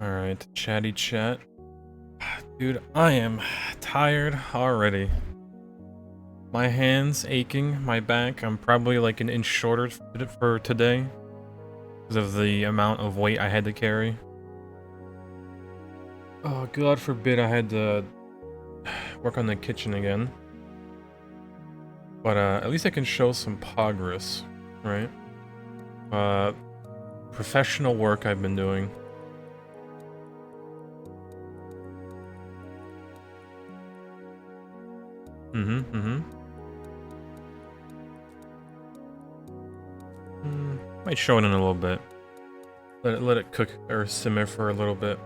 Alright, chatty chat. Dude, I am tired already. My hands aching, my back. I'm probably like an inch shorter for today because of the amount of weight I had to carry. Oh, God forbid I had to work on the kitchen again. But at least I can show some progress, right? Professional work I've been doing. Might show it in a little bit. Let it cook or simmer for a little bit.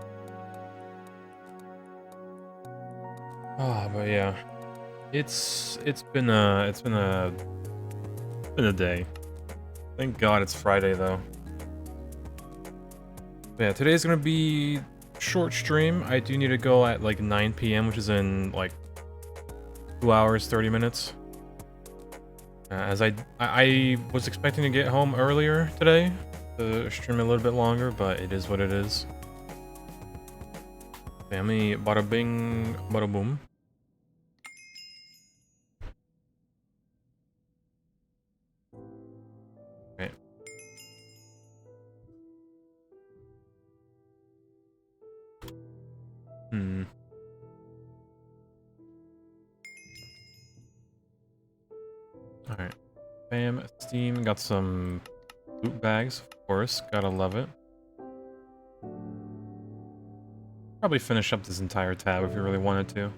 Oh, but yeah. It's been a day. Thank God it's Friday though. But yeah, today's gonna be short stream. I do need to go at like 9 p.m., which is in like 2 hours 30 minutes. As I was expecting to get home earlier today to stream a little bit longer, but it is what it is. Family, bada bing, bada boom. Right. Alright. Bam, Steam, got some loot bags, of course, gotta love it. Probably finish up this entire tab if you really wanted to.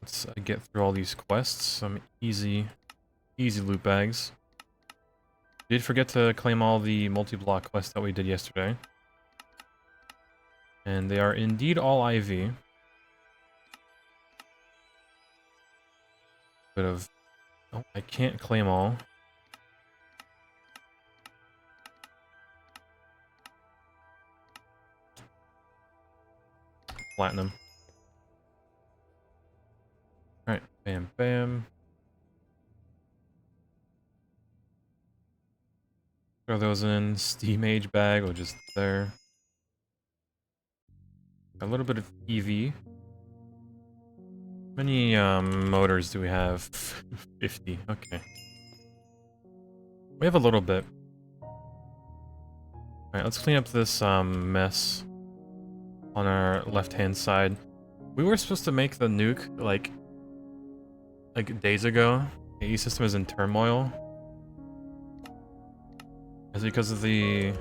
Let's get through all these quests. Some easy loot bags. Did forget to claim all the multi-block quests that we did yesterday. And they are indeed all IV. Bit of... Oh, I can't claim all. Platinum. Alright, bam, bam. Throw those in. Steam Age bag, which is there. A little bit of EV. How many motors do we have? 50, okay. We have a little bit. Alright, let's clean up this mess on our left-hand side. We were supposed to make the nuke, like days ago. The E-system is in turmoil. Is it because of the...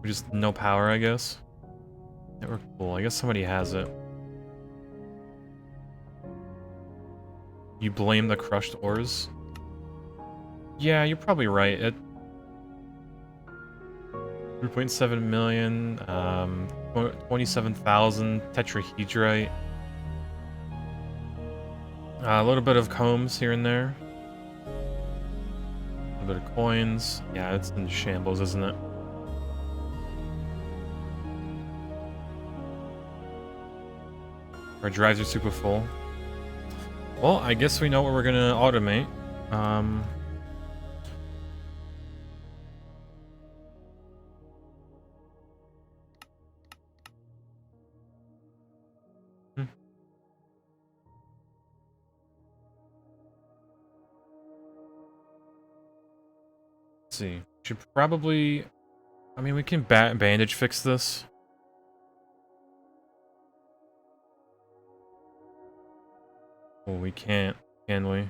Just no power, I guess. Network pool. I guess somebody has it. You blame the crushed ores? Yeah, you're probably right. 3.7 million, 27,000 tetrahedrite. A little bit of combs here and there. A little bit of coins. Yeah, it's in shambles, isn't it? Our drives are super full. Well, I guess we know what we're gonna automate. Let's see. Should probably... I mean, we can bandage fix this. Well, we can't, can we?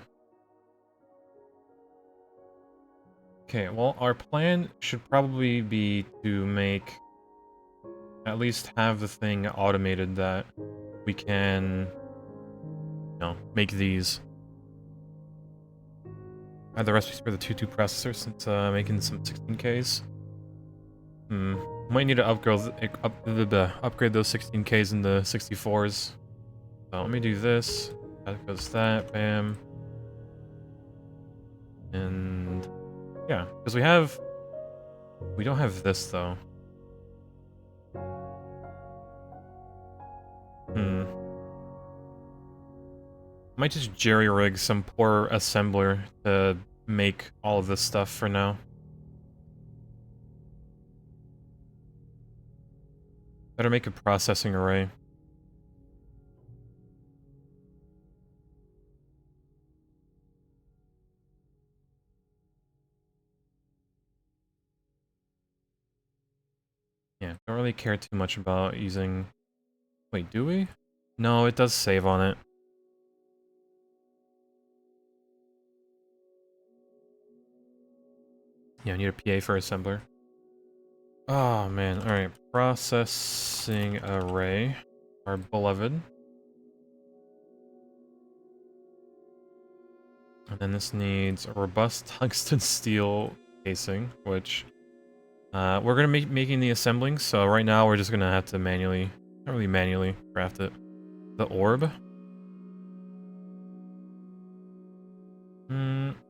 Okay, well, our plan should probably be to make... At least have the thing automated that we can... You know, make these. Add the recipes for the 2.2 processor since making some 16Ks. Might need to upgrade those 16Ks into 64s. So let me do this. That goes that, bam. And yeah, because we don't have this though. Might just jerry-rig some poor assembler to make all of this stuff for now. Better make a processing array. Yeah, don't really care too much about using... Wait, do we? No, it does save on it. Yeah, I need a PA for assembler. Oh man, alright. Processing array. Our beloved. And then this needs a robust tungsten steel casing, which... we're gonna be making the assembling, so right now we're just gonna have to manually... Not really manually craft it. The orb.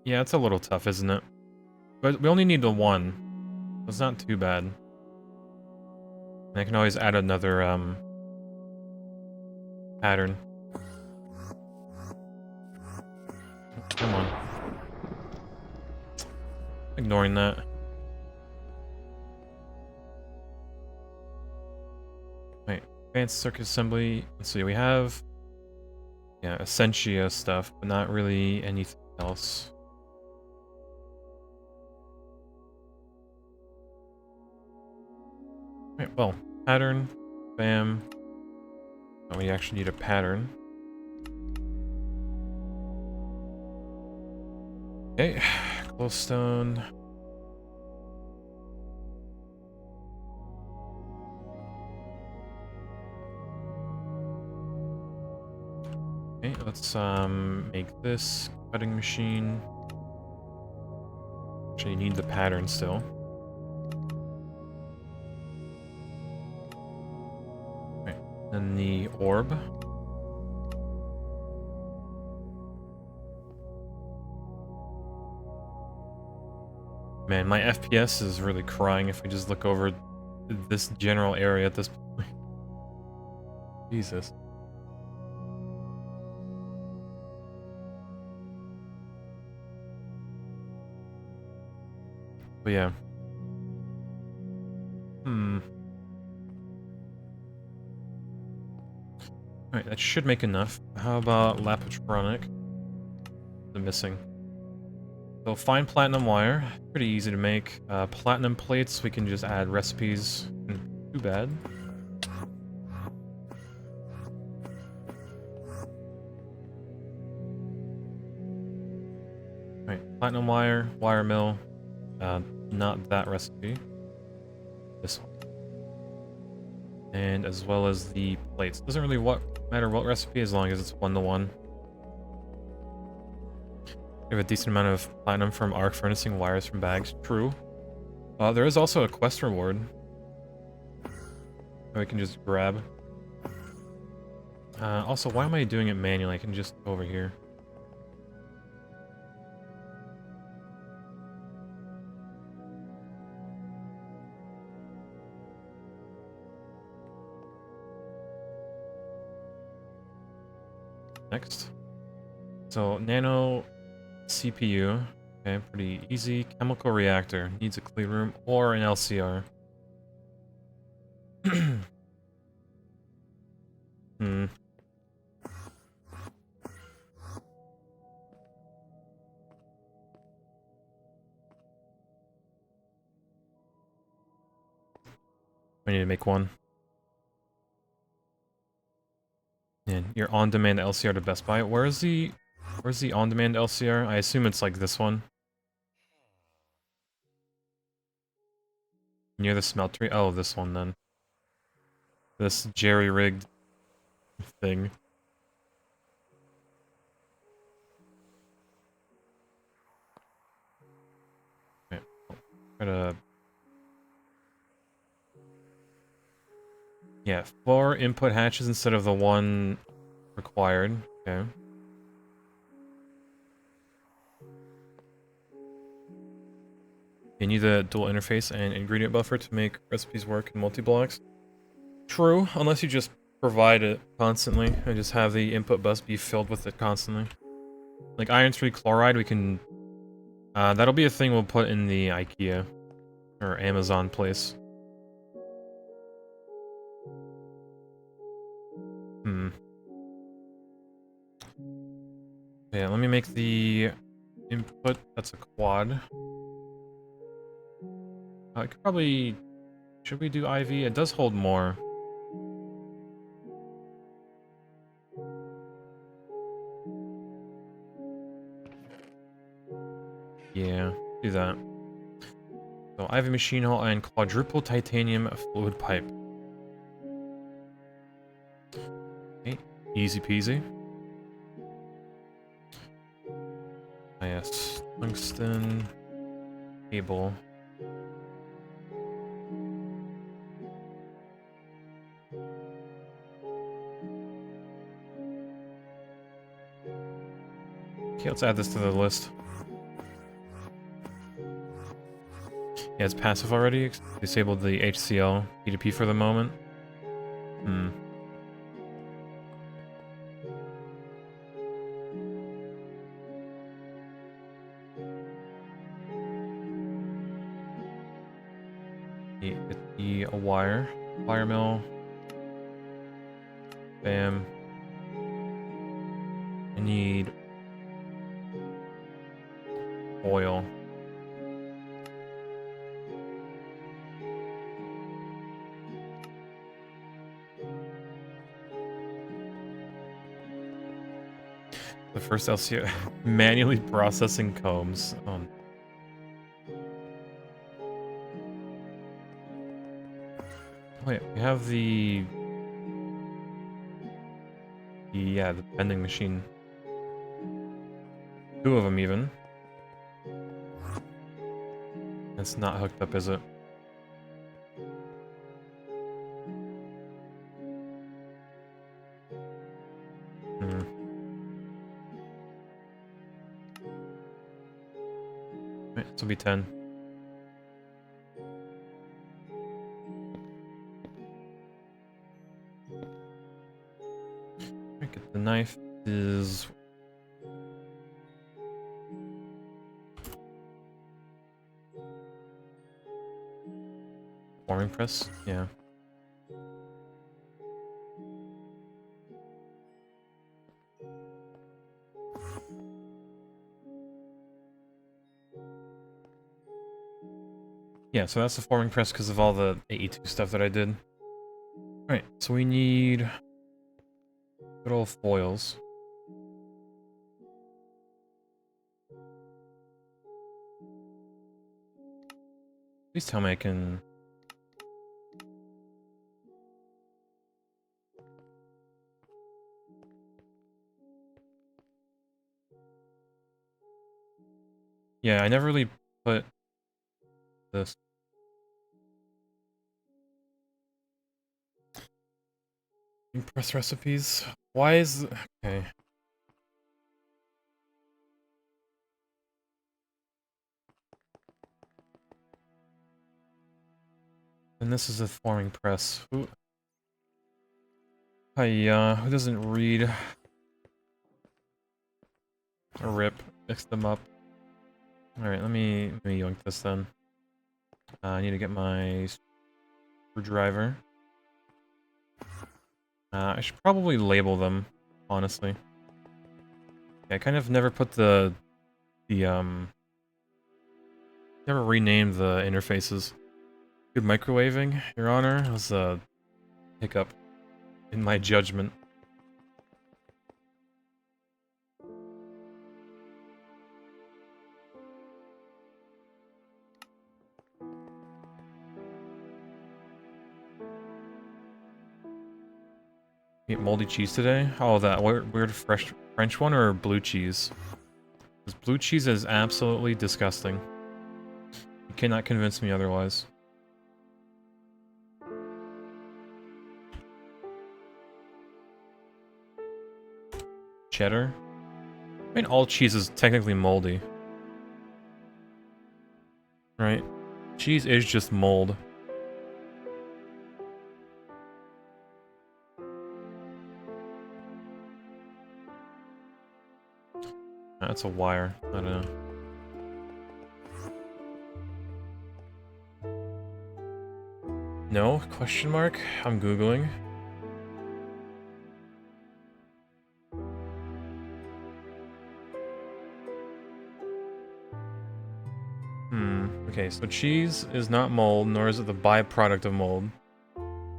Yeah, it's a little tough, isn't it? But we only need the one. It's not too bad. And I can always add another, pattern. Come on. Ignoring that. Wait, advanced circuit assembly. Let's see, we have... Yeah, Essentia stuff, but not really anything else. Right, well, pattern, bam. Oh, we actually need a pattern. Okay, glowstone. Okay, let's make this cutting machine. Actually, you need the pattern still. Okay, then the orb. Man, my FPS is really crying if we just look over this general area at this point. Jesus. But yeah. Alright, that should make enough. How about Lapitronic? The missing. So fine platinum wire, pretty easy to make. Platinum plates, we can just add recipes. Too bad. Alright, platinum wire, wire mill. Not that recipe. This one. And as well as the plates. Doesn't really matter what recipe as long as it's 1-to-1. We have a decent amount of platinum from arc furnacing wires from bags. True. There is also a quest reward that we can just grab. Also, why am I doing it manually? I can just go over here. Next. So, nano CPU. Okay, pretty easy. Chemical reactor. Needs a clean room or an LCR. I need to make one. And your on-demand LCR to Best Buy. Where's the on-demand LCR? I assume it's like this one. Near the smeltery? Oh, this one then. This jerry-rigged thing. Okay. Try to... Yeah, 4 input hatches instead of the 1 required. Okay. You need the dual interface and ingredient buffer to make recipes work in multi-blocks. True, unless you just provide it constantly. I just have the input bus be filled with it constantly. Like iron 3 chloride, we can... that'll be a thing we'll put in the IKEA or Amazon place. Yeah, let me make the input. That's a quad. I could probably... Should we do IV? It does hold more. Yeah, do that. So IV machine hull and quadruple titanium fluid pipe. Okay, easy peasy. Ah, yes, tungsten cable. Okay, let's add this to the list. Yeah, it's passive already. Disabled the HCl P2P for the moment. Get the wire mill. Bam. I need oil. The first LCO manually processing combs. Oh. Wait, we have the vending machine. 2 of them even. It's not hooked up, is it? Right, this will be 10. Get the knife. Is forming press? Yeah. Yeah, so that's the forming press because of all the AE2 stuff that I did. Alright, so we need good old foils. Please tell me I can... Yeah, I never really put this. Press recipes. Why is... Okay. And this is a forming press. Who doesn't read? A rip. Mix them up. Alright, let me yoink this then. I need to get my screwdriver. I should probably label them, honestly. Yeah, I kind of never put never renamed the interfaces. Good microwaving, Your Honor. It was a hiccup in my judgment. Eat moldy cheese today? Oh, that weird fresh French one or blue cheese? Because blue cheese is absolutely disgusting. You cannot convince me otherwise. Cheddar? I mean, all cheese is technically moldy. Right? Cheese is just mold. That's a wire. I don't know. No? Question mark? I'm Googling. Okay, so cheese is not mold, nor is it the byproduct of mold.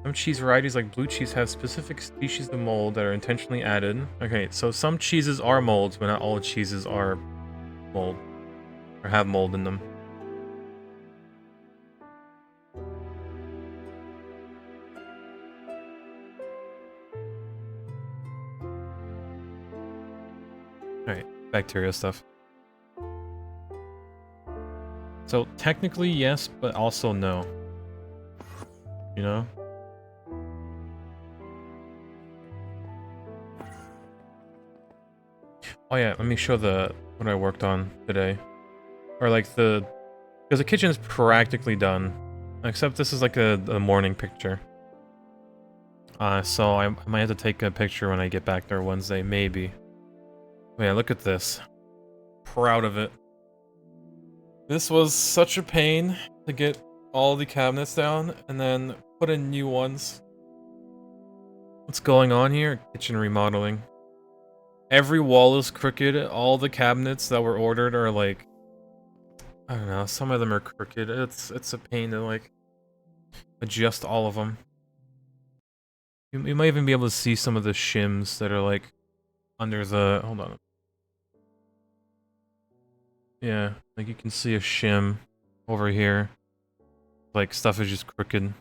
Some cheese varieties like blue cheese have specific species of mold that are intentionally added. Okay, so some cheeses are molds, but not all cheeses are mold. Or have mold in them. Alright, bacteria stuff. So technically yes, but also no. You know? Oh yeah, let me show what I worked on today. Or like because the kitchen is practically done. Except this is like a morning picture. So I might have to take a picture when I get back there Wednesday, maybe. Oh yeah, look at this. Proud of it. This was such a pain to get all the cabinets down and then put in new ones. What's going on here? Kitchen remodeling. Every wall is crooked. All the cabinets that were ordered are like, I don't know, some of them are crooked. It's a pain to like adjust all of them. You might even be able to see some of the shims that are like under the, hold on. Yeah, like you can see a shim over here. Like stuff is just crooked.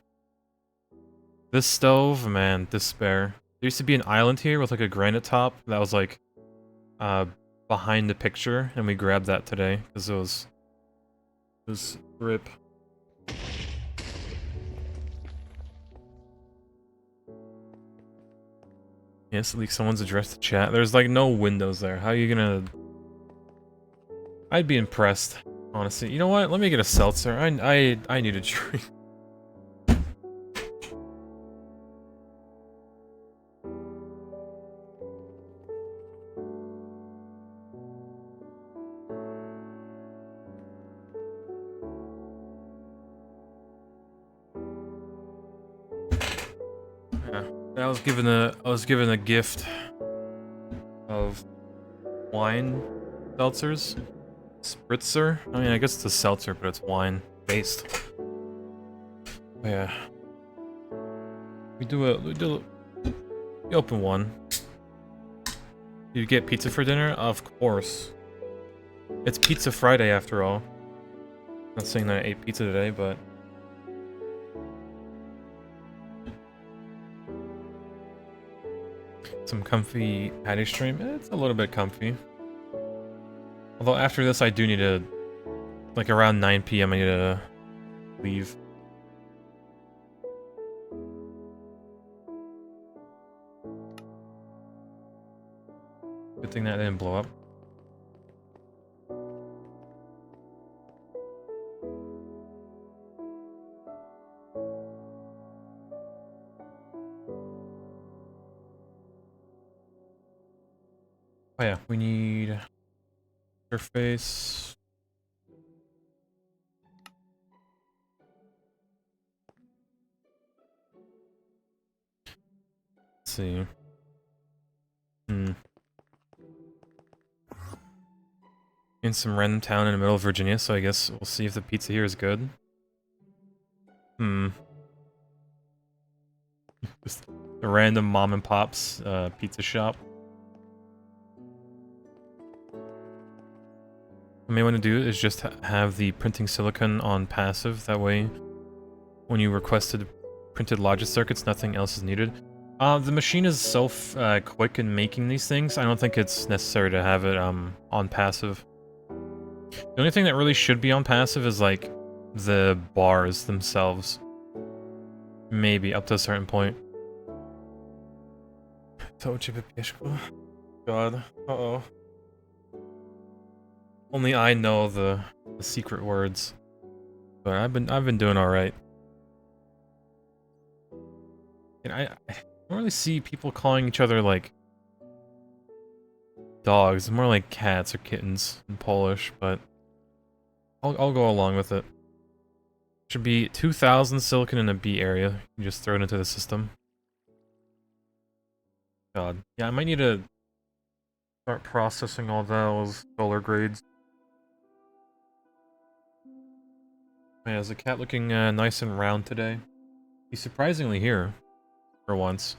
This stove, man, despair. There used to be an island here with like a granite top that was like behind the picture, and we grabbed that today because it was rip. Yes, at least someone's addressed the chat. There's like no windows there. How are you gonna? I'd be impressed, honestly. You know what? Let me get a seltzer. I need a drink. Yeah, I was given a gift of wine seltzers. Spritzer? I mean, I guess it's a seltzer, but it's wine-based. Yeah. We open one. You get pizza for dinner? Of course. It's Pizza Friday after all. Not saying that I ate pizza today, but... Some comfy patty stream? It's a little bit comfy. Although after this I do need to... Like around 9 PM I need to leave. Good thing that didn't blow up. Oh yeah, we need surface. Let's see. In some random town in the middle of Virginia, so I guess we'll see if the pizza here is good. Just a random mom and pop's pizza shop. What I may want to do is just have the printing silicon on passive, that way when you requested printed logic circuits, nothing else is needed. The machine is so quick in making these things, I don't think it's necessary to have it on passive. The only thing that really should be on passive is like the bars themselves. Maybe, up to a certain point. God, uh-oh. Only I know the secret words. But I've been doing alright. And I don't really see people calling each other like dogs. It's more like cats or kittens in Polish, but I'll go along with it. Should be 2,000 silicon in a B area. You just throw it into the system. God. Yeah, I might need to start processing all those solar grades. Man, is the cat looking nice and round today? He's surprisingly here. For once.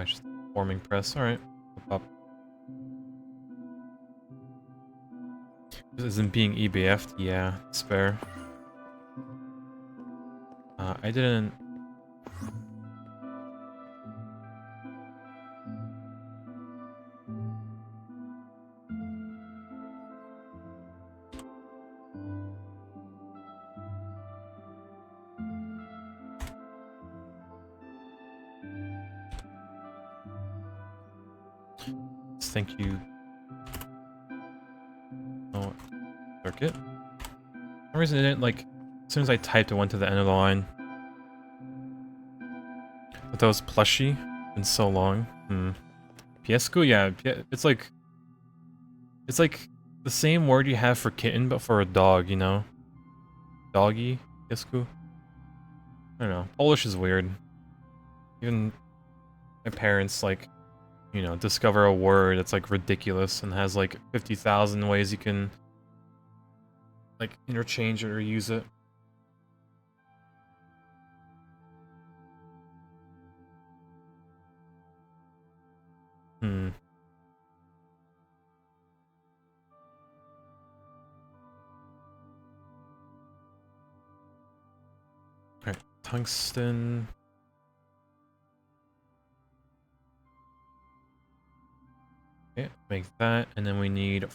Just forming press. Alright. Up. This isn't being EBF'd. Yeah, it's fair. I didn't... Thank you. Oh, circuit. For some reason it didn't, like, as soon as I typed, it went to the end of the line. But that was plushy. Been so long. Piesku? Yeah, it's like the same word you have for kitten, but for a dog, you know? Doggy? Piesku? I don't know. Polish is weird. Even my parents, like, you know, discover a word that's, like, ridiculous and has, like, 50,000 ways you can, like, interchange it or use it. Alright, tungsten. Okay, make that, and then we need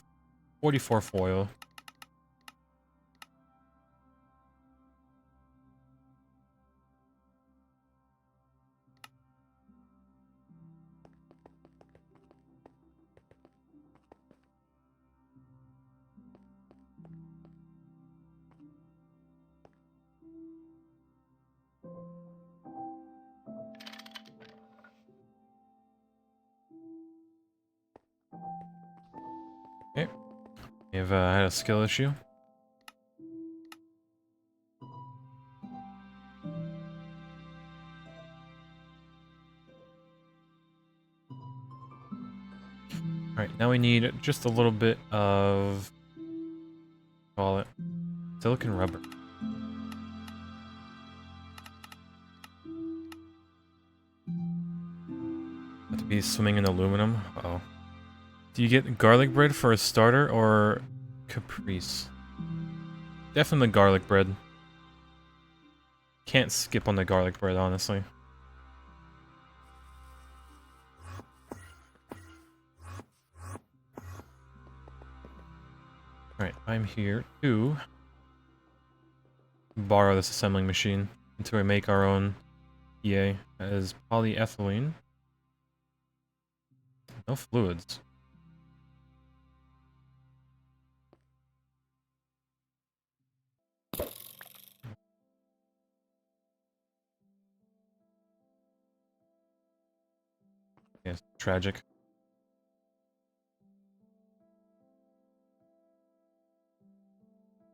44 foil. Okay, we've had a skill issue. Alright, now we need just a little bit of... call it... silicon rubber. Have to be swimming in aluminum? Uh-oh. Do you get garlic bread for a starter, or caprice? Definitely garlic bread. Can't skip on the garlic bread, honestly. Alright, I'm here to borrow this assembling machine until we make our own EA. That is polyethylene. No fluids. Yes, tragic.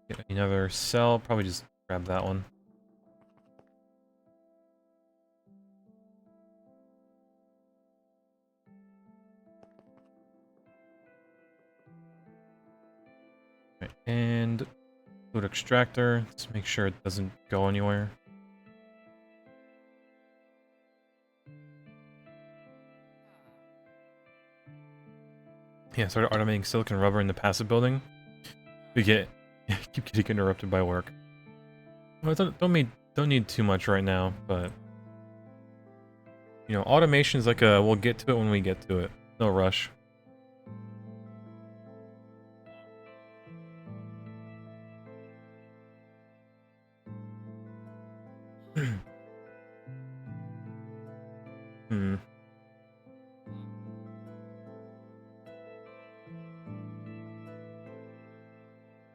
Get another cell, probably just grab that one. Right, and fluid extractor. Let's make sure it doesn't go anywhere. Yeah, started automating silicon rubber in the passive building. We keep getting interrupted by work. Well, don't need too much right now, but you know, automation is like a we'll get to it when we get to it. No rush.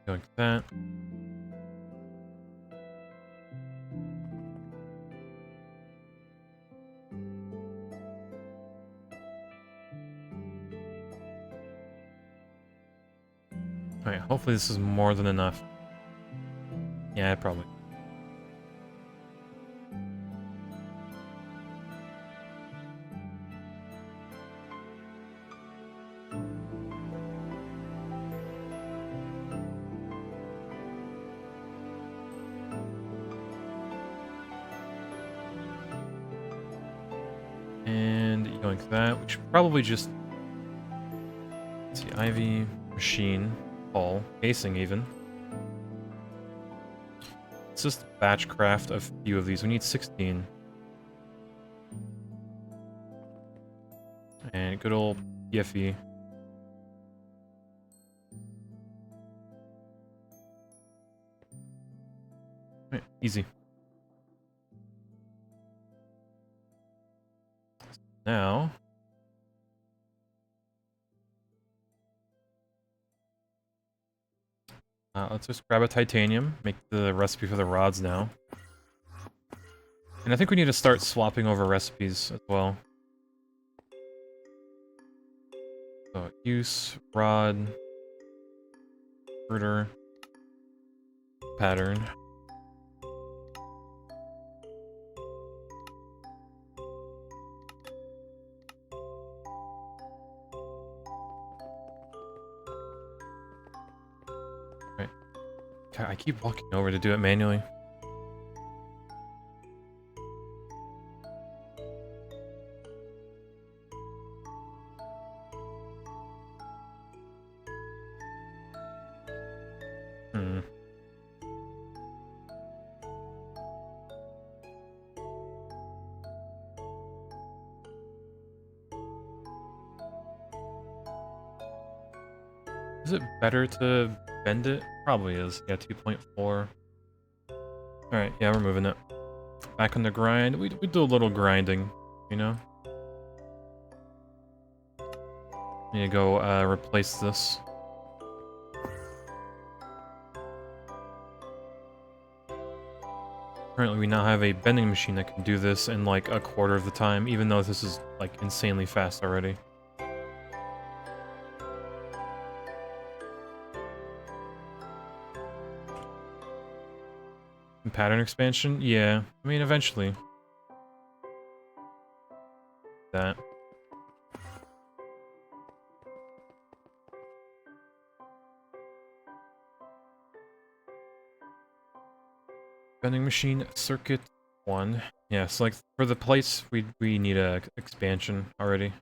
Like that. Alright, hopefully this is more than enough. Yeah, probably. And going to that, we should probably just... Let's see, Ivy, Machine, Hull, Casing even. Let's just batch craft a few of these. We need 16. And good old PFE. Right, easy. Now... let's just grab a titanium, make the recipe for the rods now. And I think we need to start swapping over recipes as well. So, use, rod, fruiter, pattern. Right. God, I keep walking over to do it manually. Is it better to bend it? Probably is. Yeah, 2.4. Alright, yeah, we're moving it. Back on the grind. We do a little grinding, you know? Need to go replace this. Currently, we now have a bending machine that can do this in like a quarter of the time, even though this is like insanely fast already. And pattern expansion? Yeah, I mean, eventually. That. Bending machine circuit 1. Yeah, so like for the plates, we need a expansion already.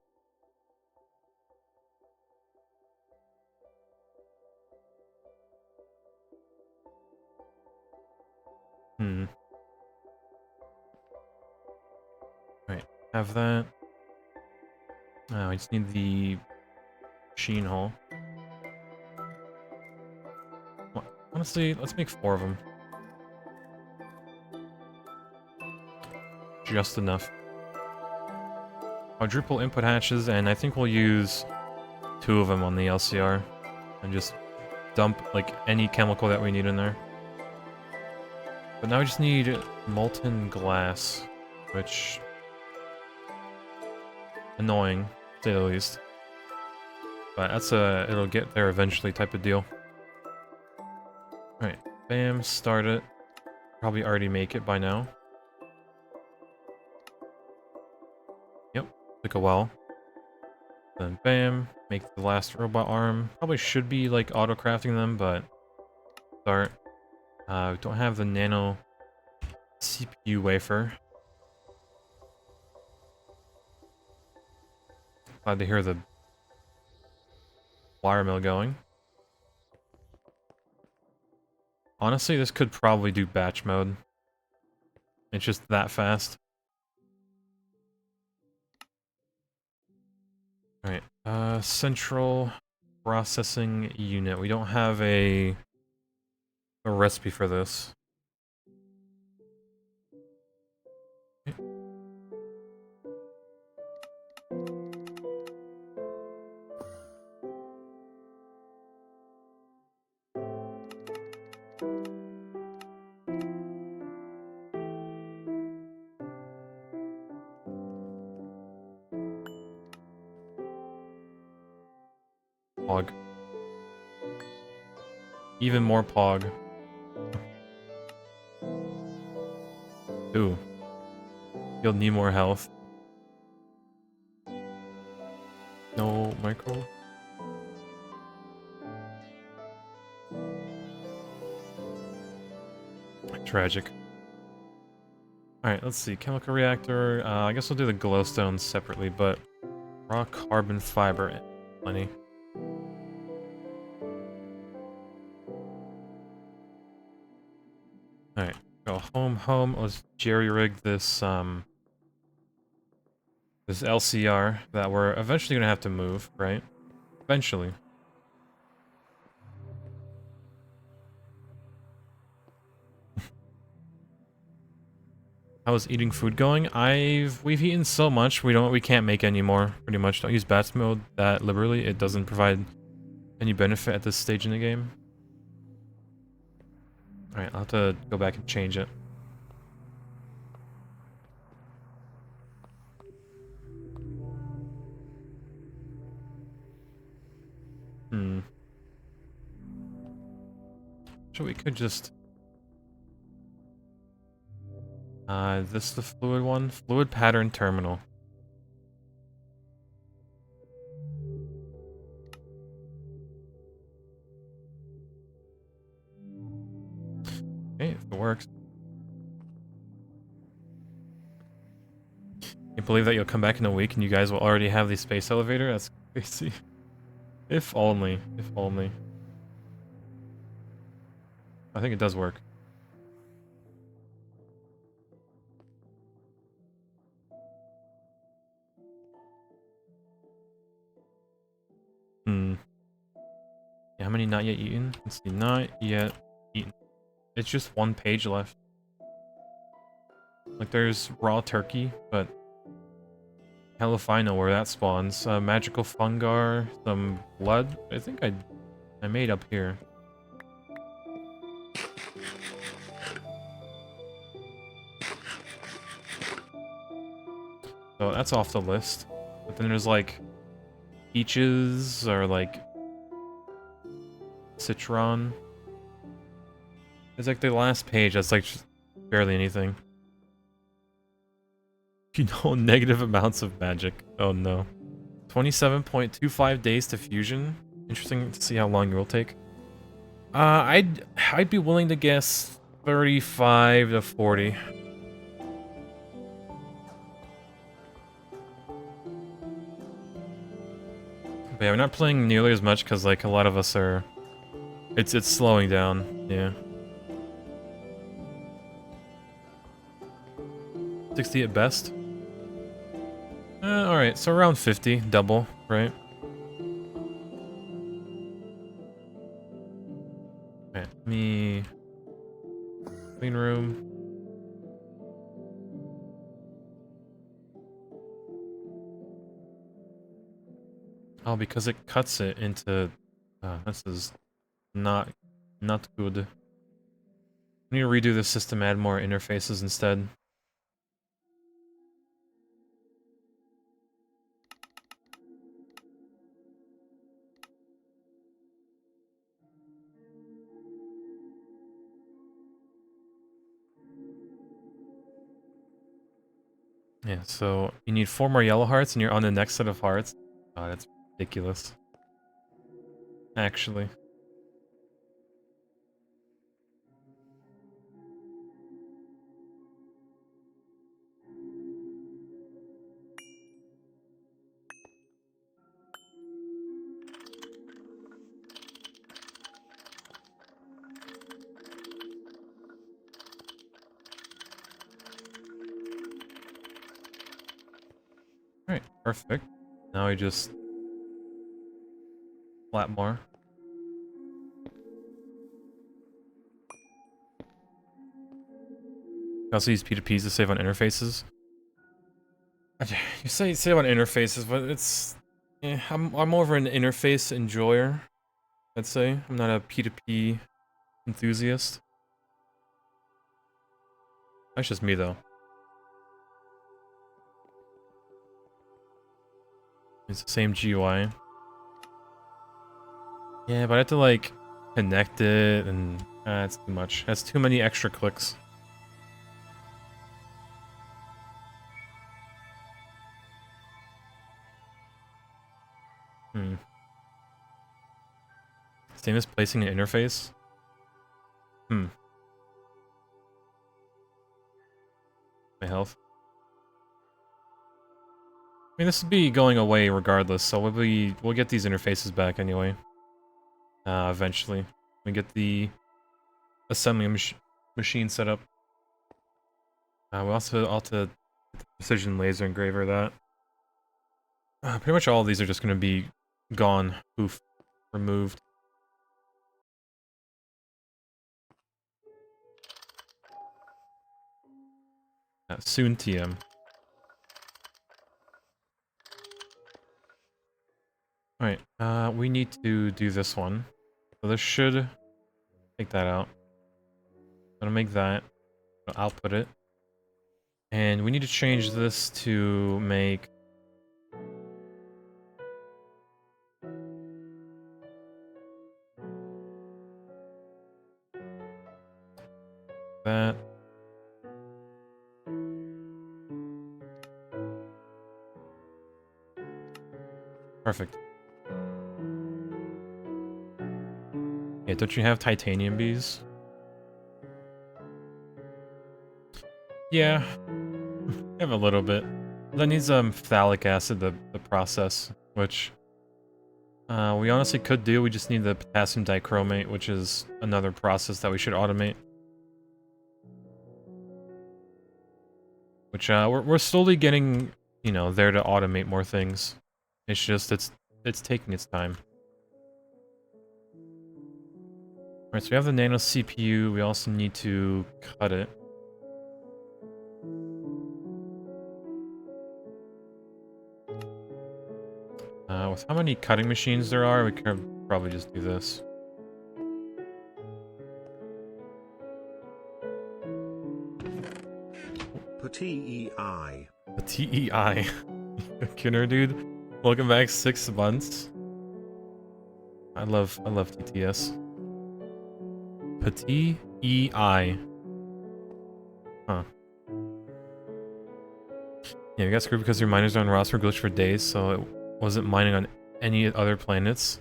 Right, have that. I just need the machine hull. Well, honestly, let's make 4 of them. Just enough. Quadruple input hatches, and I think we'll use 2 of them on the LCR. And just dump, like, any chemical that we need in there. But now we just need molten glass, which... annoying, to say the least. But that's a it'll get there eventually type of deal. Alright, bam, start it. Probably already make it by now. Yep, took a while. Then bam, make the last robot arm. Probably should be like auto-crafting them, but start. We don't have the nano CPU wafer. Glad to hear the wire mill going. Honestly, this could probably do batch mode. It's just that fast. Alright, central processing unit. We don't have a recipe for this. Log. Even more Pog. Ooh. You'll need more health. No micro. Tragic. Alright, let's see. Chemical reactor. I guess we'll do the glowstones separately, but raw carbon fiber. Plenty. Alright, go home. Let's jerry-rig this, this LCR that we're eventually gonna have to move, right? Eventually. How's eating food going? We've eaten so much, we can't make any more, pretty much. Don't use bats mode that liberally. It doesn't provide any benefit at this stage in the game. Alright, I'll have to go back and change it. So we could just... is this the fluid one? Fluid pattern terminal. Okay, if it works. Can't believe that you'll come back in a week and you guys will already have the space elevator? That's crazy. If only. If only. I think it does work. Yeah, how many not yet eaten? Let's see, not yet eaten. It's just one page left. Like, there's raw turkey, but hell if I know where that spawns. Magical fungar, some blood. I think I made up here. So that's off the list. But then there's like peaches or like citron. It's like the last page. That's like just barely anything. You know, negative amounts of magic. Oh no. 27.25 days to fusion. Interesting to see how long it will take. I'd be willing to guess 35 to 40. But yeah, we're not playing nearly as much because like a lot of us are. It's slowing down. Yeah. 60 at best. Alright, so around 50, double, right? Alright, me... Clean room. Oh, because it cuts it into... this is not good. I need to redo the system, add more interfaces instead. Yeah, so you need 4 more yellow hearts and you're on the next set of hearts. Oh, that's ridiculous. Actually. Alright, perfect. Now we just... flat more. I also use P2Ps to save on interfaces. You say save on interfaces, but it's... Yeah, I'm more of an interface enjoyer, I'd say. I'm not a P2P enthusiast. That's just me, though. It's the same GUI. Yeah, but I have to, like, connect it, and that's too much. That's too many extra clicks. Same as placing an interface? My health. I mean, this would be going away regardless, so we'll get these interfaces back anyway. Eventually. We get the assembly machine set up. We also the precision laser engraver that. Pretty much all of these are just going to be gone. Poof. Removed. Soon TM. Alright, we need to do this one. So this should take that out. I'm gonna make that. I'll output it. And we need to change this to make... that. Perfect. Yeah, don't you have titanium bees? Yeah. I have a little bit. That needs phthalic acid, the process, which we honestly could do. We just need the potassium dichromate, which is another process that we should automate. Which we're slowly getting, you know, there to automate more things. It's just it's taking its time. Alright, so we have the nano CPU. We also need to cut it. With how many cutting machines there are, we could probably just do this. TEI. The TEI. Kinner dude. Welcome back 6 months. I love TTS. Petit EI. Huh. Yeah, we got screwed because your miners on Ross were glitched for days, so it wasn't mining on any other planets.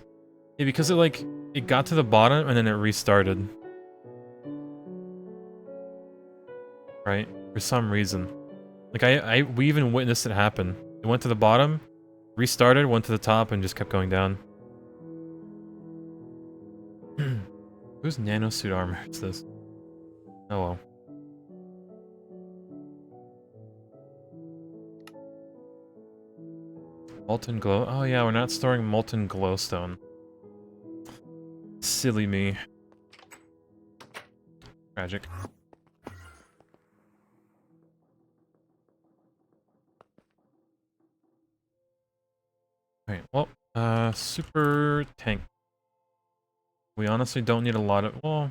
Yeah, because it got to the bottom and then it restarted. Right? For some reason. Like we even witnessed it happen. It went to the bottom, restarted, went to the top, and just kept going down. Whose nanosuit armor is this? Oh well. Molten glow? Oh yeah, we're not storing molten glowstone. Silly me. Tragic. Alright, well, super tank. We honestly don't need a lot of... well...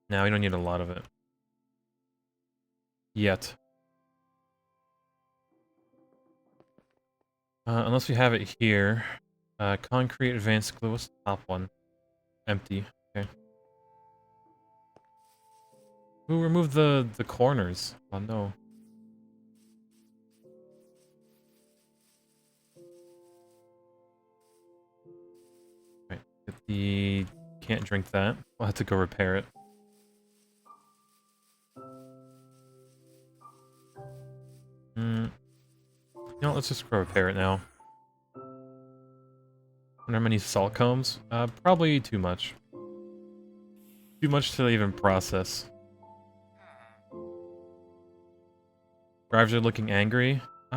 No, we don't need a lot of it. Yet. Unless we have it here. Concrete, advanced glue, what's the top one? Empty, okay. Who removed the corners? Oh no. Right, get the... can't drink that. We'll have to go repair it. No, let's just go repair it now. Wonder how many salt combs? Probably too much. Too much to even process. Drives are looking angry. We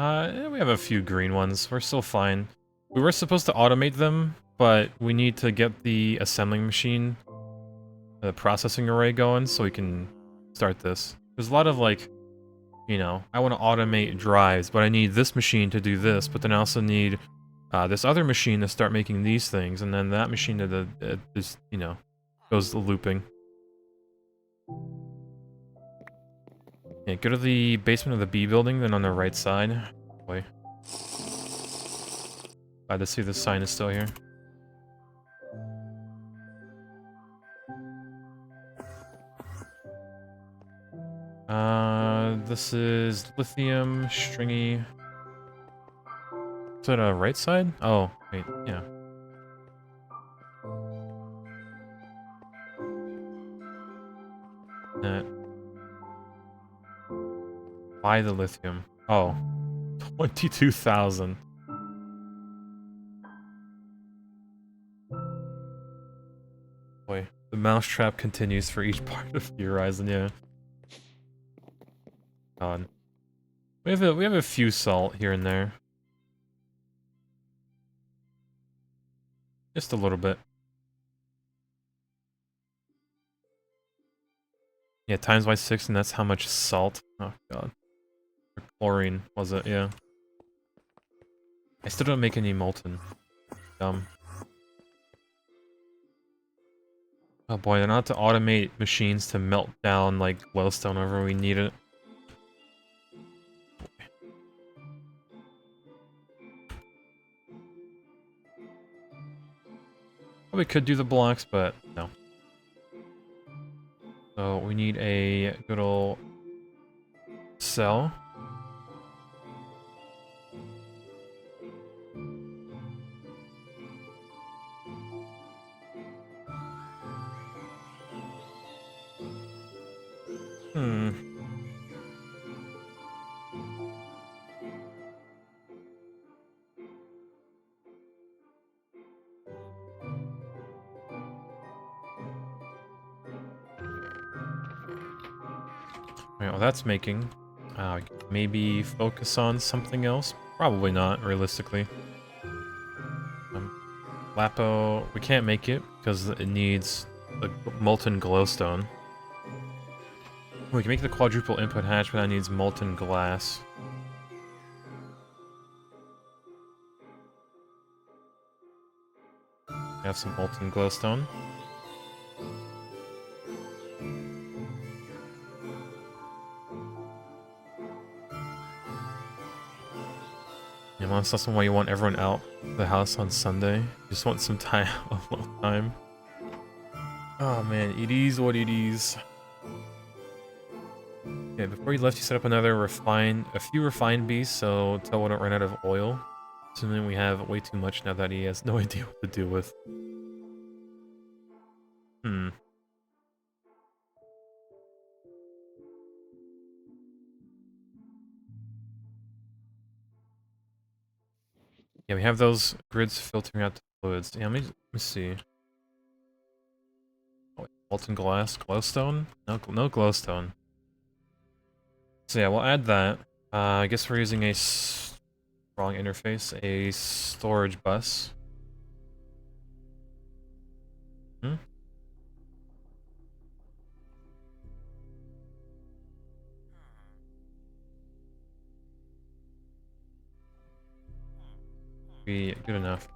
have a few green ones. We're still fine. We were supposed to automate them, but we need to get the assembling machine, the processing array going so we can start this. There's a lot of like, you know, I want to automate drives, but I need this machine to do this, but then I also need this other machine to start making these things, and then that machine to just, you know, goes looping. Yeah, go to the basement of the B building, then on the right side. Boy. Glad to see the sign is still here. This is lithium, stringy. Is it a right side? Oh, wait, yeah. That. Buy the lithium. Oh. 22,000. Boy, the mousetrap continues for each part of the horizon, yeah. God. We have a few salt here and there. Just a little bit. Yeah, times by 6, and that's how much salt. Oh god. Or chlorine, was it? Yeah. I still don't make any molten. Dumb. Oh boy, they're not to automate machines to melt down, like, glowstone whenever we need it. Probably could do the blocks, but no. So we need a good old cell. Hmm. Alright, well that's making. Maybe focus on something else? Probably not, realistically. Lapo, we can't make it because it needs the molten glowstone. We can make the quadruple input hatch, but that needs molten glass. We have some molten glowstone. You want something why you want everyone out of the house on Sunday? You just want some time, alone time. Oh man, it is what it is. Okay, before you left, you set up a few refined beasts, so until we don't run out of oil. Assuming we have way too much now that he has no idea what to do with. Hmm. Yeah, we have those grids filtering out the fluids. Yeah, let me see. Oh, molten glass, glowstone? No glowstone. So yeah, we'll add that. I guess we're using a wrong interface, a storage bus. Hmm? Be good enough.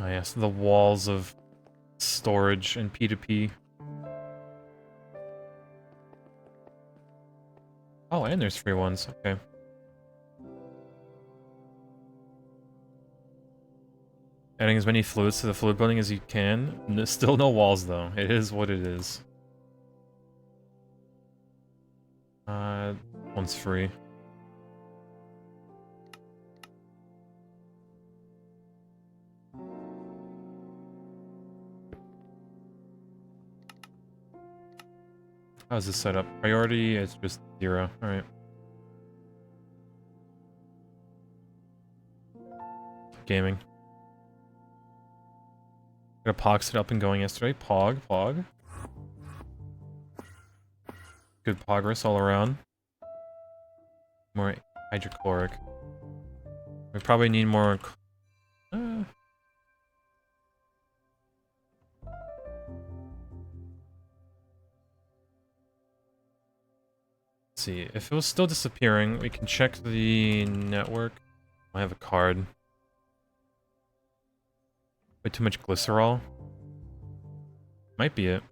Oh yes, the walls of storage and P2P. Oh, and there's free ones. Okay. Adding as many fluids to the fluid building as you can. Still no walls, though. It is what it is. One's free. How's this set up? Priority is just 0. Alright. Gaming. Got a Pog set up and going yesterday. Pog. Good progress all around. More hydrochloric. We probably need more... Let's see. If it was still disappearing, we can check the network. I have a card. Way too much glycerol. Might be it.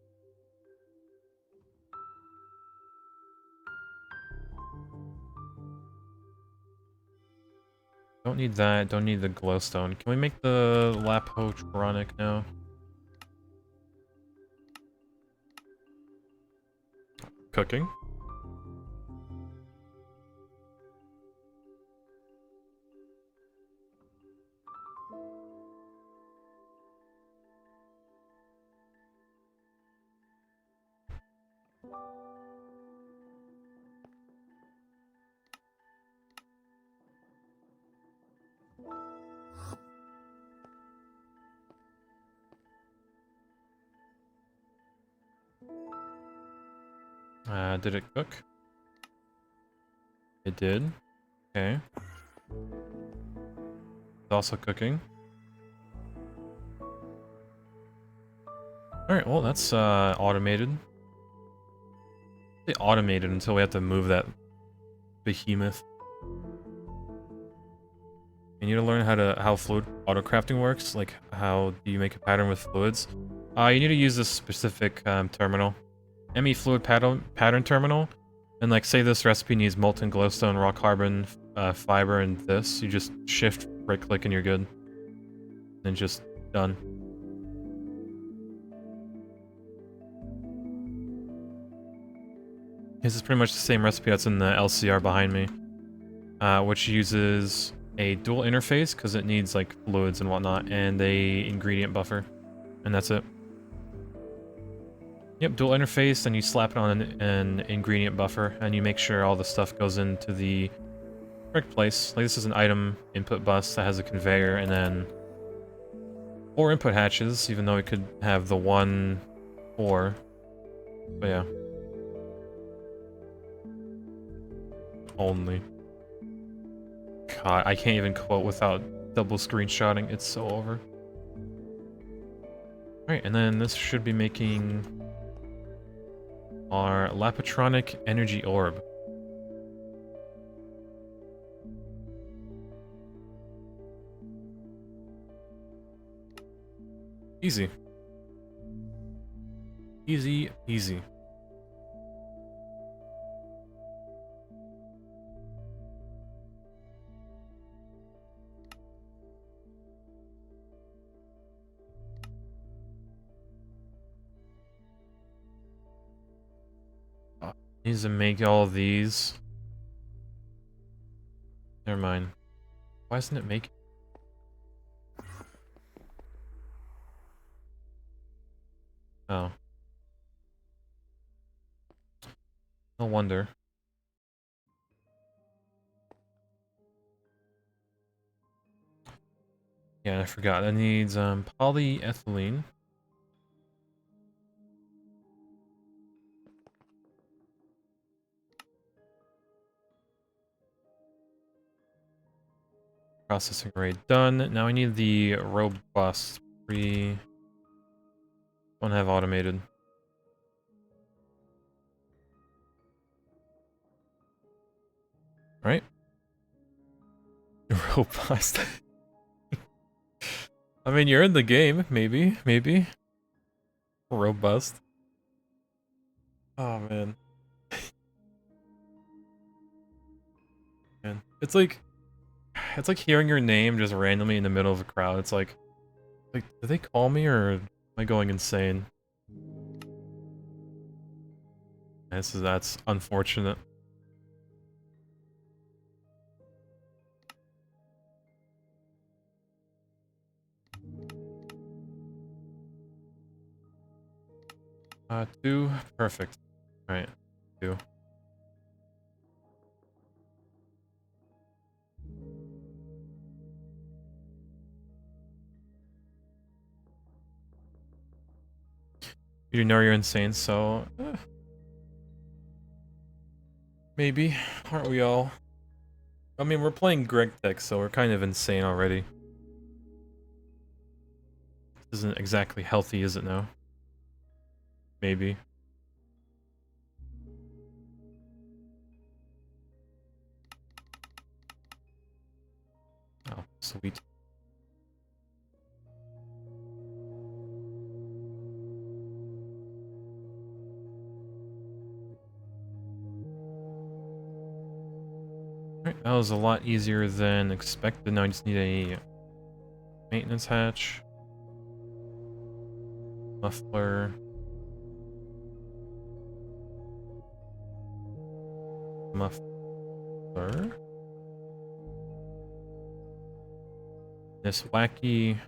Don't need that, don't need the glowstone. Can we make the Lapotronic now? Cooking. Did it cook? It did. Okay. It's also cooking. Alright, well that's automated. They automated until we have to move that behemoth. You need to learn how fluid autocrafting works, like how do you make a pattern with fluids. You need to use this specific terminal. ME fluid pattern terminal. And like say this recipe needs molten glowstone, raw carbon, fiber, and this. You just shift right click and you're good. And just done. This is pretty much the same recipe that's in the LCR behind me. Which uses a dual interface because it needs like fluids and whatnot, and a ingredient buffer. And that's it. Yep, dual interface, and you slap it on an ingredient buffer, and you make sure all the stuff goes into the correct place. Like this is an item input bus that has a conveyor, and then 4 input hatches, even though it could have the 1, 4. But yeah. Only. God, I can't even quote without double screenshotting. It's so over. Alright, and then this should be making our Lapotronic Energy Orb. Easy. Easy, easy. Needs to make all of these. Never mind. Why isn't it making? Oh. No wonder. Yeah, I forgot. That needs polyethylene. Processing rate done. Now I need the robust. We don't have automated. Right? Robust. I mean, you're in the game. Maybe. Maybe. Robust. Oh, man. Man. It's like hearing your name just randomly in the middle of a crowd. It's like, do they call me or am I going insane? That's unfortunate. Two, perfect. All right, 2. You know you're insane, so maybe, aren't we all? I mean, we're playing Greg Tech, so we're kind of insane already. This isn't exactly healthy, is it now? Maybe. Oh, sweet. Alright, that was a lot easier than expected. Now I just need a maintenance hatch. Muffler. Muffler. This wacky...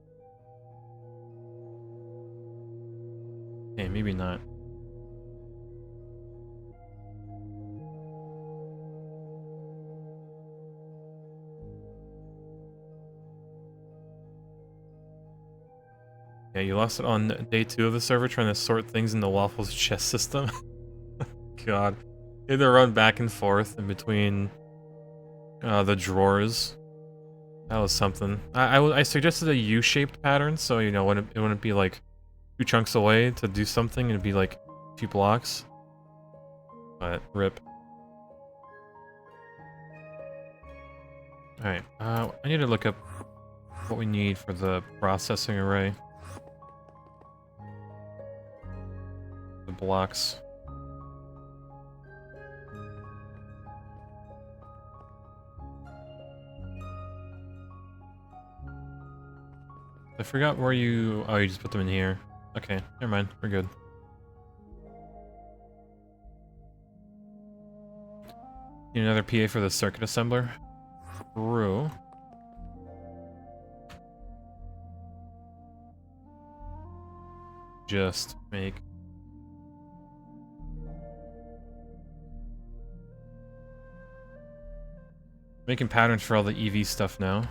Okay, maybe not. Yeah, you lost it on day 2 of the server trying to sort things in the Waffles chess system. God. You had to run back and forth in between the drawers. That was something. I suggested a U-shaped pattern, so you know it wouldn't be like 2 chunks away to do something, it'd be like 2 blocks. But rip. Alright, I need to look up what we need for the processing array. The blocks. I forgot where you... Oh, you just put them in here. Okay, never mind. We're good. Need another PA for the circuit assembler. True. Just make... Making patterns for all the EV stuff now.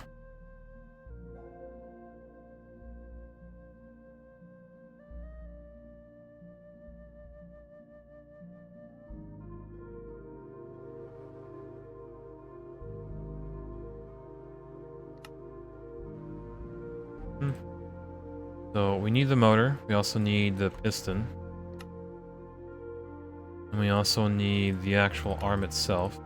So we need the motor, we also need the piston. And we also need the actual arm itself.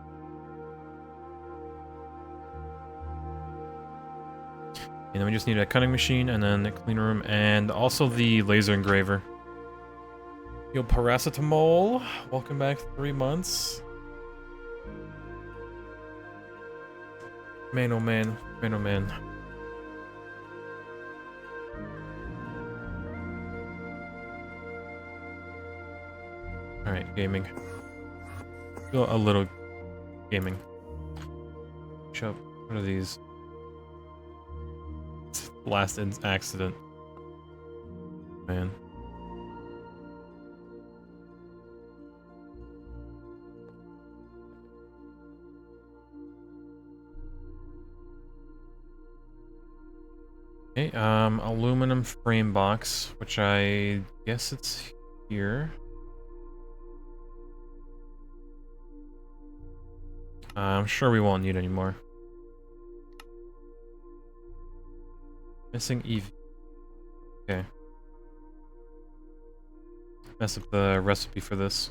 And then we just need a cutting machine and then a clean room and also the laser engraver. Yo, Paracetamol, welcome back 3 months. Man, oh man, man, oh man. Alright, gaming. Go a little gaming. Show up. What are these? Last accident. Man. Okay, aluminum frame box, which I guess it's here. I'm sure we won't need any more. Missing EV. Okay. Mess up the recipe for this.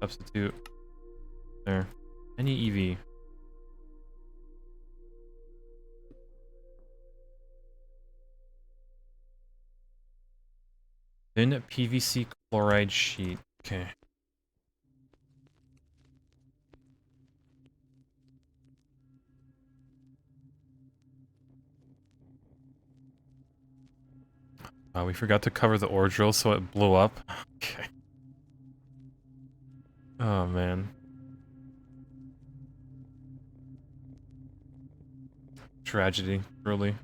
Substitute. There. Any EV. Thin PVC chloride sheet. Okay. We forgot to cover the ore drill, so it blew up. Okay. Oh, man. Tragedy, really.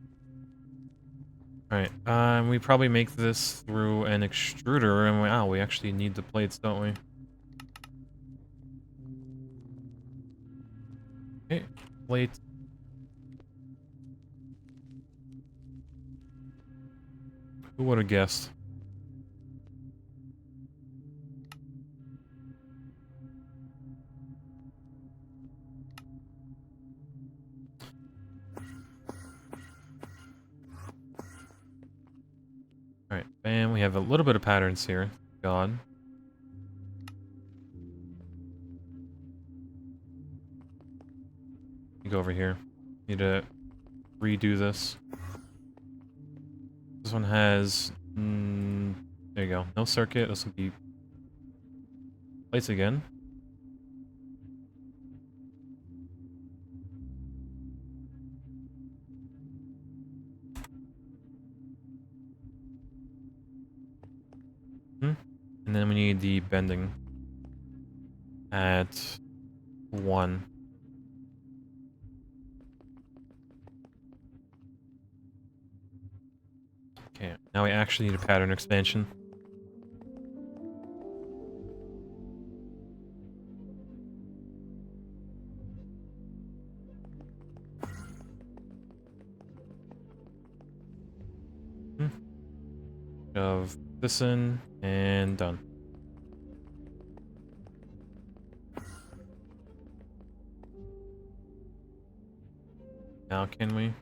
Alright, we probably make this through an extruder, and we actually need the plates, don't we? Okay, plate. Who would have guessed? Alright, bam, we have a little bit of patterns here. God. You go over here. Need to redo this. This one has... there you go. No circuit. This will be... lights again. And then we need the bending at 1. Okay, now we actually need a pattern expansion. Shove this in, and done. Now can we?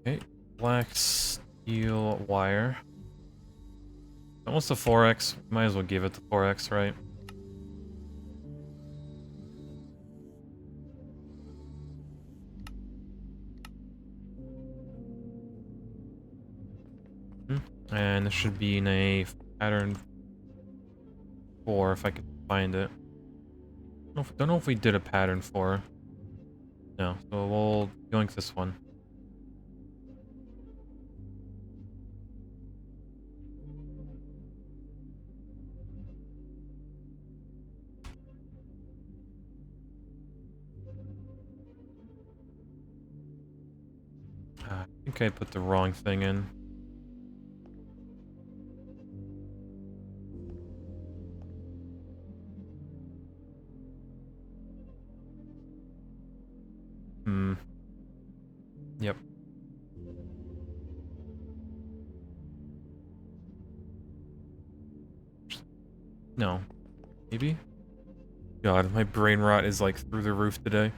Okay, black steel wire. Almost a 4x. Might as well give it the 4x, right? And this should be in a pattern 4 if I can find it. Don't know if we did a pattern 4. No, so we'll yoink this one. I think I put the wrong thing in. Yep. No. Maybe? God, my brain rot is like through the roof today.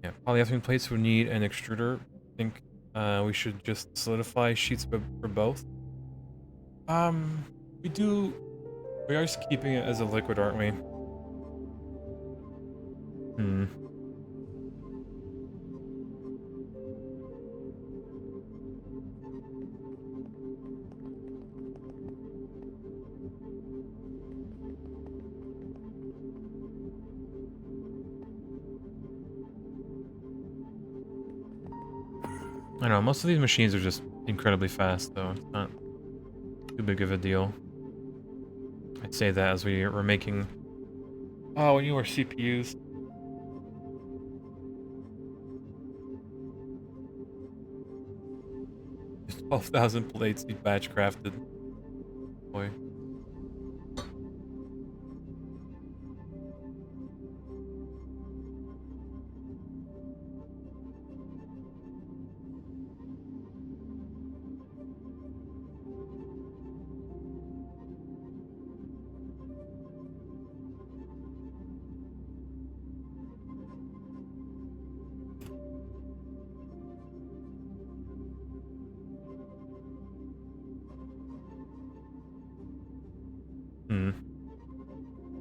Yeah, polyethylene plates would need an extruder. I think we should just solidify sheets for both. We are just keeping it as a liquid, aren't we? I know, most of these machines are just incredibly fast, though. It's not too big of a deal. I'd say that as we were making... Oh, newer CPUs. Just 12,000 plates need batch crafted. Boy.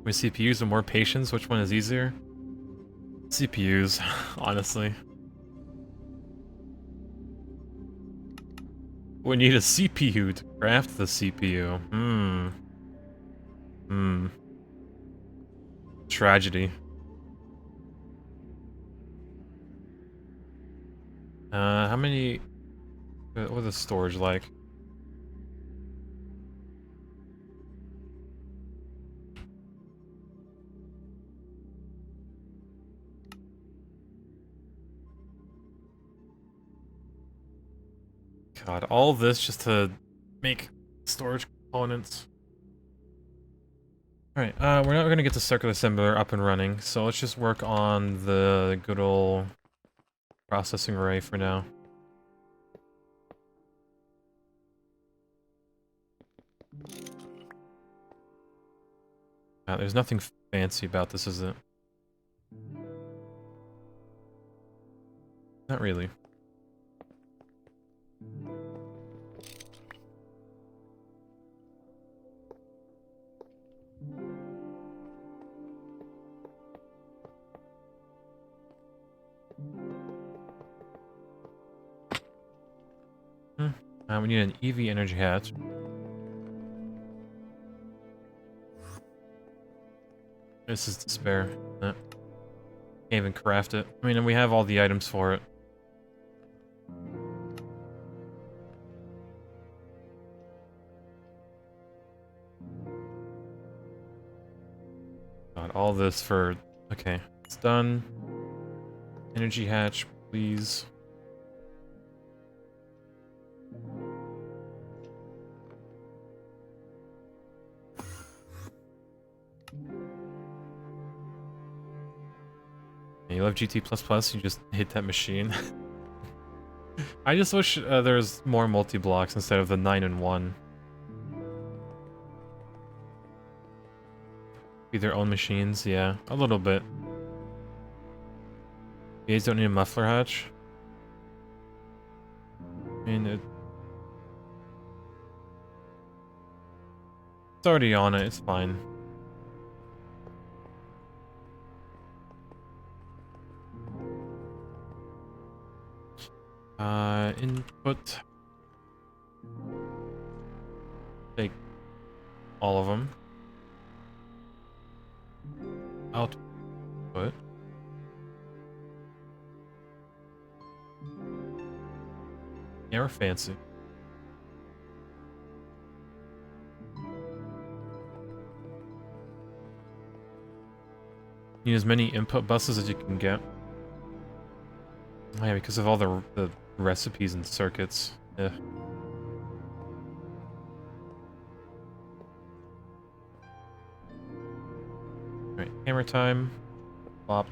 With CPUs and more patience, which one is easier? CPUs, honestly. We need a CPU to craft the CPU. Tragedy. How many... What's the storage like? God, all this just to make storage components. Alright, we're not gonna get the circuit assembler up and running, so let's just work on the good old processing array for now. There's nothing fancy about this, is it? Not really. We need an EV energy hatch. This is to spare. Can't even craft it. I mean, and we have all the items for it. God, all this for... Okay, it's done. Energy hatch, please. You love GT++, you just hit that machine. I just wish there's more multi-blocks instead of the 9 and 1. Be their own machines, yeah, a little bit. You guys don't need a muffler hatch? I mean, it's already on it, it's fine. Input. Take all of them. Output. Yeah, we're fancy. Need as many input buses as you can get. Oh yeah, because of all the recipes and circuits. Yeah. Alright, hammer time. Bop.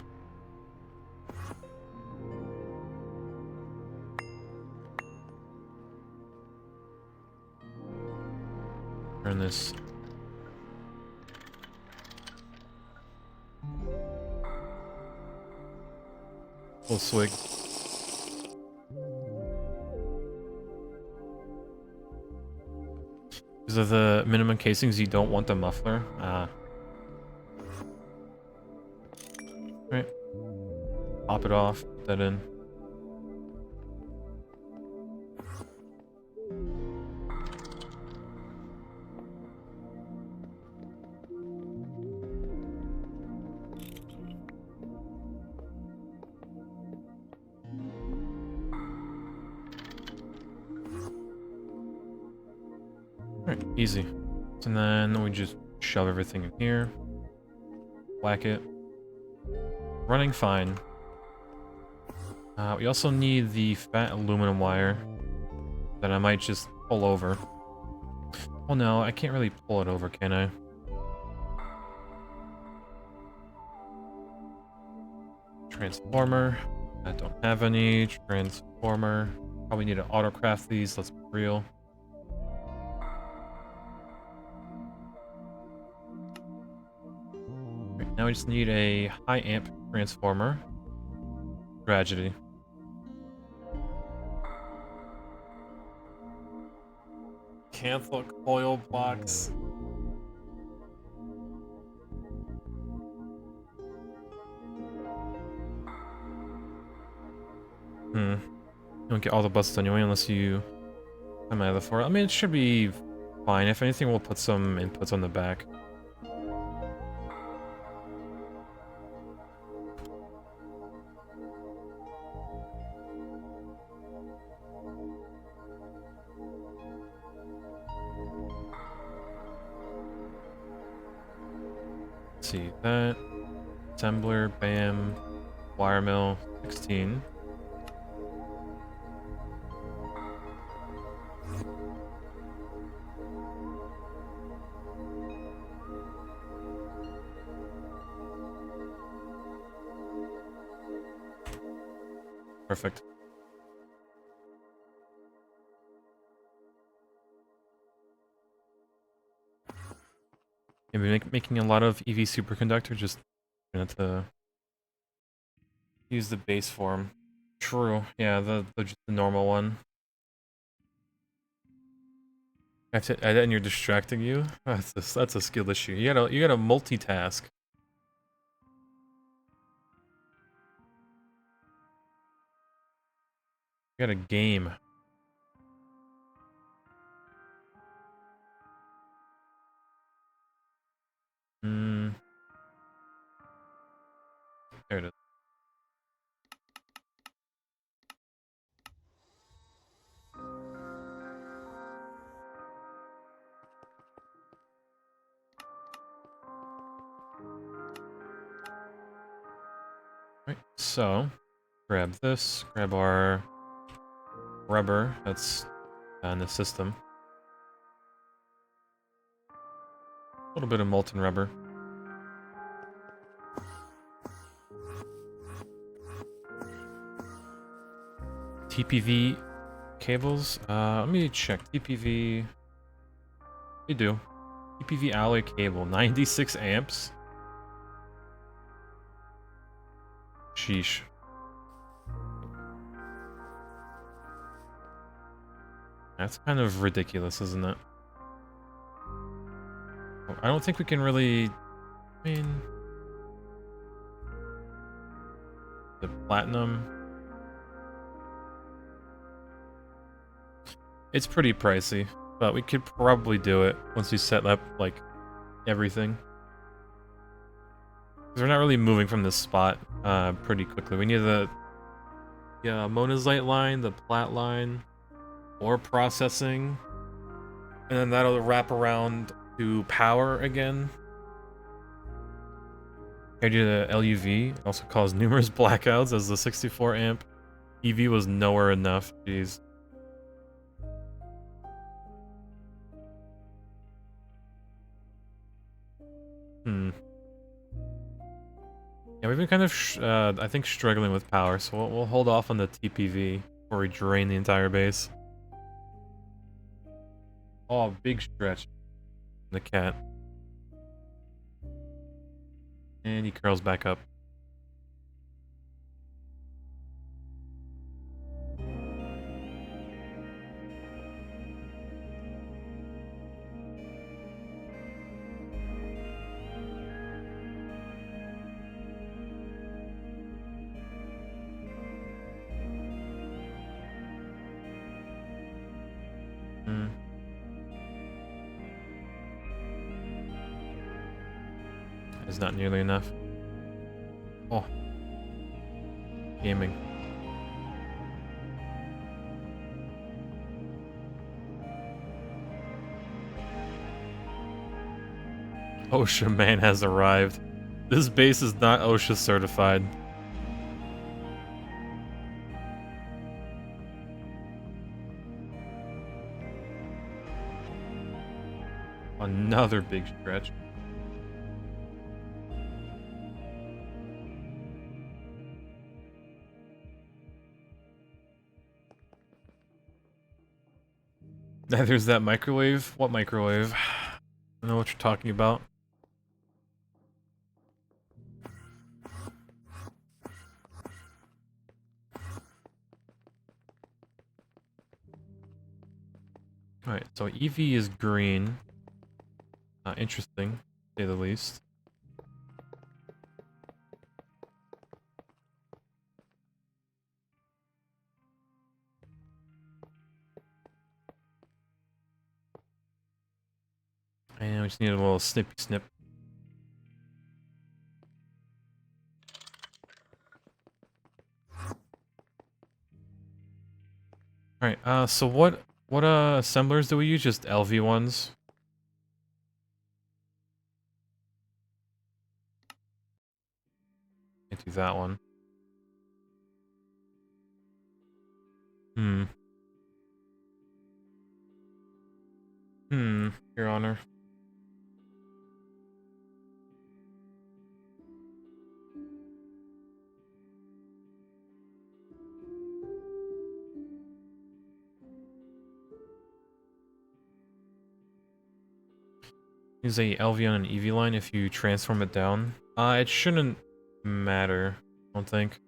Turn this. Full swig. Because of the minimum casings, you don't want the muffler. Right. Pop it off, put that in. Alright, easy. And then we just shove everything in here. Whack it. Running fine. We also need the fat aluminum wire that I might just pull over. Well, no, I can't really pull it over, can I? Transformer. I don't have any. Transformer. Probably need to autocraft these, let's be real. Right, now we just need a high amp transformer. Tragedy. Catholic coil blocks. You don't get all the buses anyway unless you come out of the floor. I mean, it should be fine. If anything, we'll put some inputs on the back. Let's see, that. Assembler, bam. Wire mill, 16. Perfect. Maybe making a lot of EV superconductor, just gonna have to use the base form. True, yeah, just the normal one. That's it, and you're distracting you? That's a skill issue. You gotta multitask. You gotta game. There it is. Right, so grab this, grab our rubber that's in the system. A little bit of molten rubber. TPV cables? Let me check. TPV. They do. TPV alloy cable, 96 amps. Sheesh. That's kind of ridiculous, isn't it? I don't think we can really... I mean... The platinum... It's pretty pricey, but we could probably do it once we set up, like, everything. Because we're not really moving from this spot pretty quickly. We need the monazite line, the plat line, ore processing, and then that'll wrap around to power again. I do the LUV, also caused numerous blackouts as the 64 amp EV was nowhere enough. Jeez. Yeah, we've been kind of, I think, struggling with power, so we'll hold off on the TPV before we drain the entire base. Oh, big stretch. The cat. And he curls back up. It's not nearly enough. Oh. Gaming. OSHA man has arrived. This base is not OSHA certified. Another big stretch. There's that microwave. What microwave? I don't know what you're talking about. Alright, so EV is green. Interesting, to say the least. And we just need a little snippy snip. Alright, so what assemblers do we use? Just LV ones? Can't do that one. Your Honor. Use a LV on an EV line if you transform it down. It shouldn't matter, I don't think.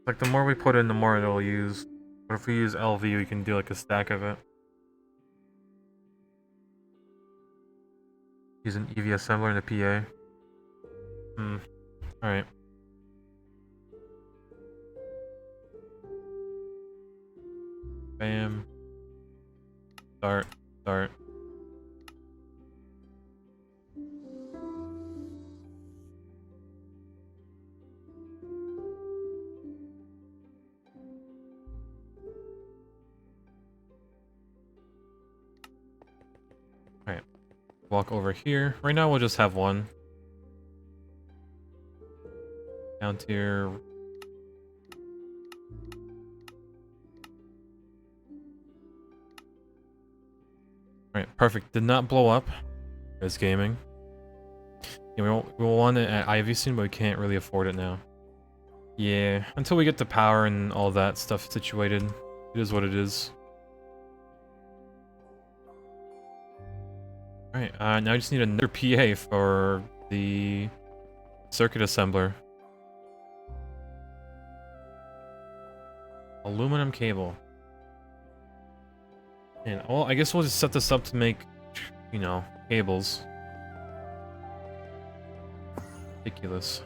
Like, the more we put in, the more it'll use. But if we use LV, we can do like a stack of it. Use an EV assembler in the PA. Alright. Bam. Start. Start. Alright. Walk over here. Right now we'll just have one. Down tier. Alright, perfect. Did not blow up. It's gaming. Yeah, we'll want it at Ivy soon, but we can't really afford it now. Yeah, until we get the power and all that stuff situated. It is what it is. Alright, now I just need another PA for the circuit assembler. Aluminum cable. And well, I guess we'll just set this up to make, you know, cables. Ridiculous.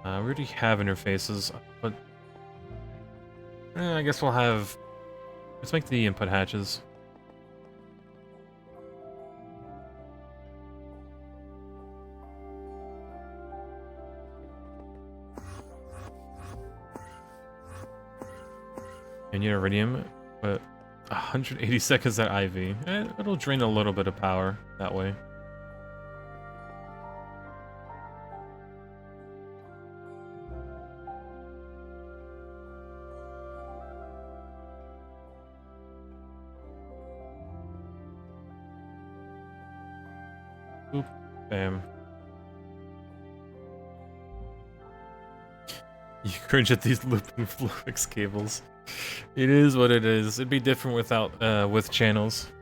We already have interfaces, but I guess we'll have. Let's make the input hatches. And you iridium, but 180 seconds at IV. It'll drain a little bit of power that way. Oop, bam. You cringe at these looping Flux cables. It is what it is. It'd be different without, with channels.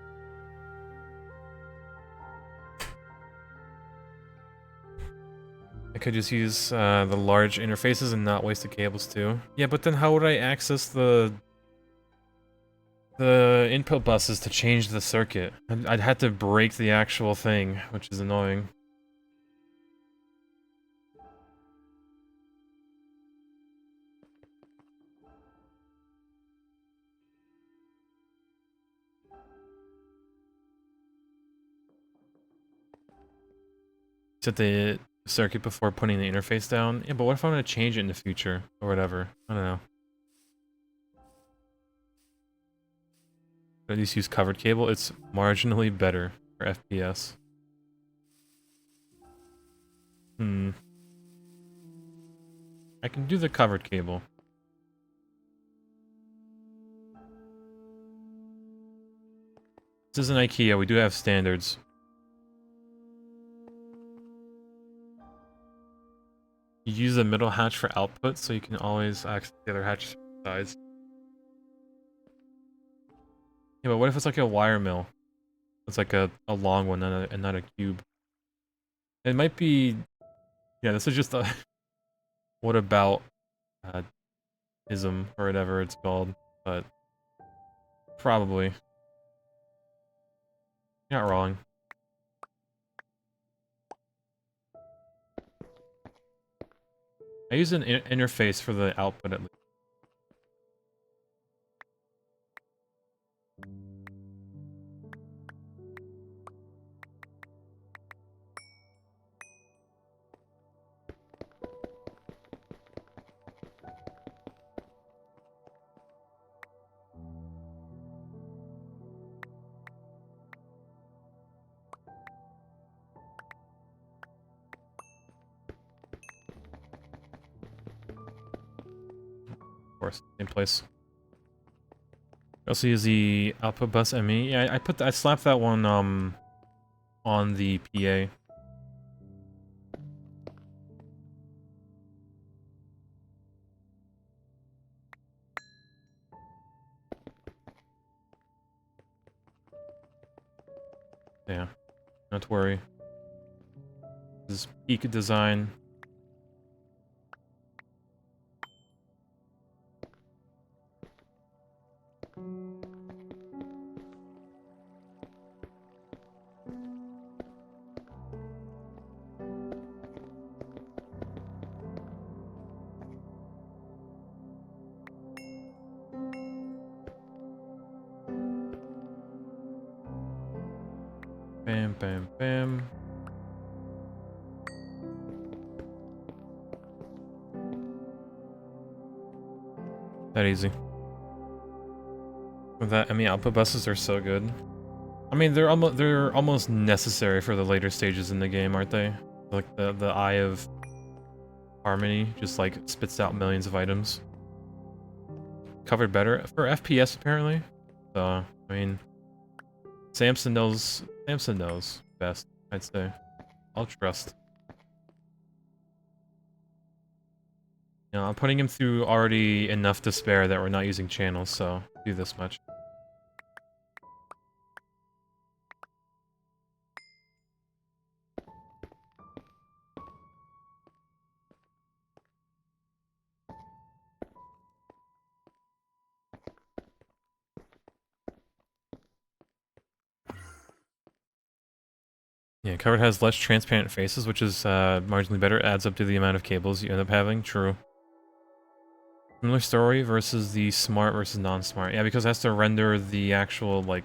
I could just use, the large interfaces and not waste the cables too. Yeah, but then how would I access the input buses to change the circuit? I'd have to break the actual thing, which is annoying. Set the circuit before putting the interface down. Yeah, but what if I want to change it in the future or whatever? I don't know. At least use covered cable. It's marginally better for FPS. I can do the covered cable. This isn't IKEA. We do have standards. You use the middle hatch for output, so you can always access the other hatch size. Yeah, but what if it's like a wire mill? It's like a long one and not a cube. It might be... Yeah, this is just a... What about... ism, or whatever it's called, but... Probably. You're not wrong. I use an interface for the output at least. Of course, same place. I also use the output bus ME. Yeah, I slapped that one on the PA. Yeah, not to worry. This is peak design. Bam, bam, bam. That easy. With that, I mean, output buses are so good. I mean, they're almost necessary for the later stages in the game, aren't they? Like the Eye of Harmony just like spits out millions of items. Covered better for FPS apparently. So I mean, Samson knows best. I'd say. I'll trust. You know, I'm putting him through already enough despair that we're not using channels, so do this much. Yeah, covered has less transparent faces, which is marginally better. It adds up to the amount of cables you end up having. True. Similar story versus the smart versus non-smart. Yeah, because it has to render the actual, like,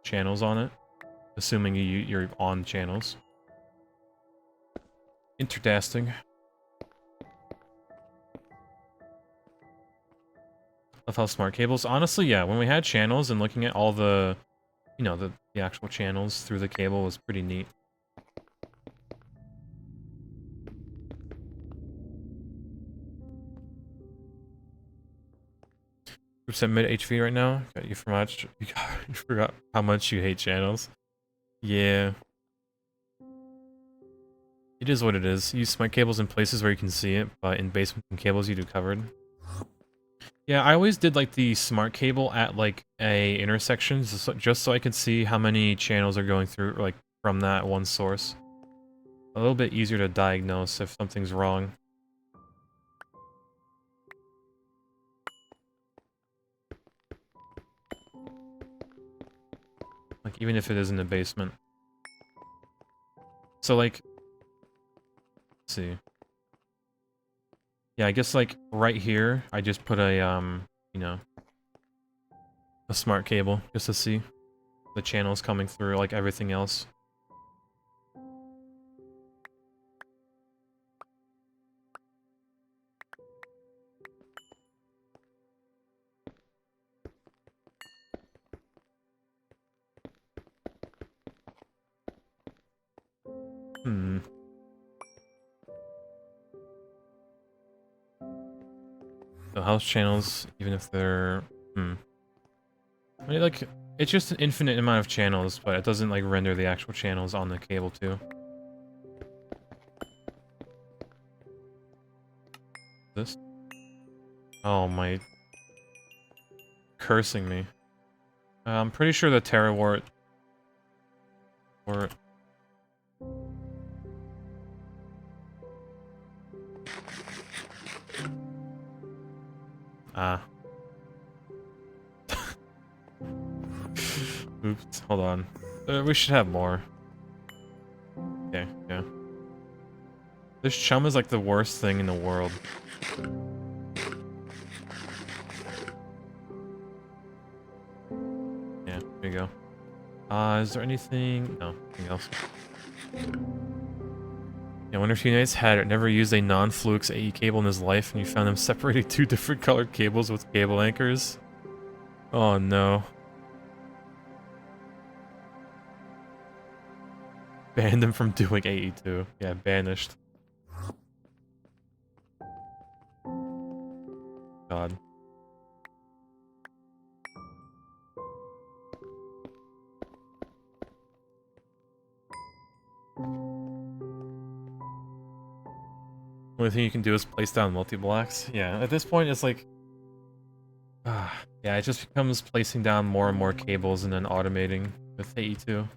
channels on it. Assuming you're on channels. Interesting. Love how smart cables. Honestly, yeah, when we had channels and looking at all the, you know, the actual channels through the cable was pretty neat. Percent mid HV right now. Got you for much. You forgot how much you hate channels. Yeah. It is what it is. Use smart cables in places where you can see it, but in basement cables you do covered. Yeah, I always did like the smart cable at like a intersection just so I could see how many channels are going through like from that one source. A little bit easier to diagnose if something's wrong. Like even if it is in the basement. So like, let's see. Yeah, I guess like right here, I just put a you know, a smart cable just to see the channels coming through like everything else. Hmm. So house channels, even if they're I mean, like it's just an infinite amount of channels, but it doesn't like render the actual channels on the cable too. This? Oh my! Cursing me. I'm pretty sure the Terra Wart. Or. Ah. Oops, hold on. We should have more. Okay, yeah. This chum is like the worst thing in the world. Yeah, there you go. Is there anything? No, nothing else. Yeah, Wonder if Unites had never used a non-Fluix AE cable in his life and you found him separating two different colored cables with cable anchors. Oh no. Banned him from doing AE2. Yeah, banished. God. Only thing you can do is place down multi-blocks. Yeah, at this point it's like... yeah, it just becomes placing down more and more cables and then automating with AE2.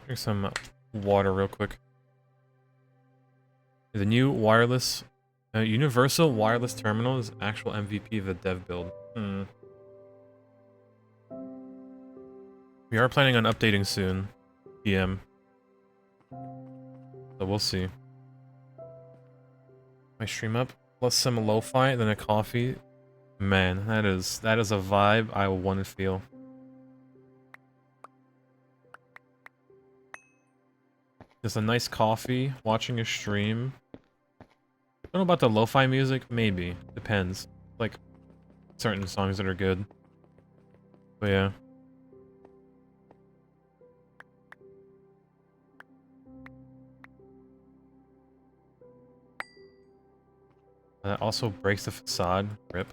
Drink some water real quick. The new wireless... universal wireless terminal is actual MVP of the dev build. We are planning on updating soon, PM. So we'll see. My stream up, plus some lo-fi, then a coffee. Man, that is a vibe I want to feel. Just a nice coffee, watching a stream. Don't know about the lo-fi music, maybe. Depends. Like, certain songs that are good. But yeah. That also breaks the facade. Rip.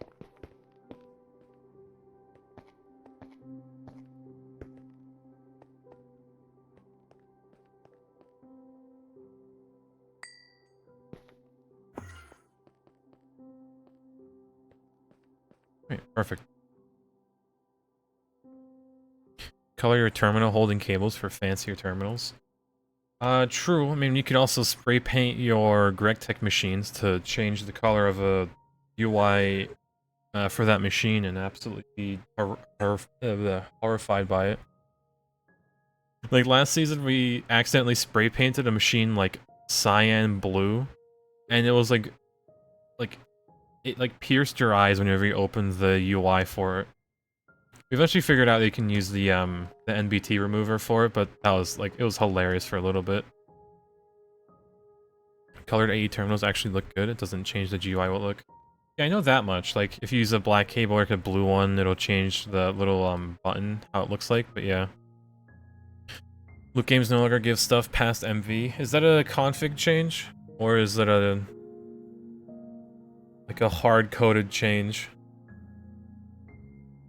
Right, perfect. Color your terminal holding cables for fancier terminals. True. I mean, you could also spray paint your GregTech machines to change the color of a UI for that machine and absolutely be horrified by it. Like last season, we accidentally spray painted a machine like cyan blue, and it was like it like pierced your eyes whenever you opened the UI for it. We eventually figured out that you can use the NBT remover for it, but that was like, it was hilarious for a little bit. Colored AE terminals actually look good. It doesn't change the GUI look. Yeah, I know that much. Like, if you use a black cable or like a blue one, it'll change the little button, how it looks like, but yeah. Loot games no longer give stuff past MV. Is that a config change? Or is that a... like a hard-coded change?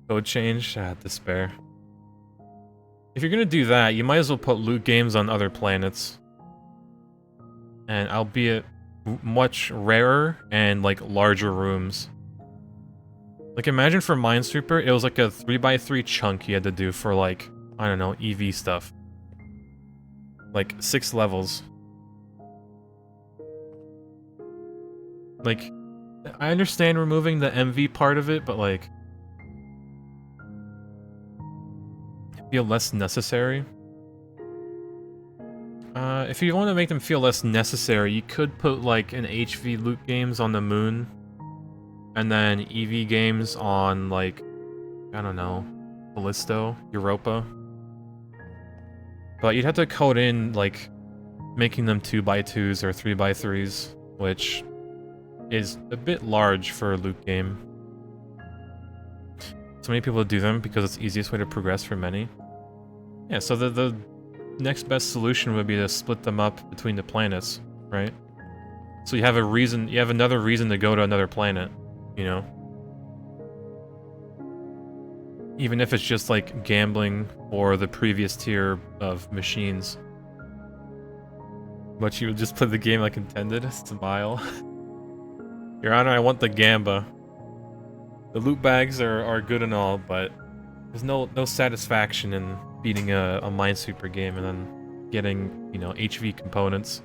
Code change? Ah, despair. If you're gonna do that, you might as well put loot games on other planets. And albeit much rarer and like larger rooms. Like imagine for Minesweeper, it was like a 3x3 chunk you had to do for like, I don't know, EV stuff. Like 6 levels. Like, I understand removing the MV part of it, but like... feel less necessary. If you want to make them feel less necessary, you could put like an HV loot games on the moon, and then EV games on like, I don't know, Callisto, Europa. But you'd have to code in like making them 2x2s or 3x3s, which is a bit large for a loot game. So many people do them because it's the easiest way to progress for many. Yeah, so the next best solution would be to split them up between the planets, right? So you have a reason, you have another reason to go to another planet, you know? Even if it's just like gambling for the previous tier of machines. But you would just play the game like intended? Smile. Your Honor, I want the Gamba. The loot bags are good and all, but there's no satisfaction in beating a Minesweeper game and then getting, you know, HV components.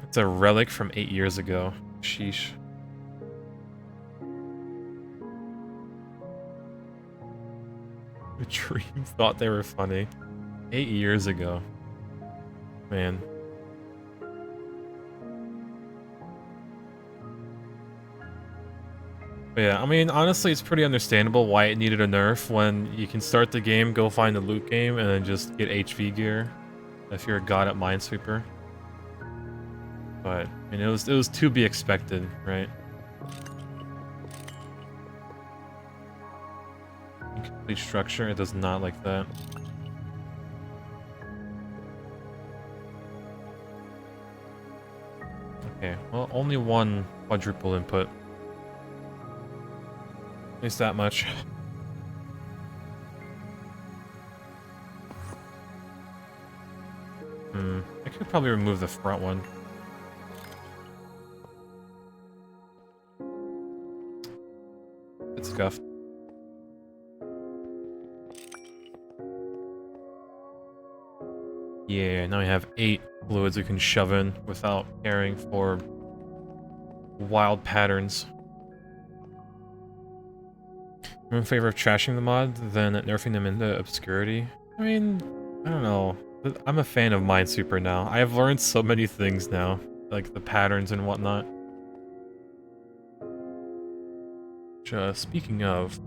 It's a relic from 8 years ago. Sheesh. The Dream thought they were funny. 8 years ago. Man. But yeah, I mean, honestly, it's pretty understandable why it needed a nerf when you can start the game, go find the loot game, and then just get HV gear if you're a god at Minesweeper. But, I mean, it was to be expected, right? Incomplete structure, it does not like that. Okay, well, only one quadruple input. At least that much. I could probably remove the front one. It's scuffed. Yeah, now we have 8 fluids we can shove in without caring for wild patterns. I'm in favor of trashing the mod than nerfing them into obscurity. I mean, I don't know. I'm a fan of Minesweeper now. I have learned so many things now, like the patterns and whatnot. Speaking of,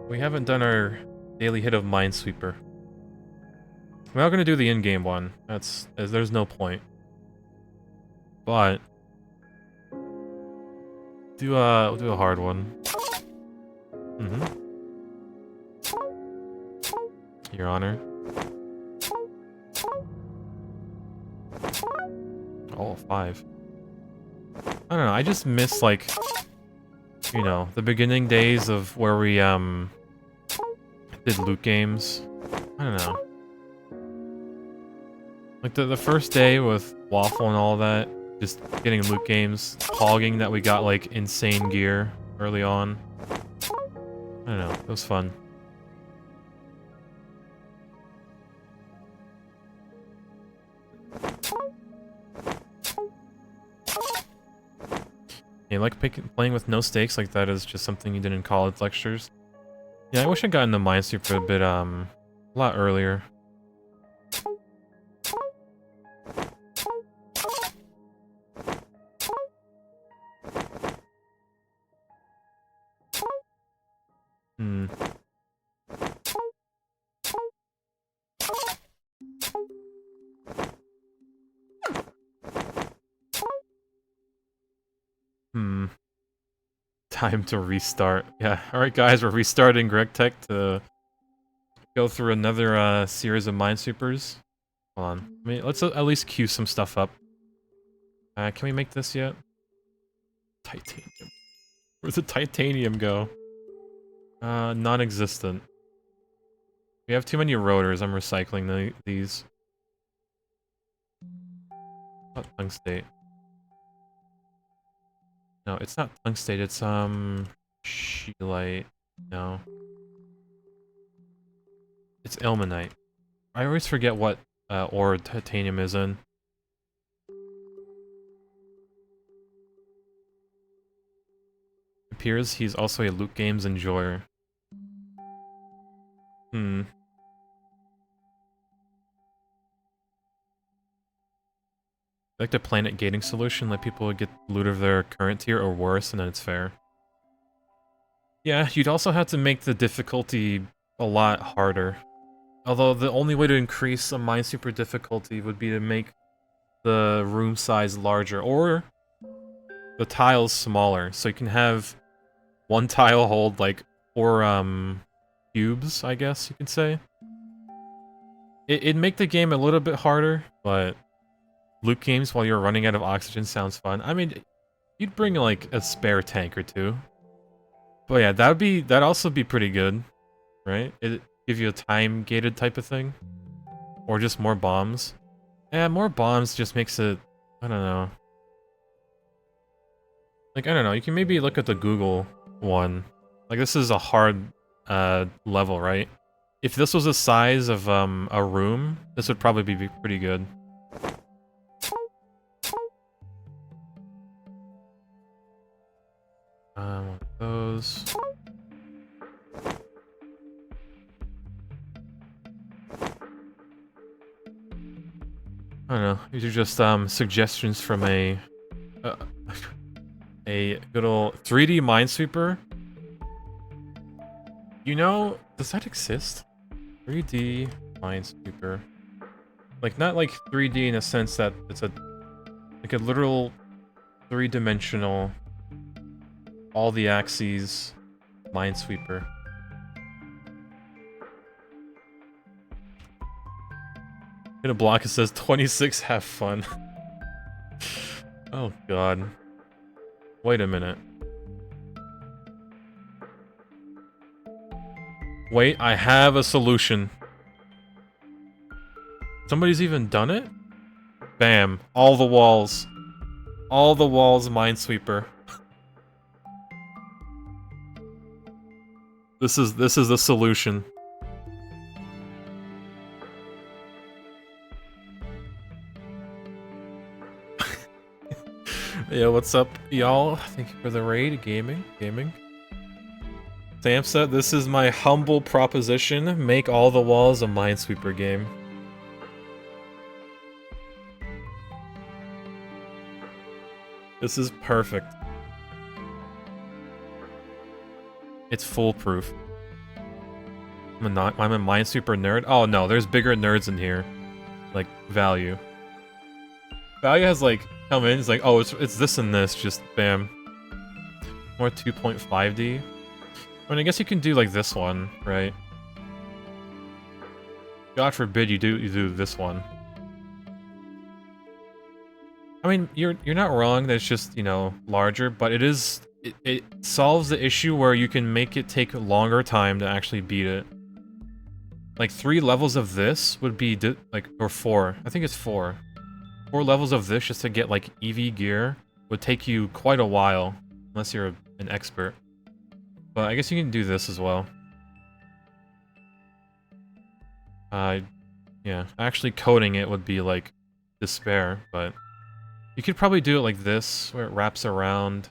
we haven't done our daily hit of Minesweeper. We're not gonna do the in-game one. There's no point. But we'll do a hard one. Your Honor. Oh, 5. I don't know, I just miss, like, you know, the beginning days of where we, did loot games. I don't know. Like, the first day with Waffle and all that, just getting loot games, hogging that we got, like, insane gear early on. I don't know, it was fun. Yeah, like playing with no stakes like that is just something you did in college lectures. Yeah, I wish I got into Minesweeper a bit, a lot earlier. Time to restart. Yeah, alright guys, we're restarting GregTech to go through another series of Minesweepers. Hold on. Let's at least queue some stuff up. Can we make this yet? Titanium. Where'd the titanium go? Non-existent. We have too many rotors, I'm recycling these. Not tungstate. No, it's not tungstate, it's, scheelite. No. It's ilmenite. I always forget what, ore titanium is in. Appears he's also a loot games enjoyer. I like the planet gating solution, let people get loot of their current tier or worse, and then it's fair. Yeah, you'd also have to make the difficulty a lot harder. Although the only way to increase a Minesweeper difficulty would be to make the room size larger, or the tiles smaller, so you can have one tile hold like 4 cubes, I guess you could say. It'd make the game a little bit harder, but loot games while you're running out of oxygen sounds fun. I mean, you'd bring like a spare tank or two. But yeah, that'd also be pretty good, right? It give you a time gated type of thing, or just more bombs. Yeah, more bombs just makes it, I don't know. Like, I don't know, you can maybe look at the Google one. Like, this is a hard level, right? If this was the size of a room, this would probably be pretty good. One of those. I don't know, these are just suggestions from a good old 3D Minesweeper. You know, does that exist? 3D Minesweeper. Like, not like 3D in a sense that it's like a literal 3-dimensional, all the axes Minesweeper. In a block it says 26, have fun. Oh god. Wait a minute. Wait, I have a solution. Somebody's even done it? Bam. All the walls. All the walls Minesweeper. This is the solution. Yeah, what's up, y'all? Thank you for the raid, gaming. Samsa, this is my humble proposition. Make all the walls a Minesweeper game. This is perfect. It's foolproof. I'm a Minesweeper nerd? Oh no, there's bigger nerds in here. Like, Value. Value has like, come in, it's like, oh, it's this and this, just bam. More 2.5D. I mean, I guess you can do like this one, right? God forbid you do this one. I mean, you're not wrong that it's just, you know, larger, but it solves the issue where you can make it take a longer time to actually beat it. Like 3 levels of this would be like, or 4. I think it's 4. 4 levels of this just to get like EV gear would take you quite a while, unless you're an expert. But I guess you can do this as well. Yeah, actually coding it would be like despair, but you could probably do it like this, where it wraps around,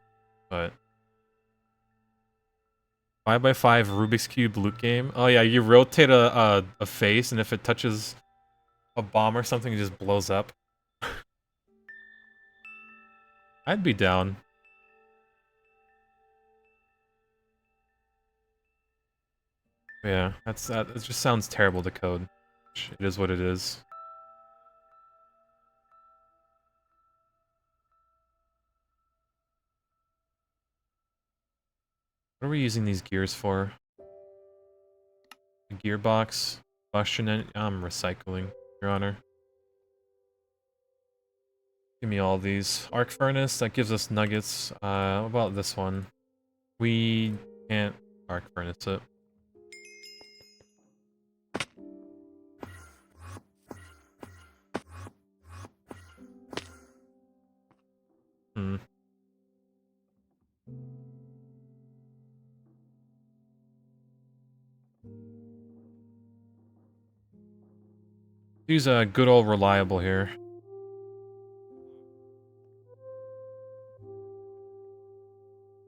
but 5x5 Rubik's Cube loot game. Oh yeah, you rotate a face, and if it touches a bomb or something, it just blows up. I'd be down. Yeah, it just sounds terrible to code. It is what it is. What are we using these gears for? A gearbox, combustion engine. I'm recycling, Your Honor. Give me all these. Arc furnace, that gives us nuggets. What about this one? We can't arc furnace it. Hmm. Use a good old reliable here.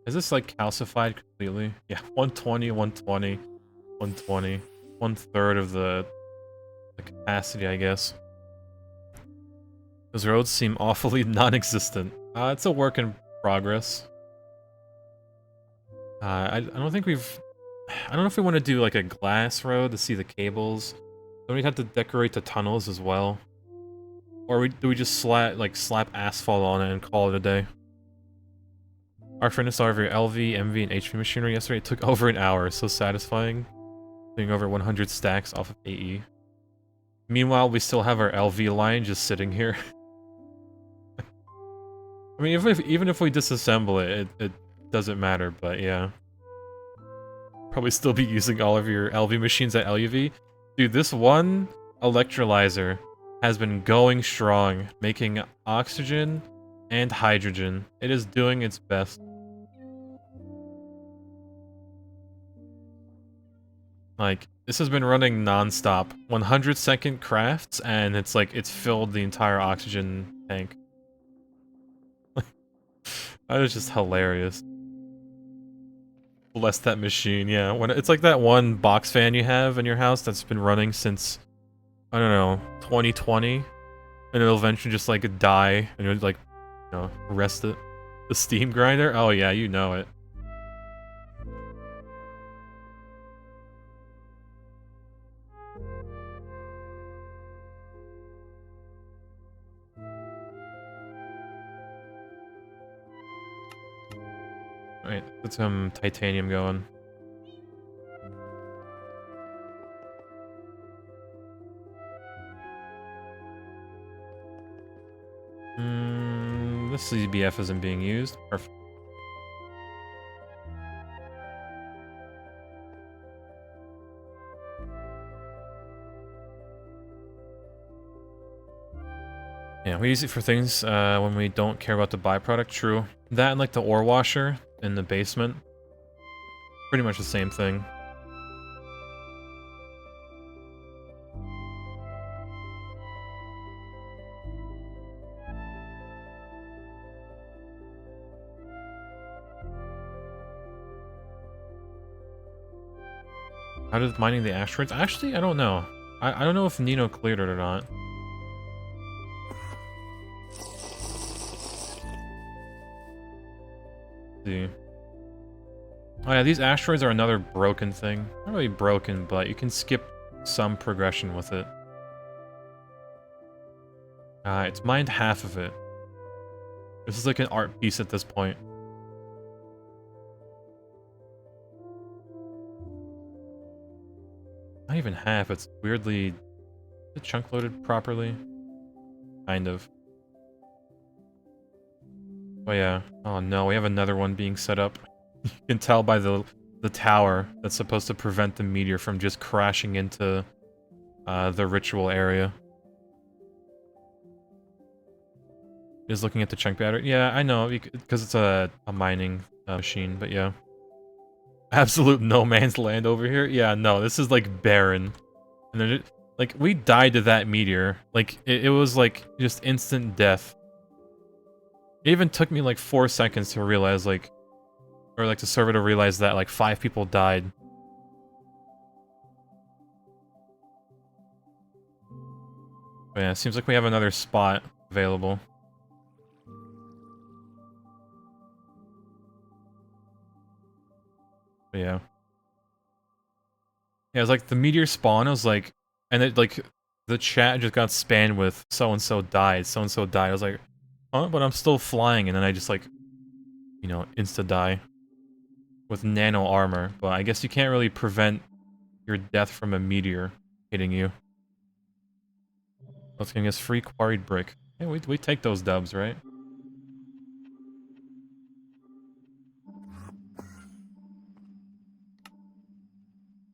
Is this like calcified completely? Yeah, 120, 120, 120. 1/3 of the capacity, I guess. Those roads seem awfully non-existent. It's a work in progress. I don't think we've... I don't know if we want to do like a glass road to see the cables. Then we'd have to decorate the tunnels as well. Or do we just slap asphalt on it and call it a day? Our furnace saw every LV, MV, and HP machinery yesterday. It took over an hour. So satisfying. Doing over 100 stacks off of AE. Meanwhile, we still have our LV line just sitting here. I mean, even if we disassemble it, it doesn't matter, but yeah. Probably still be using all of your LV machines at LUV. Dude, this one electrolyzer has been going strong, making oxygen and hydrogen. It is doing its best. Like, this has been running non-stop. 100-second crafts, and it's like, it's filled the entire oxygen tank. That is just hilarious. Bless that machine, yeah. When it's like that one box fan you have in your house that's been running since, I don't know, 2020, and it'll eventually just like die, and you'll like, you know, rest it. The steam grinder? Oh yeah, you know it. Alright, put some titanium going. This CBF isn't being used. Perfect. Yeah, we use it for things when we don't care about the byproduct. True. That and like the ore washer in the basement. Pretty much the same thing. How does mining the asteroids? Actually, I don't know. I don't know if Nino cleared it or not. Let's see. Oh yeah, these asteroids are another broken thing. Not really broken, but you can skip some progression with it. It's mined half of it. This is like an art piece at this point. Not even half, it's weirdly... Is it chunk loaded properly? Kind of. Oh yeah. Oh no, we have another one being set up. You can tell by the tower that's supposed to prevent the meteor from just crashing into the ritual area. Is looking at the chunk battery. Yeah, I know, because it's a mining machine, but yeah. Absolute no man's land over here? Yeah, no, this is like barren. And then like, we died to that meteor. Like, it was like, just instant death. It even took me like 4 seconds to realize, like, or like the server to realize that like 5 people died. But yeah, it seems like we have another spot available. But yeah. Yeah, it was like the meteor spawn, I was like, and it like, the chat just got spammed with so-and-so died, so-and-so died. I was like, huh? But I'm still flying, and then I just like, you know, insta-die. With nano armor, but I guess you can't really prevent your death from a meteor hitting you. That's giving us free quarried brick. Hey, we take those dubs, right?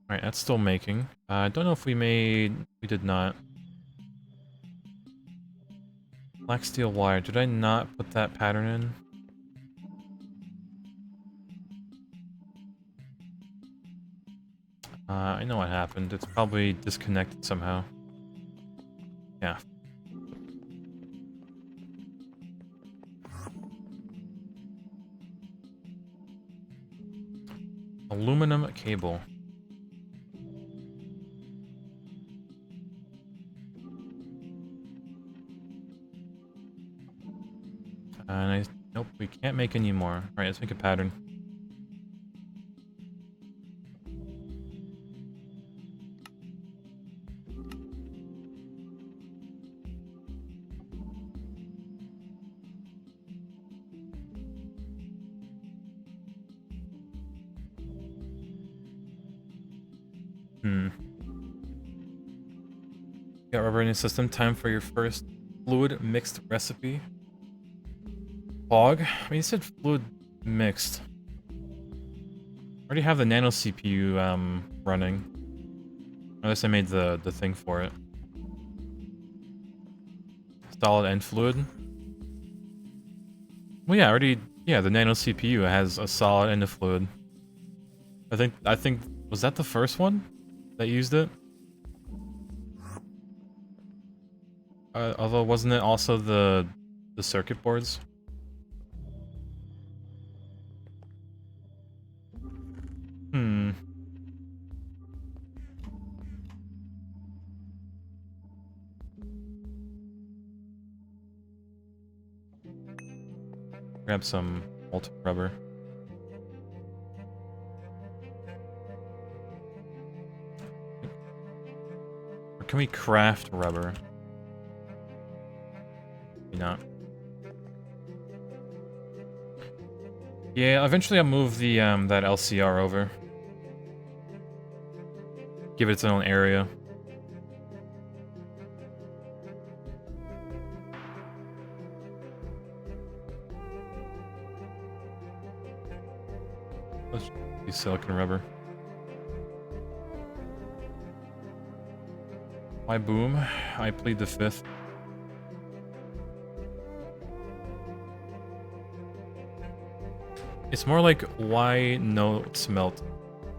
Alright, that's still making. I don't know if we made... We did not. Black steel wire. Did I not put that pattern in? I know what happened. It's probably disconnected somehow. Yeah. Aluminum cable. And nope, we can't make any more. Alright, let's make a pattern. Got rubber in your system. Time for your first fluid mixed recipe. Fog? I mean, you said fluid mixed. I already have the nano CPU running. Unless I made the thing for it. Solid and fluid. Well, yeah, the nano CPU has a solid and a fluid. I think was that the first one that used it? Although wasn't it also the circuit boards? Grab some molten rubber. Or can we craft rubber? Maybe not. Yeah, eventually I'll move the that LCR over. Give it its own area. Let's use silicon rubber. Why boom? I plead the fifth. It's more like, why no smelt,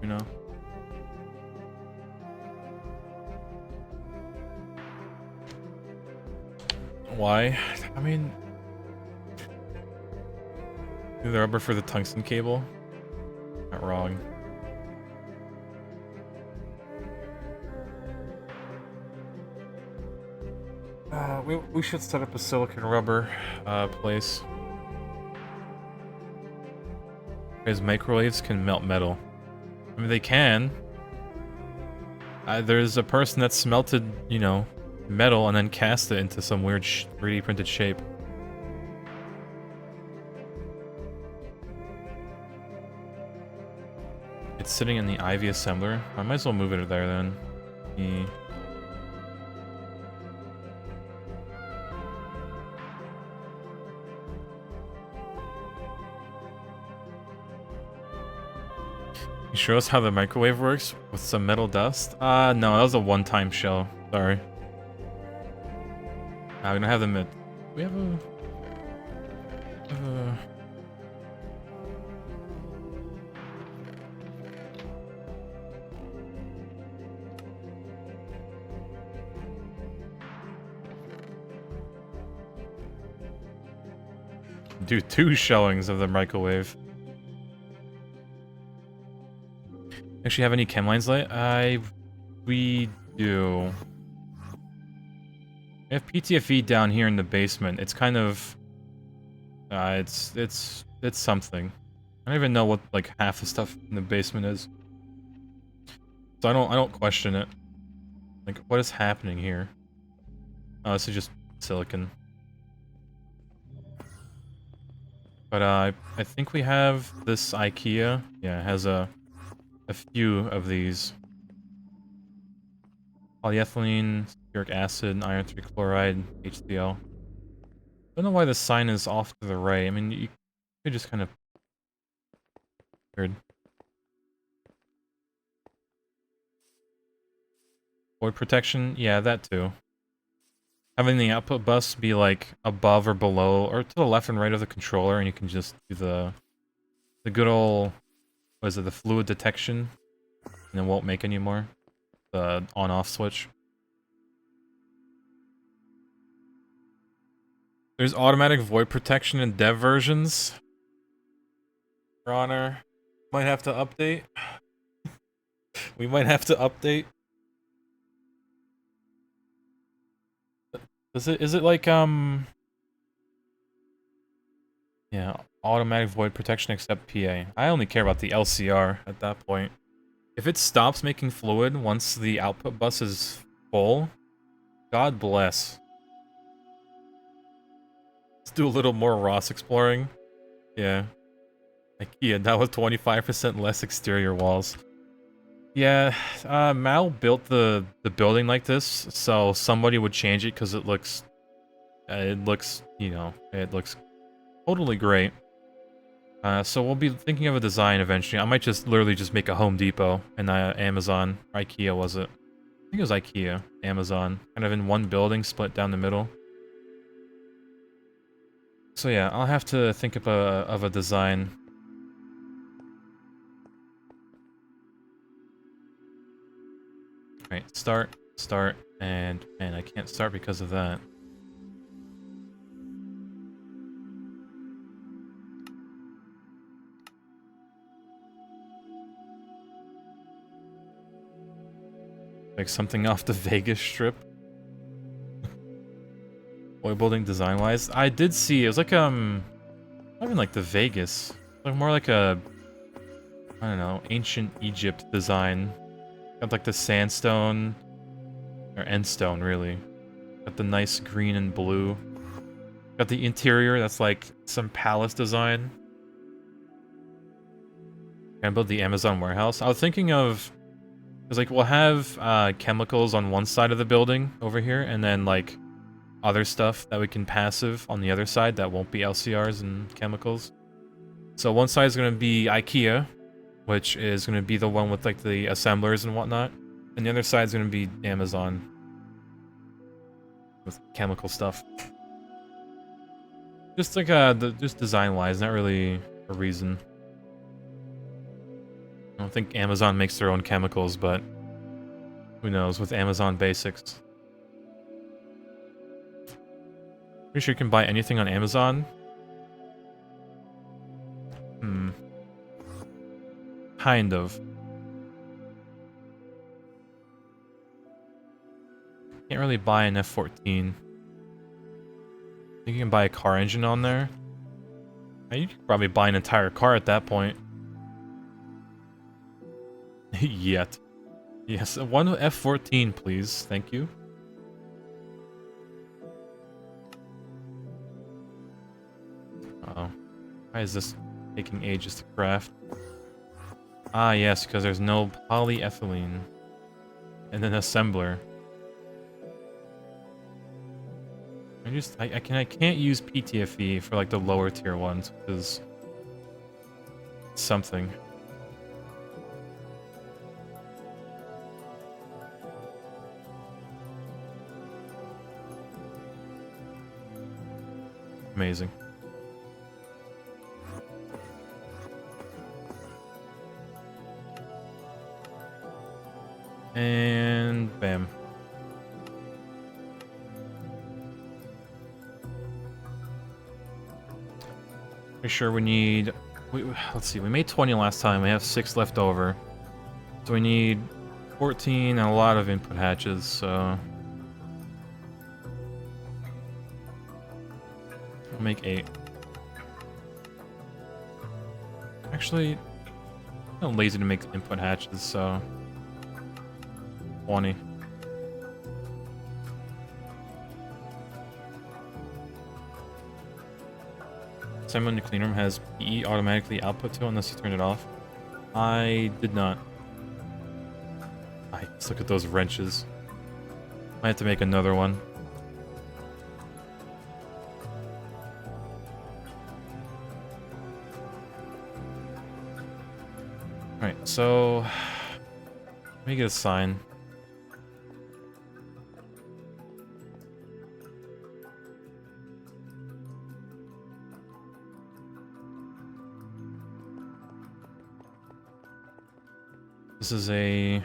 you know? Why? I mean... The rubber for the tungsten cable? Not wrong. We should set up a silicon rubber place. Because microwaves can melt metal. I mean, they can. There's a person that smelted, you know, metal and then cast it into some weird 3D printed shape. It's sitting in the Ivy assembler. I might as well move it there then. You show us how the microwave works with some metal dust? No, that was a one-time show. Sorry. We don't have them at... We have a... Do 2 showings of the microwave. Actually have any chem lines lit? We do. We have PTFE down here in the basement. It's kind of... it's something. I don't even know what, like, half the stuff in the basement is. So I don't question it. Like, what is happening here? Oh, this is just silicon. But, I think we have this IKEA. Yeah, it has a few of these. Polyethylene, sulfuric acid, iron 3 chloride, HCl. I don't know why the sign is off to the right. I mean, you could just kind of... Weird. Void protection? Yeah, that too. Having the output bus be like above or below, or to the left and right of the controller, and you can just do the good old, what is it, the fluid detection, and it won't make anymore. The on-off switch. There's automatic void protection in dev versions. Your Honor, might have to update. We might have to update. Is it like, yeah, automatic void protection except PA. I only care about the LCR at that point. If it stops making fluid once the output bus is full, God bless. Let's do a little more ROS exploring. Yeah. IKEA, that was 25% less exterior walls. Yeah, Mal built the building like this, so somebody would change it because it looks, you know, it looks totally great. So we'll be thinking of a design eventually. I might just literally just make a Home Depot and Amazon, or IKEA was it? I think it was IKEA, Amazon, kind of in one building, split down the middle. So yeah, I'll have to think of a design. Right, start, and I can't start because of that. Like something off the Vegas Strip. Oil building design-wise, I did see, it was like, not even like the Vegas, like more like a, I don't know, ancient Egypt design. Got like the sandstone, or endstone really. Got the nice green and blue. Got the interior, that's like some palace design. Can build the Amazon warehouse. I was thinking of, because like we'll have chemicals on one side of the building over here, and then like other stuff that we can passive on the other side that won't be LCRs and chemicals. So one side is going to be IKEA, which is going to be the one with like the assemblers and whatnot, and the other side is going to be Amazon with chemical stuff. Just like just design-wise, not really a reason. I don't think Amazon makes their own chemicals, but who knows with Amazon Basics. Pretty sure you can buy anything on Amazon. Kind of. Can't really buy an F-14. You can buy a car engine on there. You could probably buy an entire car at that point. Yet. Yes, one F14, please. Thank you. Uh-oh. Why is this taking ages to craft? Ah, yes, because there's no polyethylene. And an assembler. I can't use PTFE for like the lower tier ones, because something. Amazing. And bam. Pretty sure we need... let's see, we made 20 last time. We have 6 left over. So we need 14 and a lot of input hatches, so... We'll make 8. Actually, I'm lazy to make input hatches, so... 20. Someone in the clean room has PE automatically output to unless you turn it off. I did not. Let's look at those wrenches. I have to make another one. Alright, so... Let me get a sign. This is a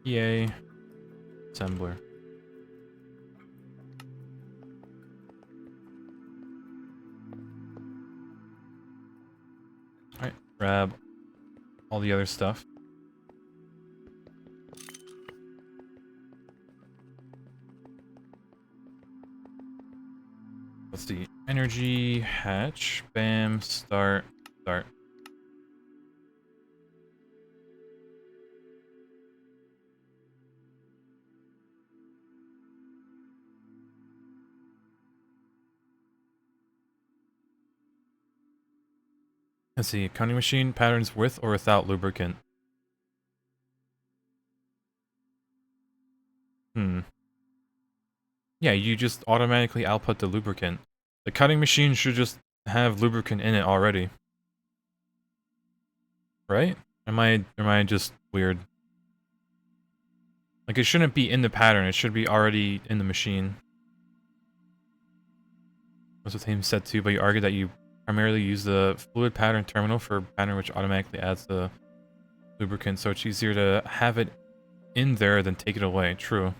PA assembler. Alright, grab all the other stuff. Let's see. Energy hatch. Bam. Start. Start. Let's see, counting machine patterns with or without lubricant. Yeah, you just automatically output the lubricant. The cutting machine should just have lubricant in it already. Right? Am I just weird? Like, it shouldn't be in the pattern, it should be already in the machine. That's what Tame said too, but you argued that you primarily use the fluid pattern terminal for pattern which automatically adds the lubricant, so it's easier to have it in there than take it away. True.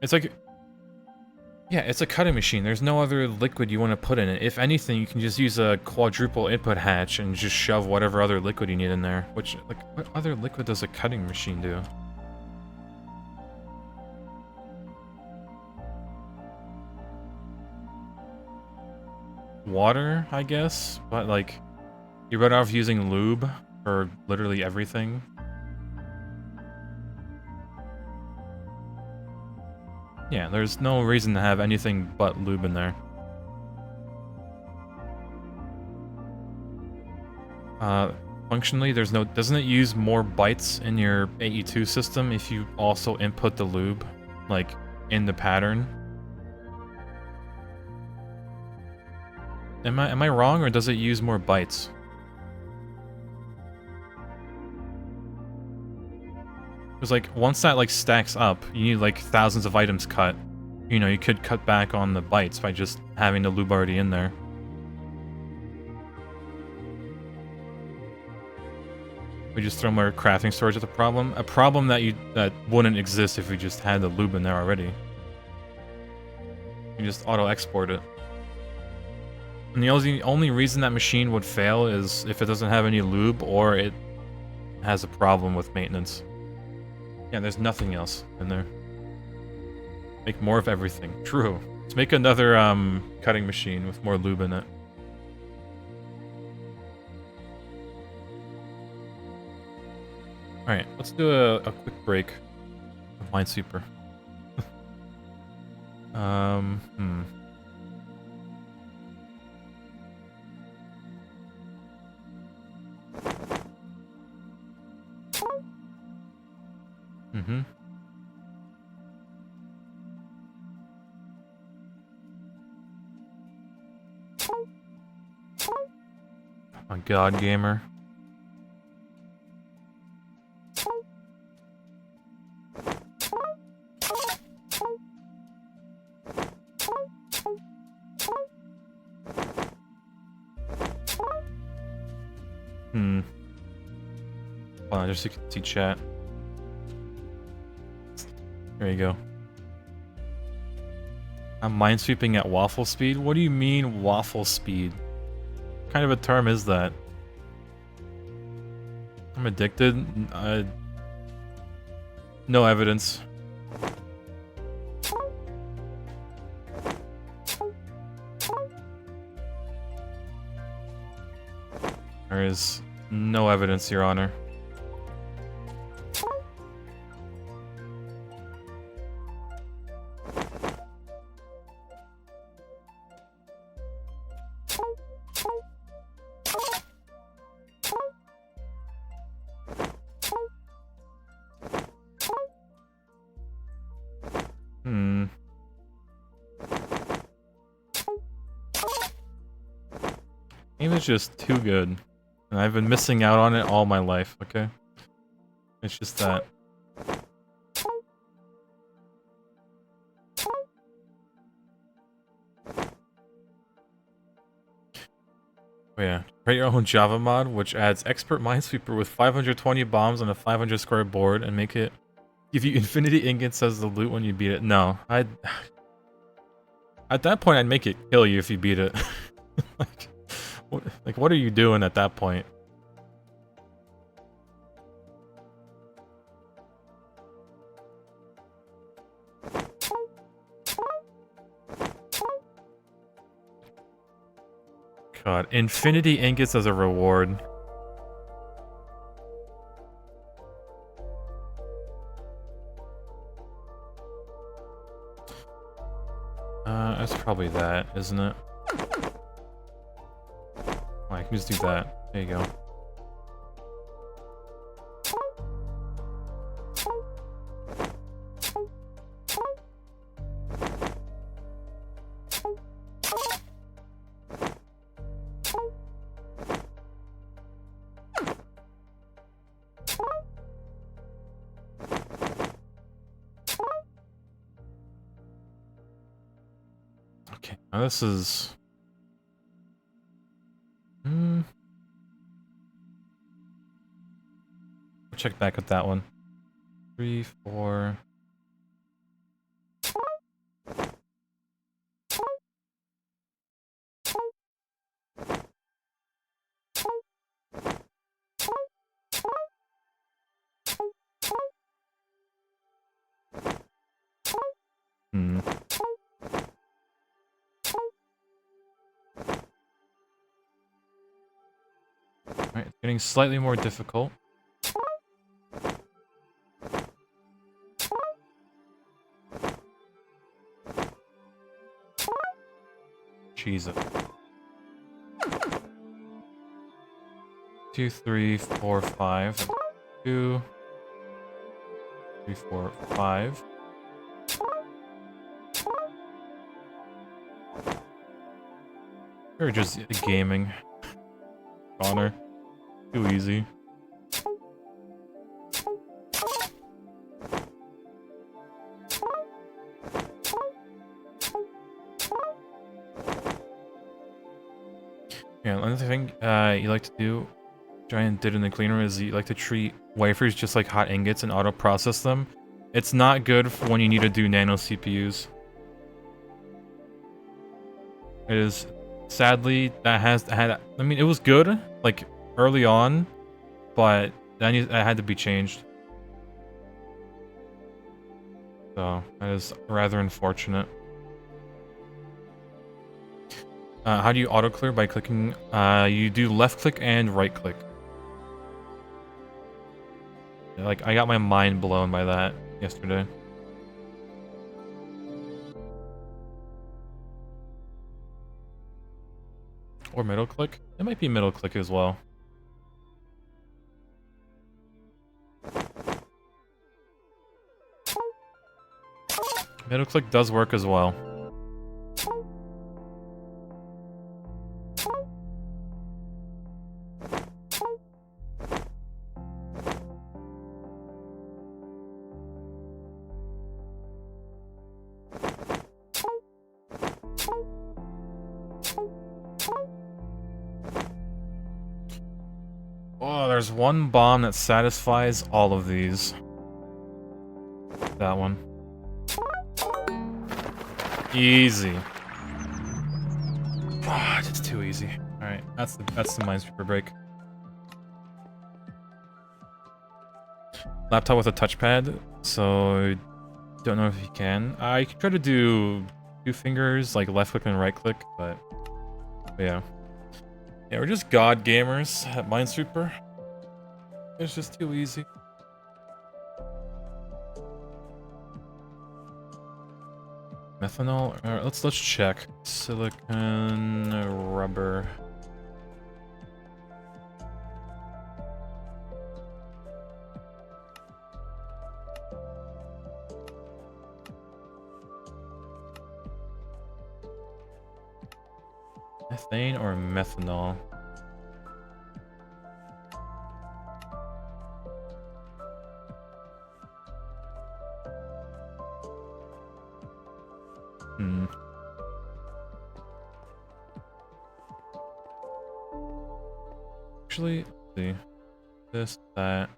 It's like... Yeah, it's a cutting machine. There's no other liquid you want to put in it. If anything, you can just use a quadruple input hatch and just shove whatever other liquid you need in there. Which, like, what other liquid does a cutting machine do? Water, I guess? But, like, you're better off using lube for literally everything. Yeah, there's no reason to have anything but lube in there. Functionally, there's no... Doesn't it use more bytes in your AE2 system if you also input the lube, like, in the pattern? Am I wrong, or does it use more bytes? Because, like, once that, like, stacks up, you need, like, thousands of items cut. You know, you could cut back on the bytes by just having the lube already in there. We just throw more crafting storage at the problem. A problem that wouldn't exist if we just had the lube in there already. You just auto-export it. And the only reason that machine would fail is if it doesn't have any lube or it has a problem with maintenance. Yeah, there's nothing else in there. Make more of everything. True. Let's make another cutting machine with more lube in it. Alright, let's do a quick break of Minesweeper. Mm-hmm. Oh god, gamer. Hold on, just so you can see chat. There you go. I'm minesweeping at waffle speed? What do you mean waffle speed? What kind of a term is that? I'm addicted? No evidence. There is no evidence, Your Honor. Game is just too good. And I've been missing out on it all my life, okay? It's just that. Oh yeah, create your own Java mod, which adds expert minesweeper with 520 bombs on a 500 square board and make it give you infinity ingots as the loot when you beat it. No, at that point I'd make it kill you if you beat it. What are you doing at that point? God, infinity ingots as a reward. That's probably that, isn't it? I can just do that. There you go. Okay, now this is... Check back at that one. 3, 4... Alright, it's getting slightly more difficult. Jesus. 2, 3, 4, 5. 2, 3, 4, 5. Or just gaming. Honor. Too easy. Yeah, another thing you like to do, Giant did in the cleaner, is you like to treat wafers just like hot ingots and auto-process them. It's not good for when you need to do nano CPUs. It is, sadly, that had, I mean, it was good, like, early on, but that had to be changed. So that is rather unfortunate. How do you auto clear? By clicking, you do left click and right click. Like, I got my mind blown by that yesterday. Or middle click? It might be middle click as well. Middle click does work as well. Oh, there's one bomb that satisfies all of these. That one. Easy. Ah, just too easy. Alright, that's the Minesweeper break. Laptop with a touchpad, so don't know if you can. I can try to do 2 fingers, like left click and right click, but yeah. Yeah, we're just god gamers at Minesweeper. It's just too easy. Methanol? Let's check. Silicon, rubber. Methane or methanol? Actually, let's see. This, that.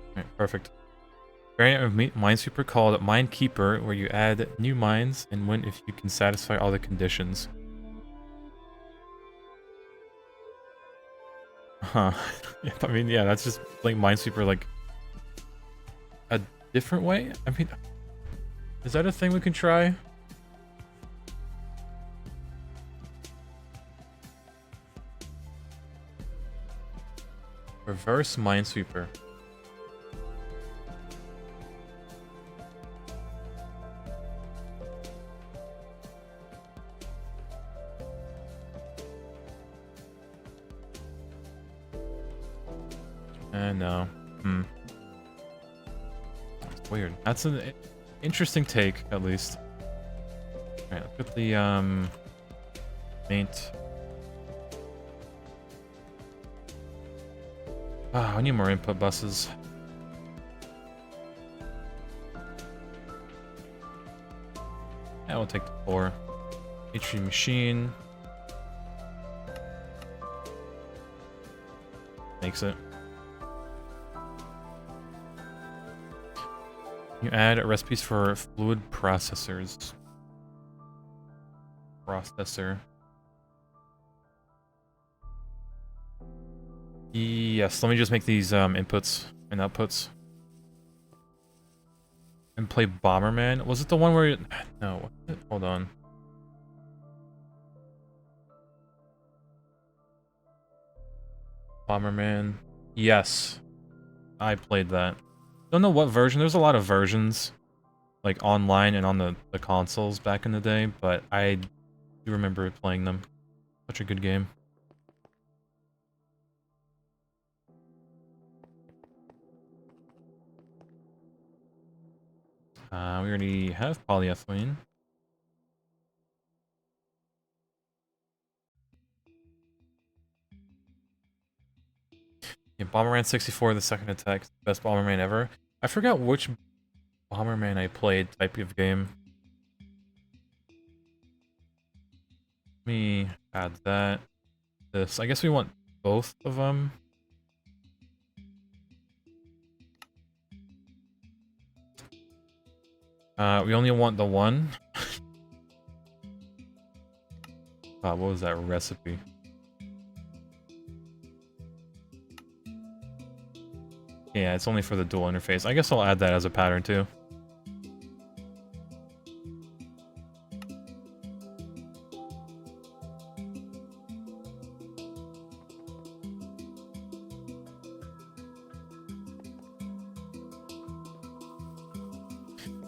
Alright, perfect. Variant of Minesweeper called Minekeeper, where you add new mines and win if you can satisfy all the conditions. Huh. I mean, yeah, that's just playing Minesweeper like a different way? I mean, is that a thing we can try? Reverse Minesweeper. No. It's weird. That's an interesting take, at least. Alright, look at the, paint. Ah, I need more input buses. Yeah, we'll take the 4. HP machine. Makes it. You add recipes for fluid processors. Processor. Yes, let me just make these inputs and outputs. And play Bomberman. Was it the one where you... No, hold on. Bomberman. Yes. I played that. Don't know what version. There's a lot of versions, like online and on the consoles back in the day, but I do remember playing them. Such a good game. We already have polyethylene. Yeah, Bomberman 64, the second attack, best Bomberman ever. I forgot which Bomberman I played type of game. Let me add that. This. I guess we want both of them. We only want the one. What was that recipe? Yeah, it's only for the dual interface. I guess I'll add that as a pattern too.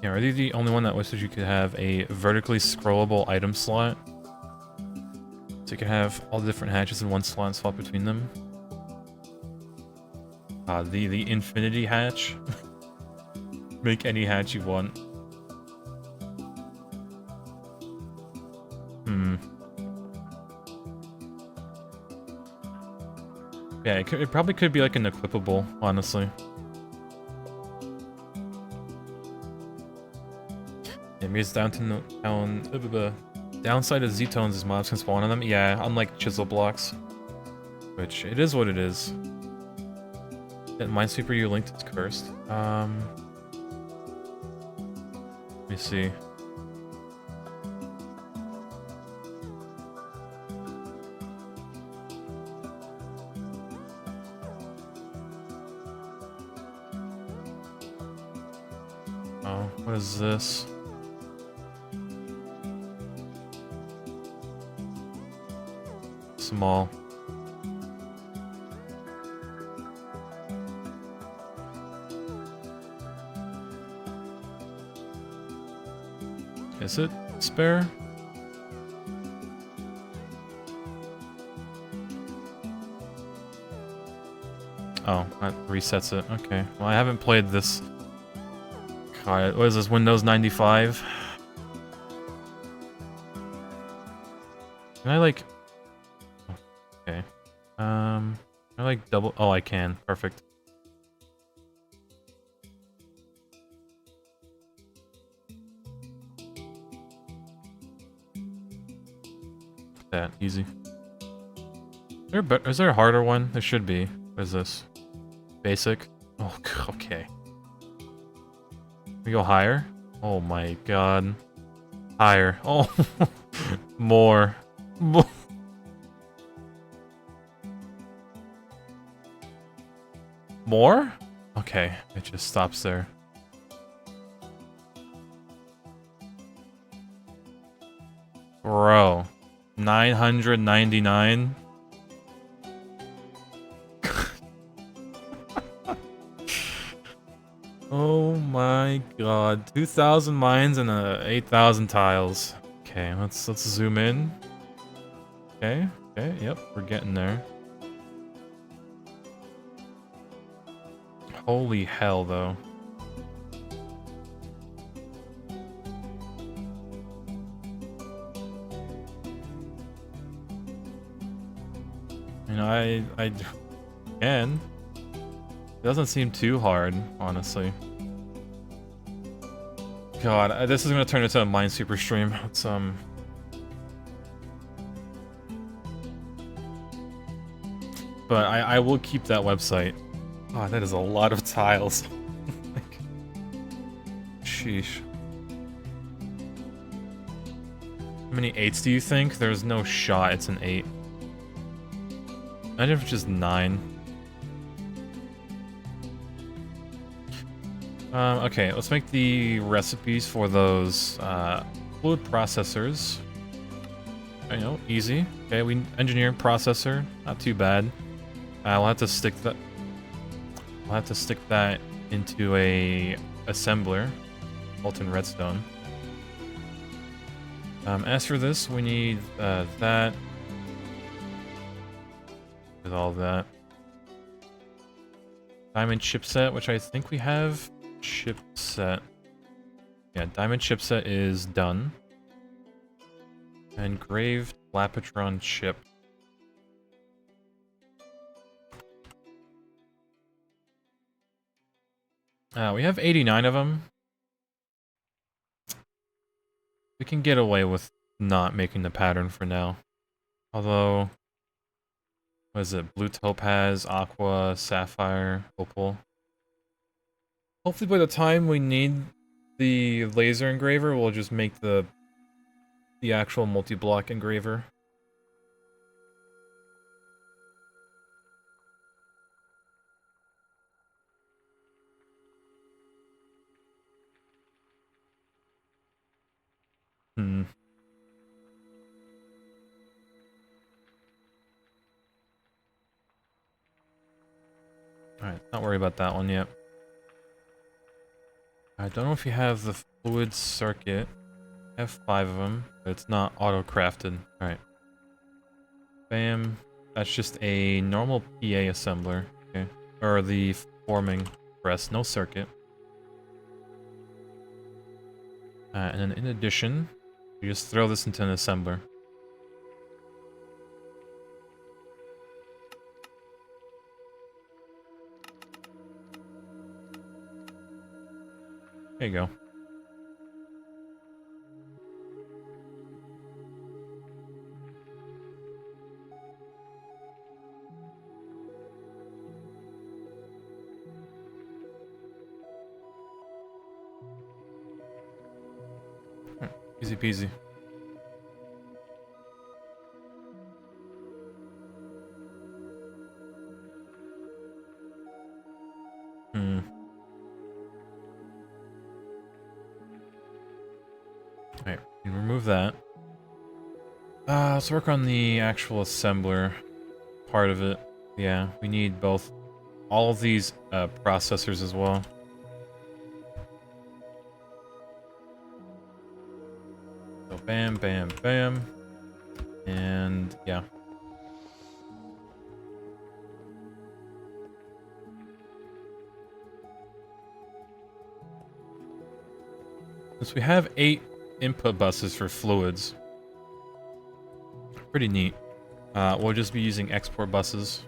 Yeah, are they the only one that wishes you could have a vertically scrollable item slot? So you can have all the different hatches in one slot and swap between them? The infinity hatch. Make any hatch you want. Yeah, it probably could be like an equipable, honestly. Yeah, maybe it's downside of Z-tones is mobs can spawn on them. Yeah, unlike chisel blocks. Which, it is what it is. Minesweeper, you linked it's cursed. Let me see. Oh, what is this? Small. Is it spare? Oh, that resets it. Okay. Well, I haven't played this. God, what is this? Windows 95? Can I like... Okay. Can I like double... Oh, I can. Perfect. That easy. Is there a harder one? There should be. What is this? Basic? Oh, okay. We go higher? Oh my god. Higher. Oh, more. More? Okay, it just stops there. Bro. 999? Oh my god. 2,000 mines and 8,000 tiles. Okay, let's zoom in. Okay, yep, we're getting there. Holy hell, though. I can. It doesn't seem too hard, honestly. God, this is gonna turn into a Minesweeper stream. It's But I will keep that website. Oh, that is a lot of tiles. Sheesh. How many 8s do you think? There's no shot it's an 8. Imagine if it's just 9. Okay, let's make the recipes for those fluid processors. I know, easy. Okay, we engineer processor, not too bad. We'll have to stick that. We'll have to stick that into a assembler, molten redstone. As for this, we need that. With all of that. Diamond chipset, which I think we have. Chipset. Yeah, diamond chipset is done. Engraved Lapitron chip. We have 89 of them. We can get away with not making the pattern for now. Although... What is it? Blue topaz, aqua, sapphire, opal. Hopefully by the time we need the laser engraver, we'll just make the actual multi-block engraver. Hmm. Alright, not worry about that one yet. I don't know if you have the fluid circuit. I have 5 of them, but it's not auto-crafted. Alright. Bam. That's just a normal PA assembler. Okay. Or the forming press, no circuit. And then in addition, you just throw this into an assembler. There you go. Easy peasy. Hmm. Alright, we can remove that. Let's work on the actual assembler part of it. Yeah, we need both. All of these processors as well. So bam, bam, bam. And yeah. Since we have 8 input buses for fluids. Pretty neat. We'll just be using export buses.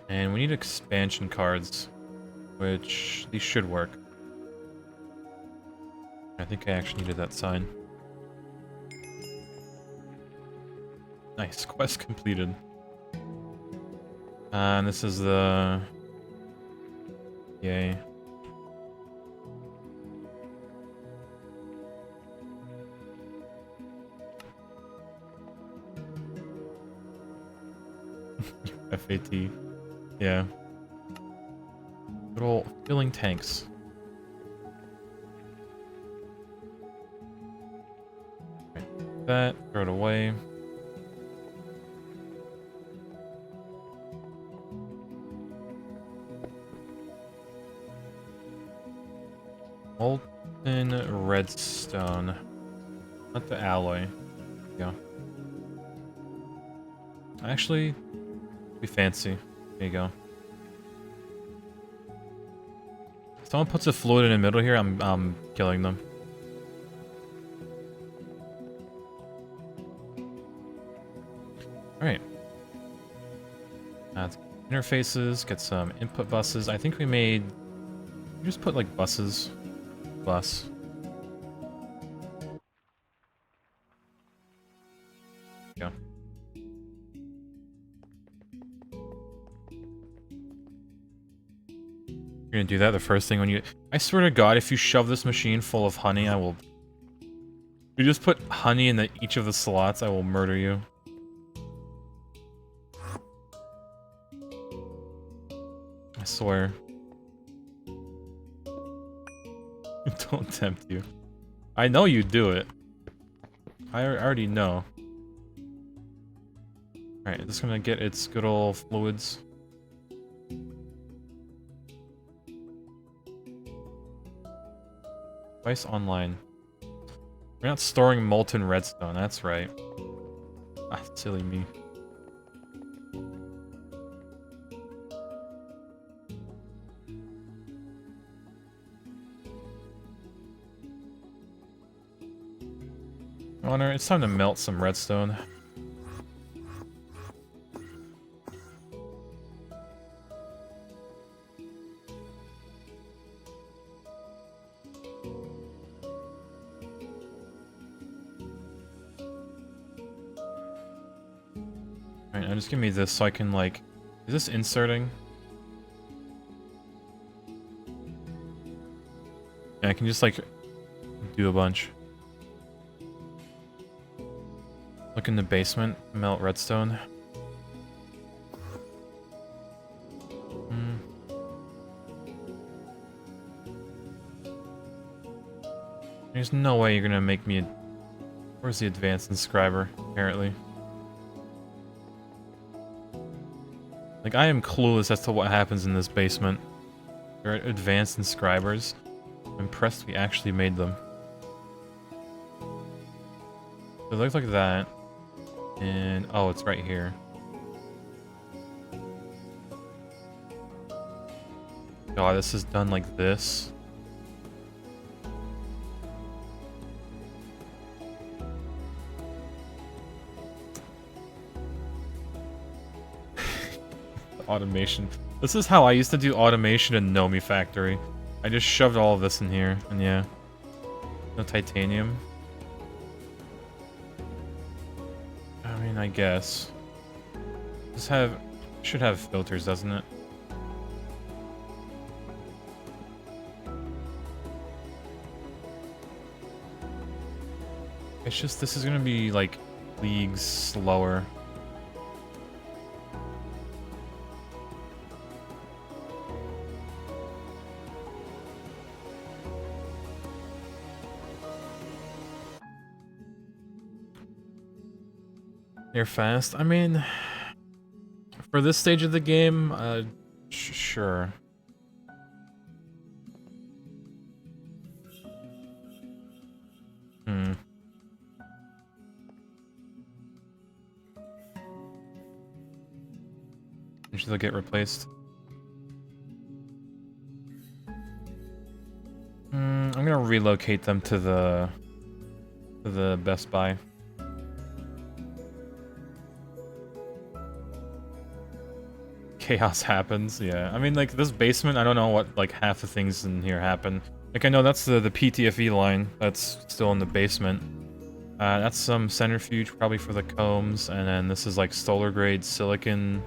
And we need expansion cards, which these should work. I think I actually needed that sign. Nice, quest completed. And this is the... Yay. FAT. Yeah. Little filling tanks. Right. That, throw it away. Molten redstone. Not the alloy. Yeah. Actually, be fancy. There you go. If someone puts a fluid in the middle here, I'm killing them. Alright. Interfaces, get some input buses. I think we made... We just put like buses. Bus. Yeah. You're gonna do that the first thing when you... I swear to God, if you shove this machine full of honey, I will... If you just put honey in each of the slots, I will murder you. I swear. Don't tempt you. I know you do it. I already know. Alright, just gonna get its good old fluids. Device online. We're not storing molten redstone, that's right. Ah, silly me. Honor, it's time to melt some redstone. Alright, now just give me this so I can, like... Is this inserting? Yeah, I can just, like, do a bunch. Look in the basement, melt redstone. There's no way you're gonna make me a... Where's the advanced inscriber, apparently? Like, I am clueless as to what happens in this basement. There are advanced inscribers. I'm impressed we actually made them. It looks like that. And, oh, it's right here. God, this is done like this. Automation. This is how I used to do automation in Nomi Factory. I just shoved all of this in here, and yeah. No titanium. I mean, I guess. This should have filters, doesn't it? It's just, this is gonna be, like, leagues slower. You're fast? I mean, for this stage of the game, sure. Usually they'll get replaced. I'm gonna relocate them to the Best Buy. Chaos happens, yeah. I mean, like, this basement, I don't know what, like, half the things in here happen. Like, I know that's the PTFE line that's still in the basement. That's some centrifuge, probably for the combs, and then this is, like, solar-grade silicon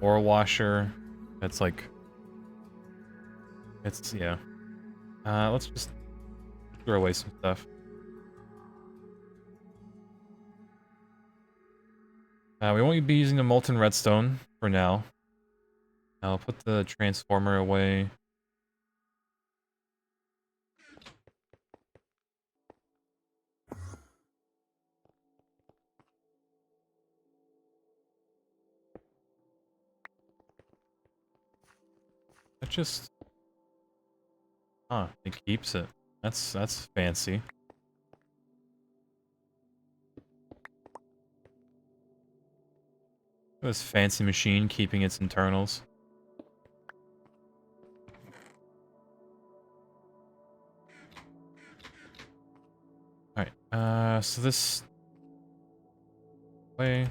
ore washer. It's, like... It's, yeah. Let's just throw away some stuff. We won't be using the molten redstone for now. I'll put the transformer away. That just... Huh, it keeps it. That's fancy. This fancy machine keeping its internals. Alright, so this... way...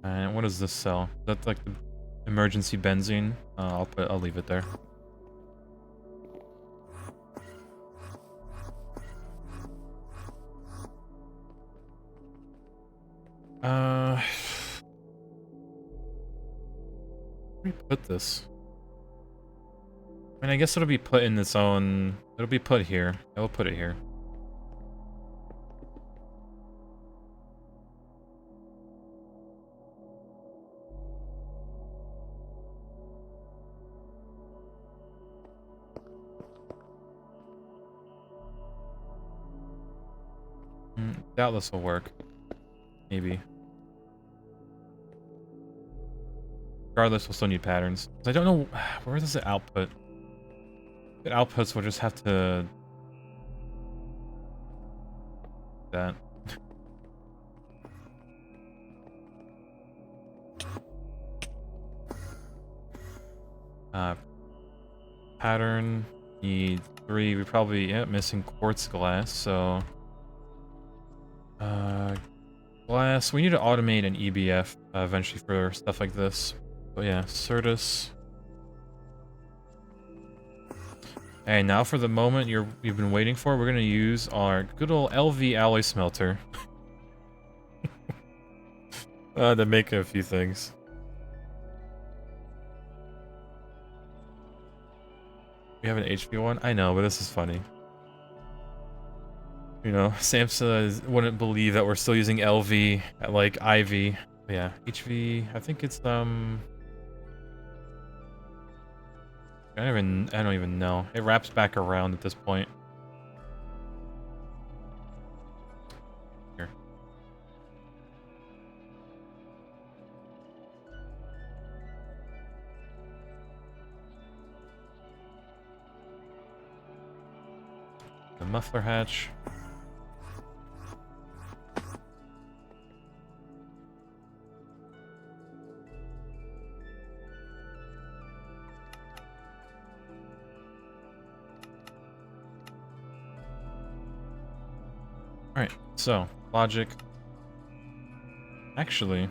And what does this sell? That's like the emergency benzene. I'll leave it there. Where do we put this? I mean, I guess it'll be put in its own... It'll be put here. I will put it here. Doubt this will work. Maybe. Regardless, we'll still need patterns. I don't know... Where does it output? If it outputs, we'll just have to... that. Pattern. Need 3. We probably... Yeah, missing quartz glass, so... glass. We need to automate an EBF eventually for stuff like this. But yeah, Certus. And now for the moment you've been waiting for, we're gonna use our good old LV alloy smelter. To make a few things. We have an HP one? I know, but this is funny. You know, Samsa wouldn't believe that we're still using LV at like IV. But yeah, HV, I think it's I don't even know. It wraps back around at this point. Here. The muffler hatch. Alright, so, logic. Actually,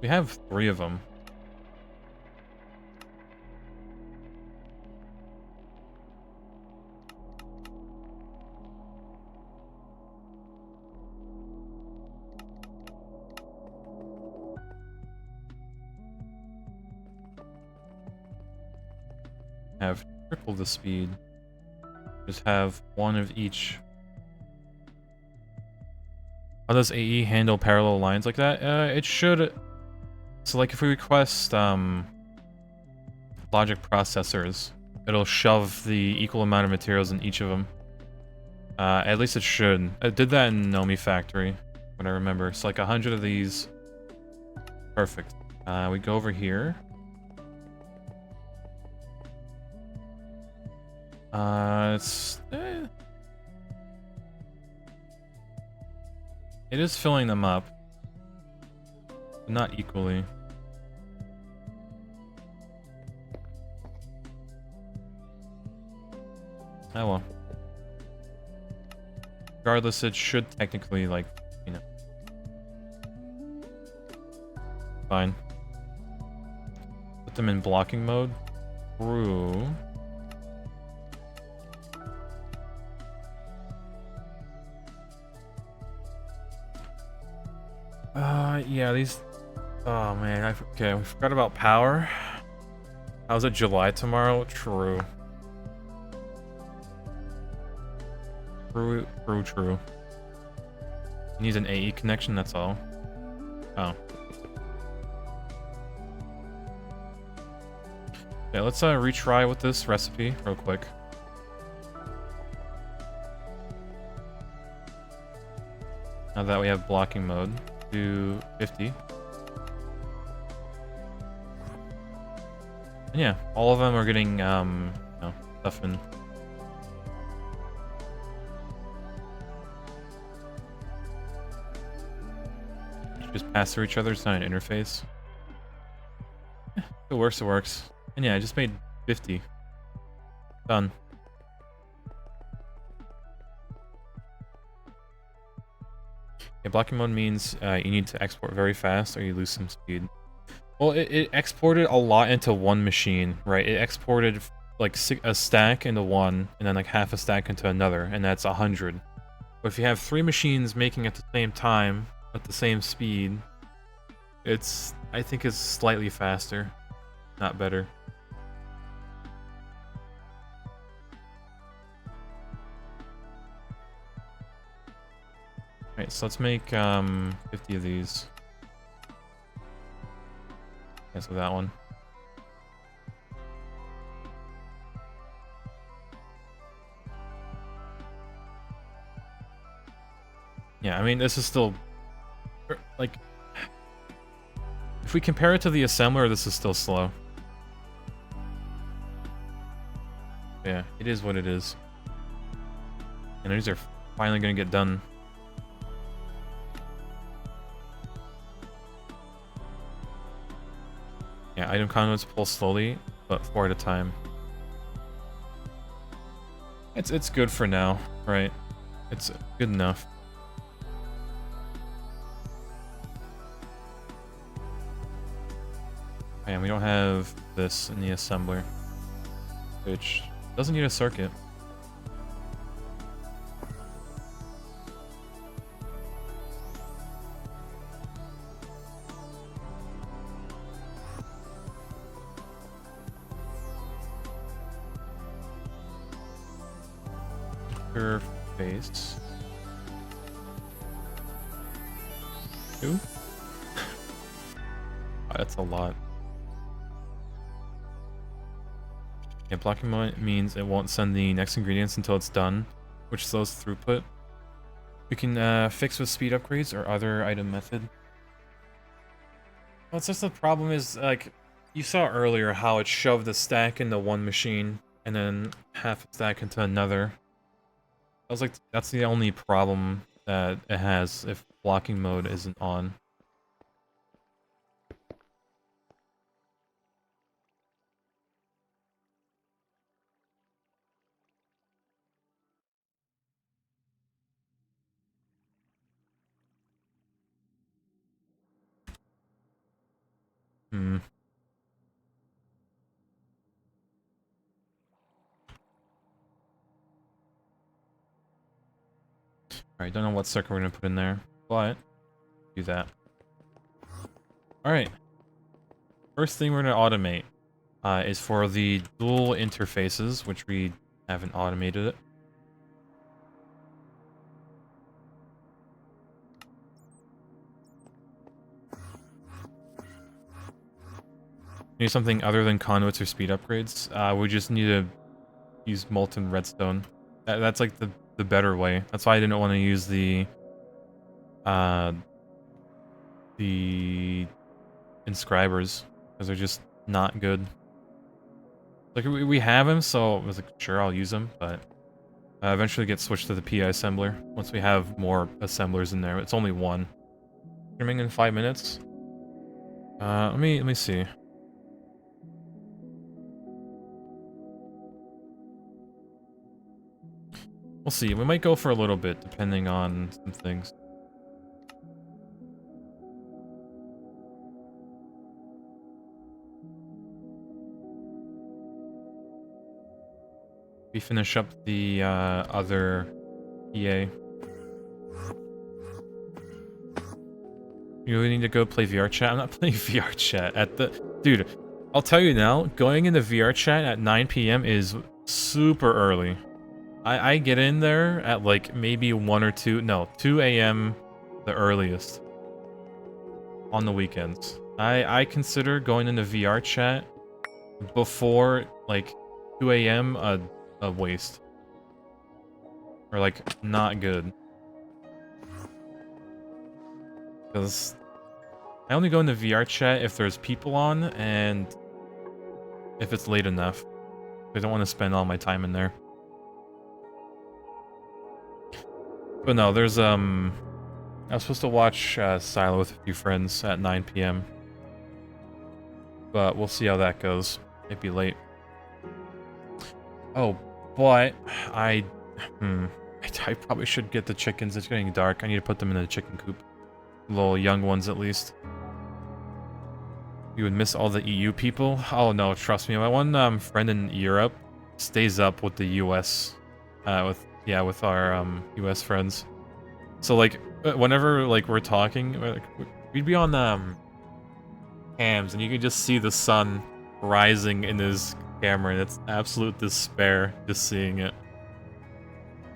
we have 3 of them. Have triple the speed. Just have 1 of each. How does AE handle parallel lines like that? It should. So like if we request logic processors, it'll shove the equal amount of materials in each of them. At least it should. It did that in Nomi Factory, what I remember. So like 100 of these. Perfect. We go over here. It is filling them up, but not equally. Oh well. Regardless, it should technically, like, you know. Fine. Put them in blocking mode. True. Yeah, these... Oh, man, okay, we forgot about power. How's it July tomorrow? True. True. Needs an AE connection, that's all. Oh. Yeah, let's retry with this recipe real quick. Now that we have blocking mode, do 50. And yeah, all of them are getting stuff in. Just pass through each other, it's not an interface. If it works, it works. And yeah, I just made 50. Done. Yeah, blocking mode means you need to export very fast or you lose some speed. Well, it exported a lot into one machine, right? It exported like a stack into one, and then like half a stack into another, and that's 100. But if you have 3 machines making at the same time, at the same speed, I think it's slightly faster, not better. Alright, so let's make 50 of these. Okay, so that one. Yeah, I mean, this is still, like, if we compare it to the assembler, this is still slow. Yeah, it is what it is. And these are finally gonna get done. Yeah, item conduits pull slowly, but 4 at a time. It's good for now, right? It's good enough. And we don't have this in the assembler, which doesn't need a circuit. interface. 2? Wow, that's a lot. Yeah, blocking mode means it won't send the next ingredients until it's done, which slows throughput. We can fix with speed upgrades or other item method. Well, it's just the problem is, like, you saw earlier how it shoved a stack into one machine and then half a stack into another. I was like, that's the only problem that it has if blocking mode isn't on. Hmm. Alright, don't know what circuit we're gonna put in there, but do that. Alright. First thing we're gonna automate is for the dual interfaces, which we haven't automated it. Need something other than conduits or speed upgrades. We just need to use molten redstone. That's like the better way. That's why I didn't want to use the inscribers, because they're just not good. Like we have them, so I was like, sure, I'll use them, but eventually get switched to the PI assembler once we have more assemblers in there. It's only one. Streaming in 5 minutes. Let me see. We'll see. We might go for a little bit, depending on some things. We finish up the other EA. You really need to go play VR chat? I'm not playing VR chat at the... Dude, I'll tell you now, going into VR chat at 9 PM is super early. I get in there at like maybe 1 or 2... No, 2 AM the earliest. On the weekends. I consider going into VR chat before like 2 AM a waste. Or like, not good. Because I only go into VR chat if there's people on and if it's late enough. I don't want to spend all my time in there. But no, there's I was supposed to watch Silo with a few friends at 9 PM. But we'll see how that goes. Might be late. Oh, but I probably should get the chickens. It's getting dark. I need to put them in the chicken coop. Little young ones at least. You would miss all the EU people? Oh no, trust me. My one friend in Europe stays up with the US. With our US friends. So like whenever like we're talking, we'd be on cams and you can just see the sun rising in his camera and it's absolute despair just seeing it.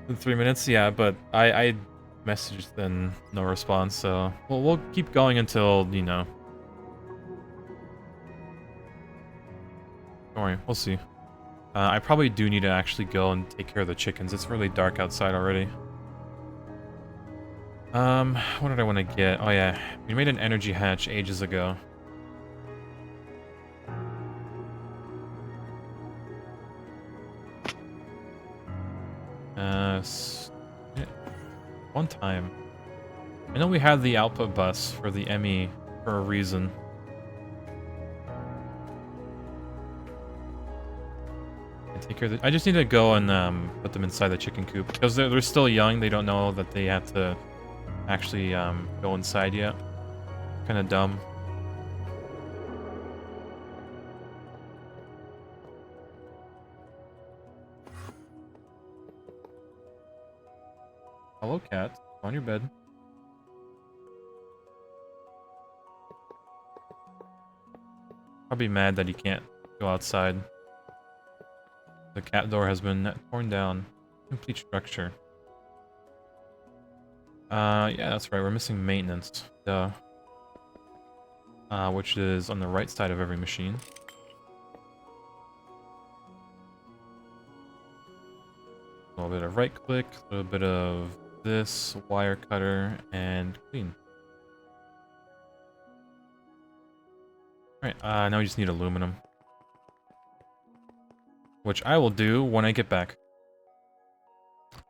In 3 minutes, yeah, but I messaged then no response, so we'll keep going until, you know. Don't worry, we'll see. I probably do need to actually go and take care of the chickens. It's really dark outside already. What did I want to get? Oh yeah, we made an energy hatch ages ago. One time. I know we had the output bus for the ME for a reason. Take care of I just need to go and put them inside the chicken coop because they're still young. They don't know that they have to actually go inside yet. Kind of dumb. Hello, cat. On your bed. Probably mad that he can't go outside. The cat door has been torn down. Complete structure. Yeah, that's right. We're missing maintenance. Duh. Which is on the right side of every machine. A little bit of right click, a little bit of this, wire cutter, and clean. Alright, now we just need aluminum. Which I will do when I get back.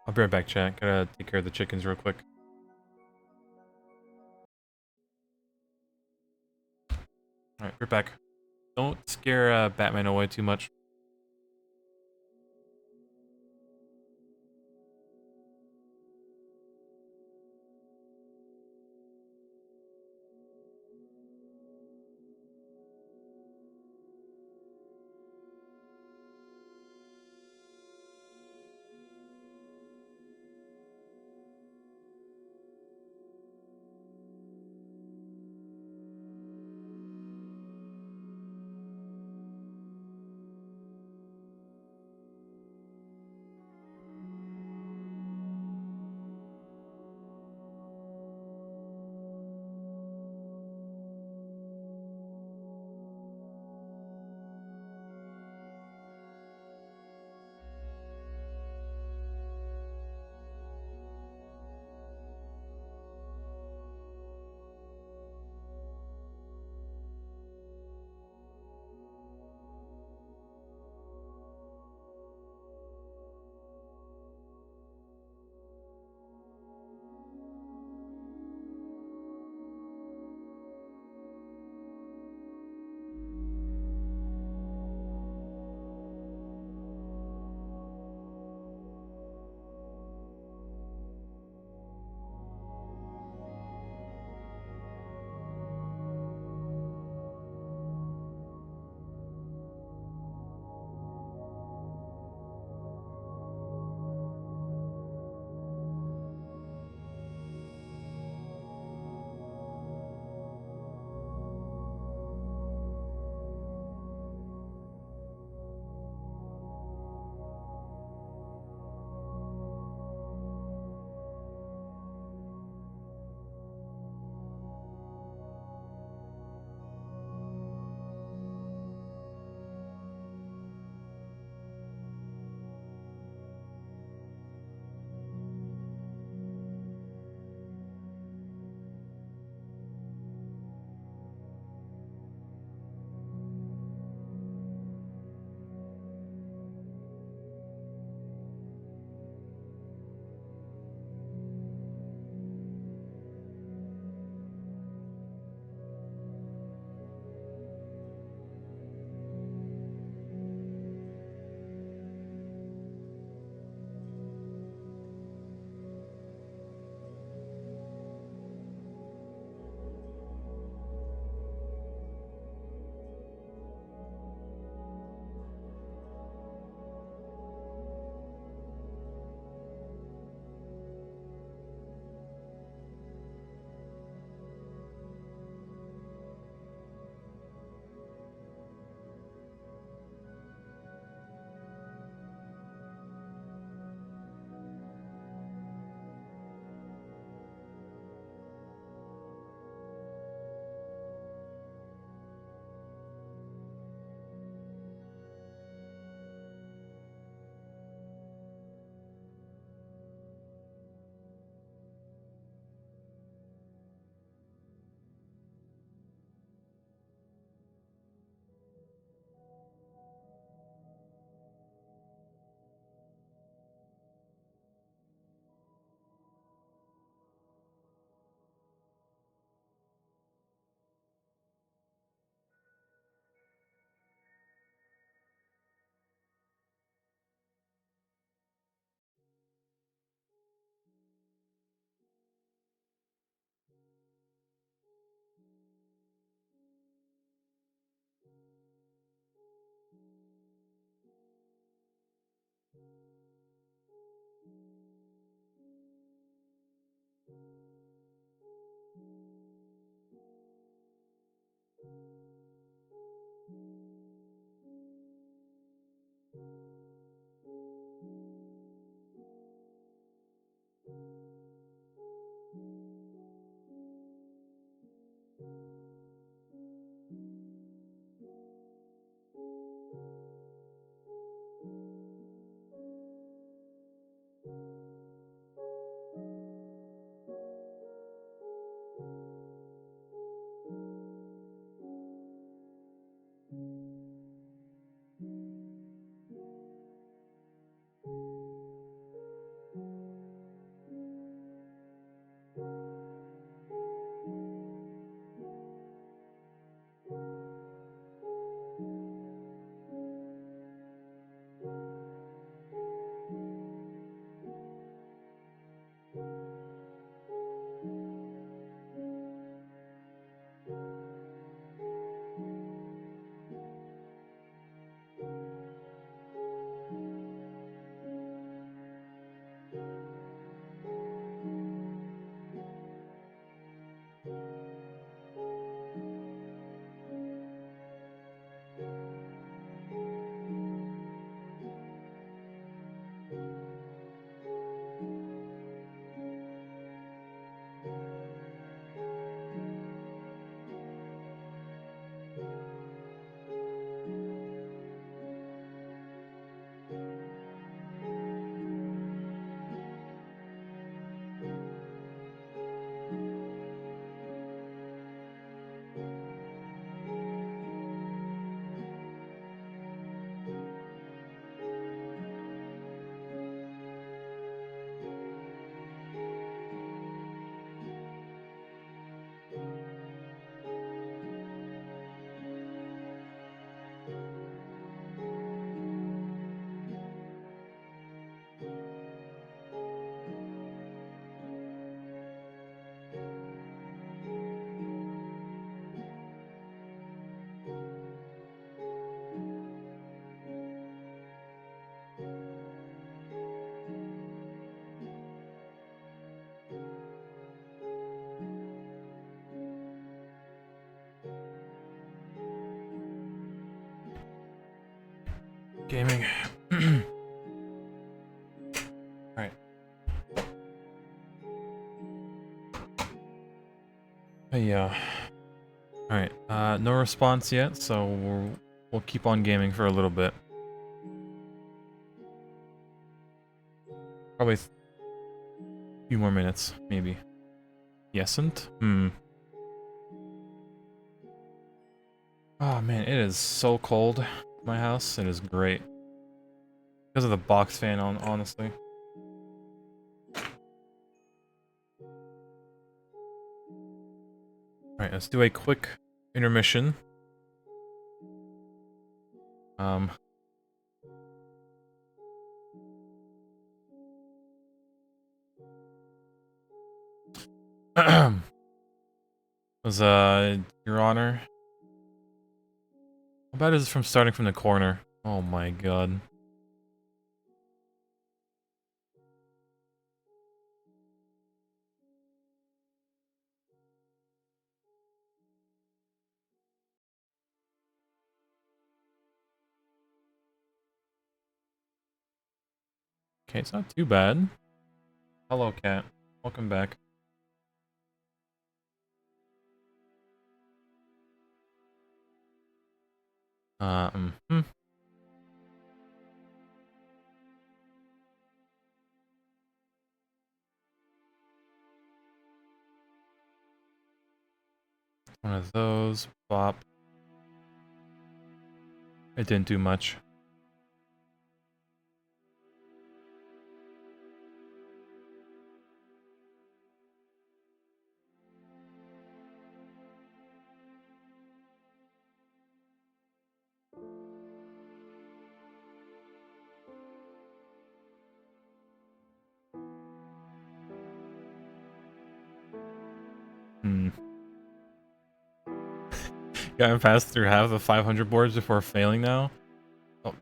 I'll be right back, chat. Gotta take care of the chickens real quick. Alright, we're back. Don't scare Batman away too much. Gaming. Alright. Yeah. Alright, no response yet, so we'll keep on gaming for a little bit. Probably a few more minutes, maybe. Yesn't? Oh man, it is so cold in my house. It is great. Because of the box fan, honestly. Alright, let's do a quick intermission. Was, Your Honor? How bad is it from starting from the corner? Oh my god. Okay, it's not too bad. Hello, cat. Welcome back. One of those. Bop. It didn't do much. Got him passed through half the 500 boards before failing now. Oh.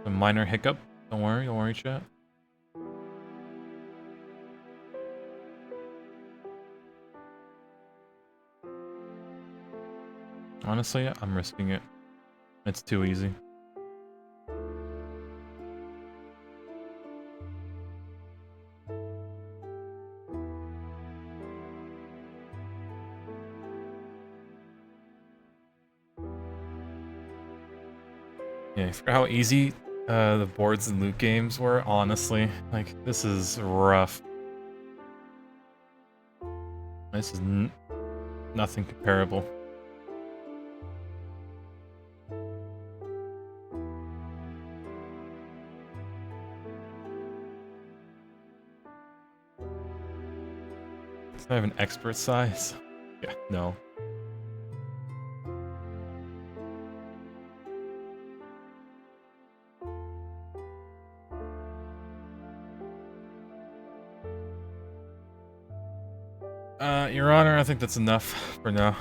A minor hiccup. Don't worry, chat. Honestly, I'm risking it. It's too easy. Yeah, I forgot how easy the boards and loot games were, honestly. Like, this is rough. This is nothing comparable. It's not even expert size. Yeah, no. Your Honor, I think that's enough for now.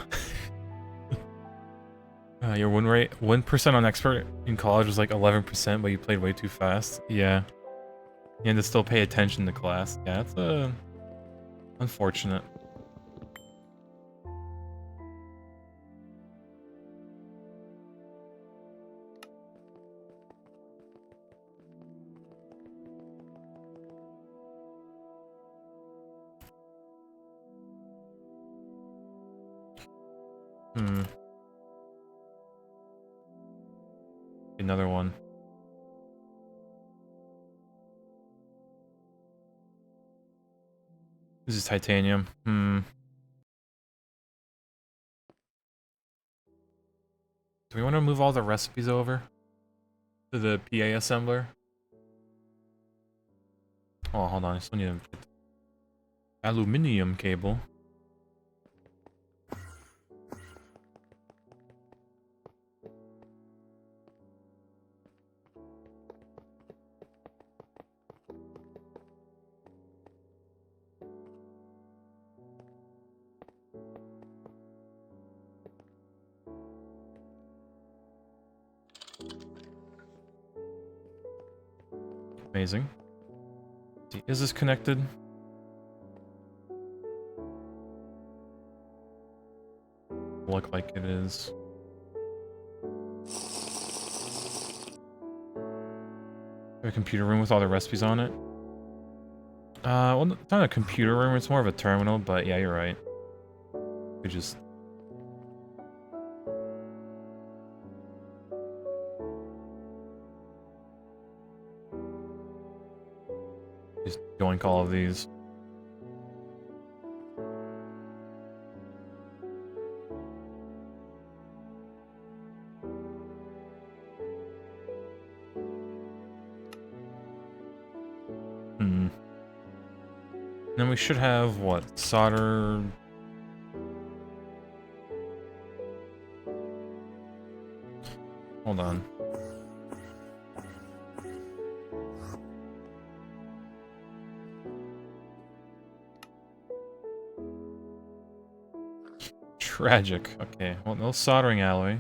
Your win percent on expert in college was like 11%, but you played way too fast. Yeah. You had to still pay attention to class. Yeah, that's unfortunate. Another one. This is titanium. Do we want to move all the recipes over to the PA assembler? Oh, hold on. I still need a aluminium cable. Amazing. Is this connected? Look like it is. A computer room with all the recipes on it. Well, it's not a computer room, it's more of a terminal, but yeah, you're right. We just... doink all of these. Then we should have, what, solder... Hold on. Tragic. Okay, well, no soldering alloy.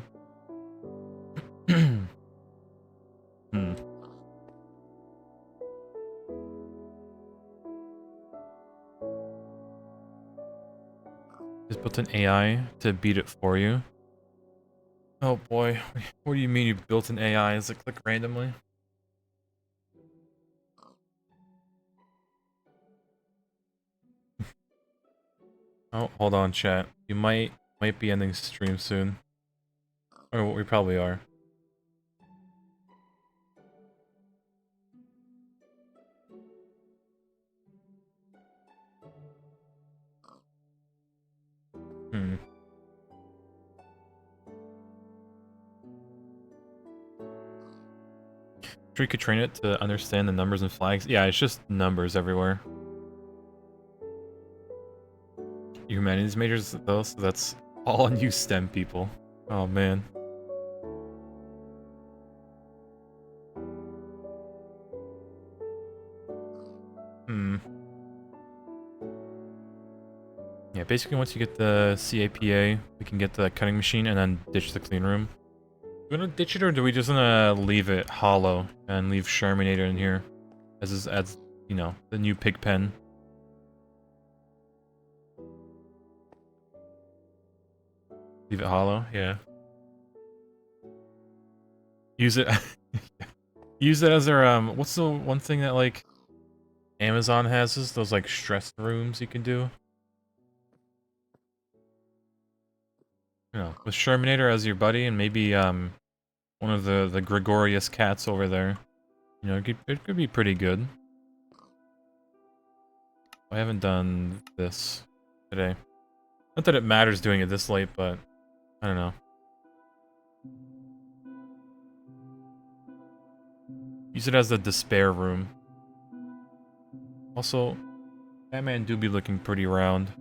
Just built an AI to beat it for you. Oh boy, what do you mean you built an AI? Does it click randomly? Oh, hold on, chat. You might be ending stream soon. Or we probably are. Sure you could train it to understand the numbers and flags. Yeah, it's just numbers everywhere. Humanities majors though, so that's all on you STEM people. Oh man. Yeah, basically once you get the CAPA, we can get the cutting machine and then ditch the clean room. Do we want to ditch it or do we just want to leave it hollow and leave Sherminator in here? As you know, the new pig pen. Leave it hollow, yeah. Use it use it as their what's the one thing that like Amazon has is those like stress rooms you can do? You know, with Sherminator as your buddy and maybe one of the Gregorius cats over there. You know, it could be pretty good. I haven't done this today. Not that it matters doing it this late, but I don't know. Use it as the despair room. Also, Batman do be looking pretty round.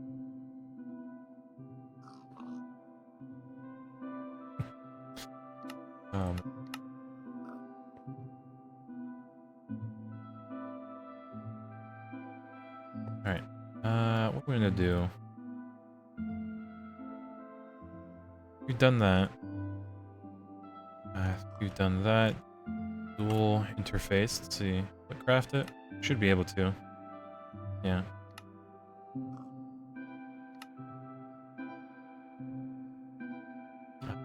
Alright. What we're gonna do... We've done that. We've done that. Dual interface. Let's see. What craft it? Should be able to. Yeah.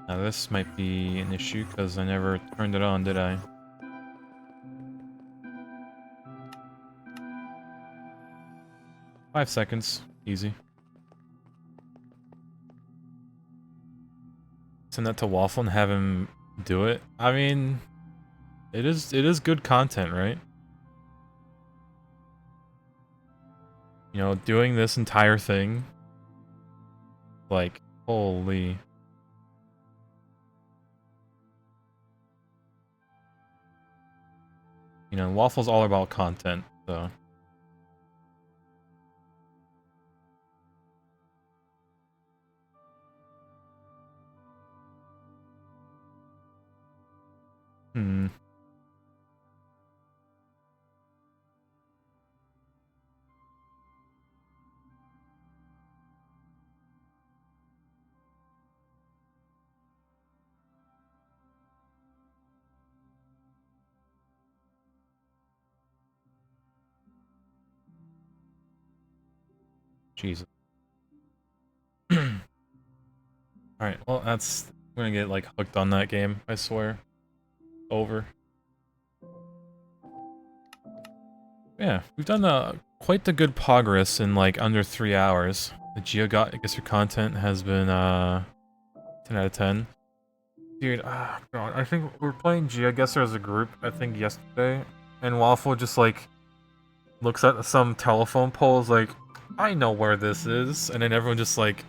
Now this might be an issue because I never turned it on, did I? Five seconds. Easy. Send that to Waffle and have him do it. I mean, it is good content, right? You know, doing this entire thing, like, holy. You know, Waffle's all about content, so. Jesus. Alright, well, that's... I'm gonna get, like, hooked on that game, I swear. Over. Yeah, we've done quite the good progress in, like, under 3 hours. The GeoGuessr content has been, 10 out of 10. Dude, God, I think we're playing GeoGuessr as a group, I think, yesterday, and Waffle just, like, looks at some telephone poles like, I know where this is, and then everyone just, like,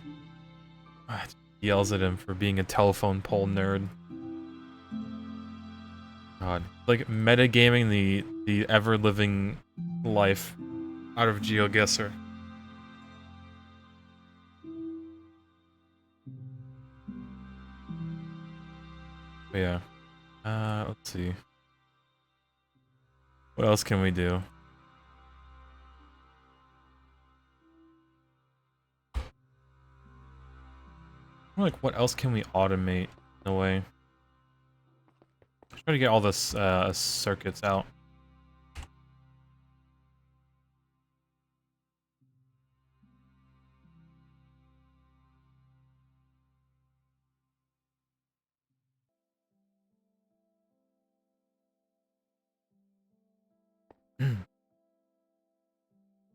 yells at him for being a telephone pole nerd. God. Like, metagaming the ever-living life out of GeoGuessr. But yeah. Let's see. What else can we do? Like, what else can we automate in a way? Try to get all this circuits out.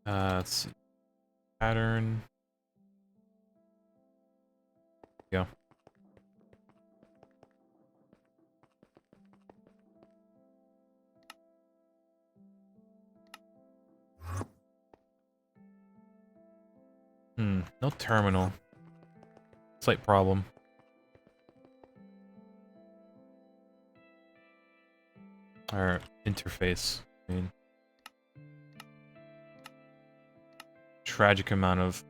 Let's see. Pattern. Yeah. No terminal. Slight problem. Or interface. I mean, tragic amount of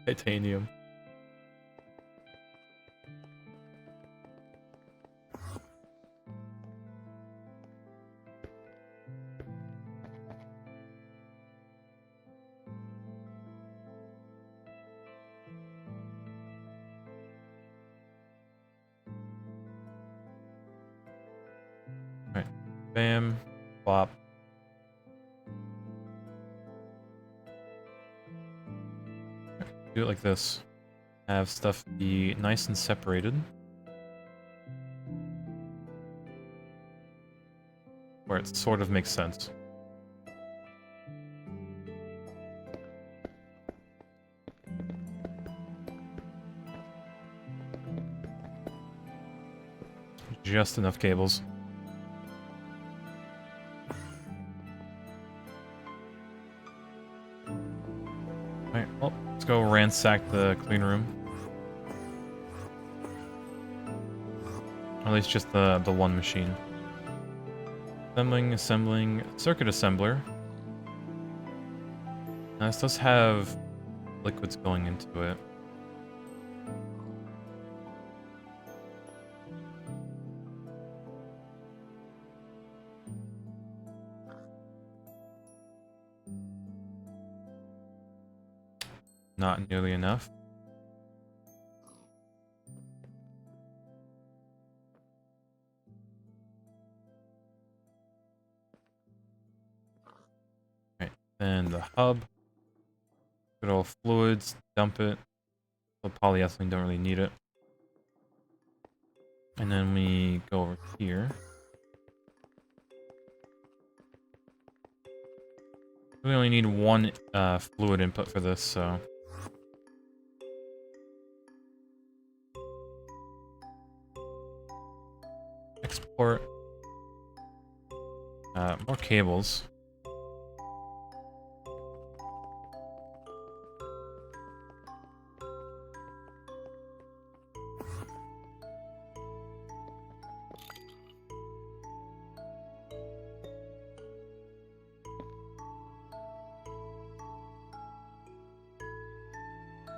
titanium. Alright. Bam. Bop. Do it like this. Have stuff be nice and separated. Where it sort of makes sense. Just enough cables. Alright, well, let's go ransack the clean room. Or at least just the one machine. Assembling, circuit assembler. Now this does have liquids going into it. Not nearly enough. Right, then the hub. Good old fluids, dump it. The polyethylene, don't really need it. And then we go over here. We only need one fluid input for this, so... Export. More cables.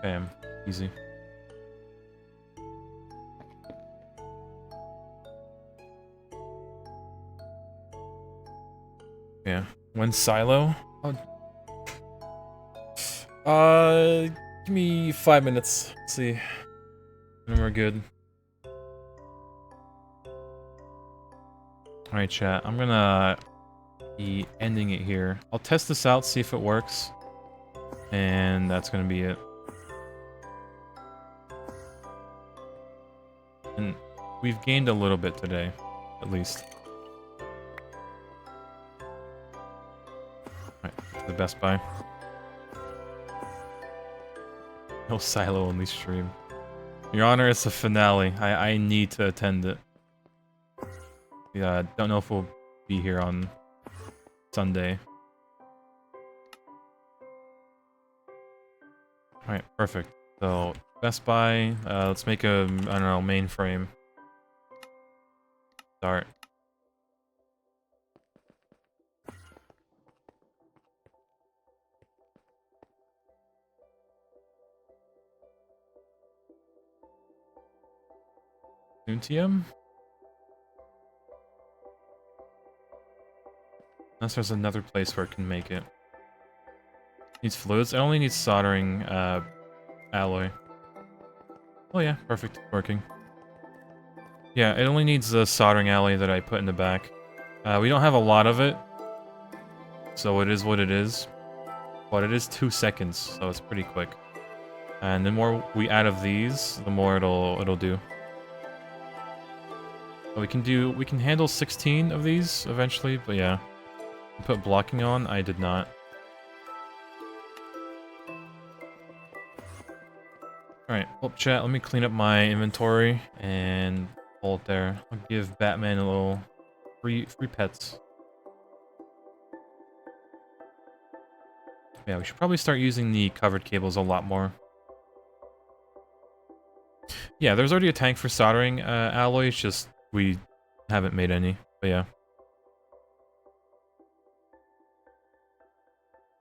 Bam. Easy. Yeah. One silo? Give me 5 minutes. Let's see. And we're good. Alright, chat. I'm gonna be ending it here. I'll test this out, see if it works. And that's gonna be it. And we've gained a little bit today, at least. Alright, to the Best Buy. No silo-only stream. Your Honor, it's a finale. I need to attend it. Yeah, don't know if we'll be here on Sunday. Alright, perfect. So, Best Buy, let's make a, I don't know, mainframe. Start. Untium? Unless there's another place where it can make it. Needs fluids? It only needs soldering, alloy. Oh yeah, perfect. Working. Yeah, it only needs the soldering alloy that I put in the back. We don't have a lot of it, so it is what it is. But it is 2 seconds, so it's pretty quick. And the more we add of these, the more it'll do. So we can handle 16 of these eventually, but yeah. Put blocking on, I did not. Alright, well chat, let me clean up my inventory and hold it there. I'll give Batman a little free pets. Yeah, we should probably start using the covered cables a lot more. Yeah, there's already a tank for soldering alloy, it's just we haven't made any, but yeah.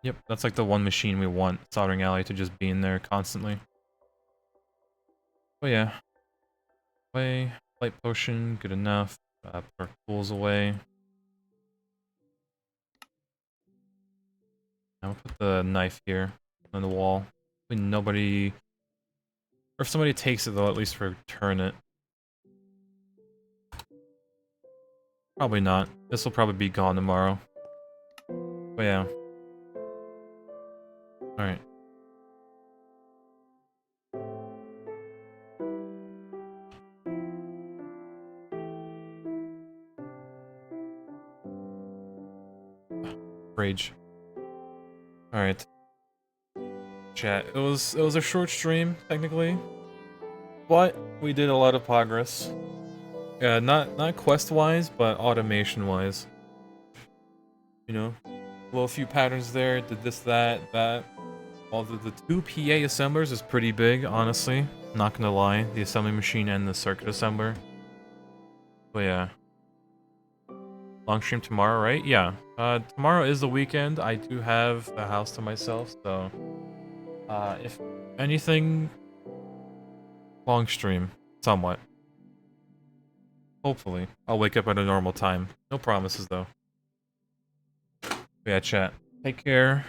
Yep, that's like the one machine we want soldering alloy to just be in there constantly. But yeah. Away, light potion, good enough. Put our tools away. Now we'll put the knife here on the wall. Nobody, or if somebody takes it, they'll at least return it. Probably not. This will probably be gone tomorrow. But yeah. Alright. Rage. Alright. Chat. It was a short stream, technically. But we did a lot of progress. Yeah, not quest-wise, but automation-wise. You know? Well, a few patterns there, did this, that. Although the 2 PA assemblers is pretty big, honestly. Not gonna lie. The assembly machine and the circuit assembler. But yeah. Long stream tomorrow, right? Yeah. Tomorrow is the weekend. I do have the house to myself, so... if anything... Long stream. Somewhat. Hopefully. I'll wake up at a normal time. No promises, though. But yeah, chat. Take care.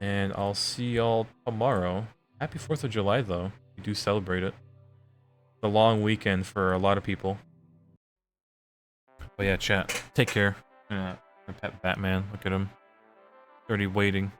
And I'll see y'all tomorrow. Happy 4th of July, though. We do celebrate it. It's a long weekend for a lot of people. But yeah, chat. Take care. My pet Batman. Look at him. Already waiting.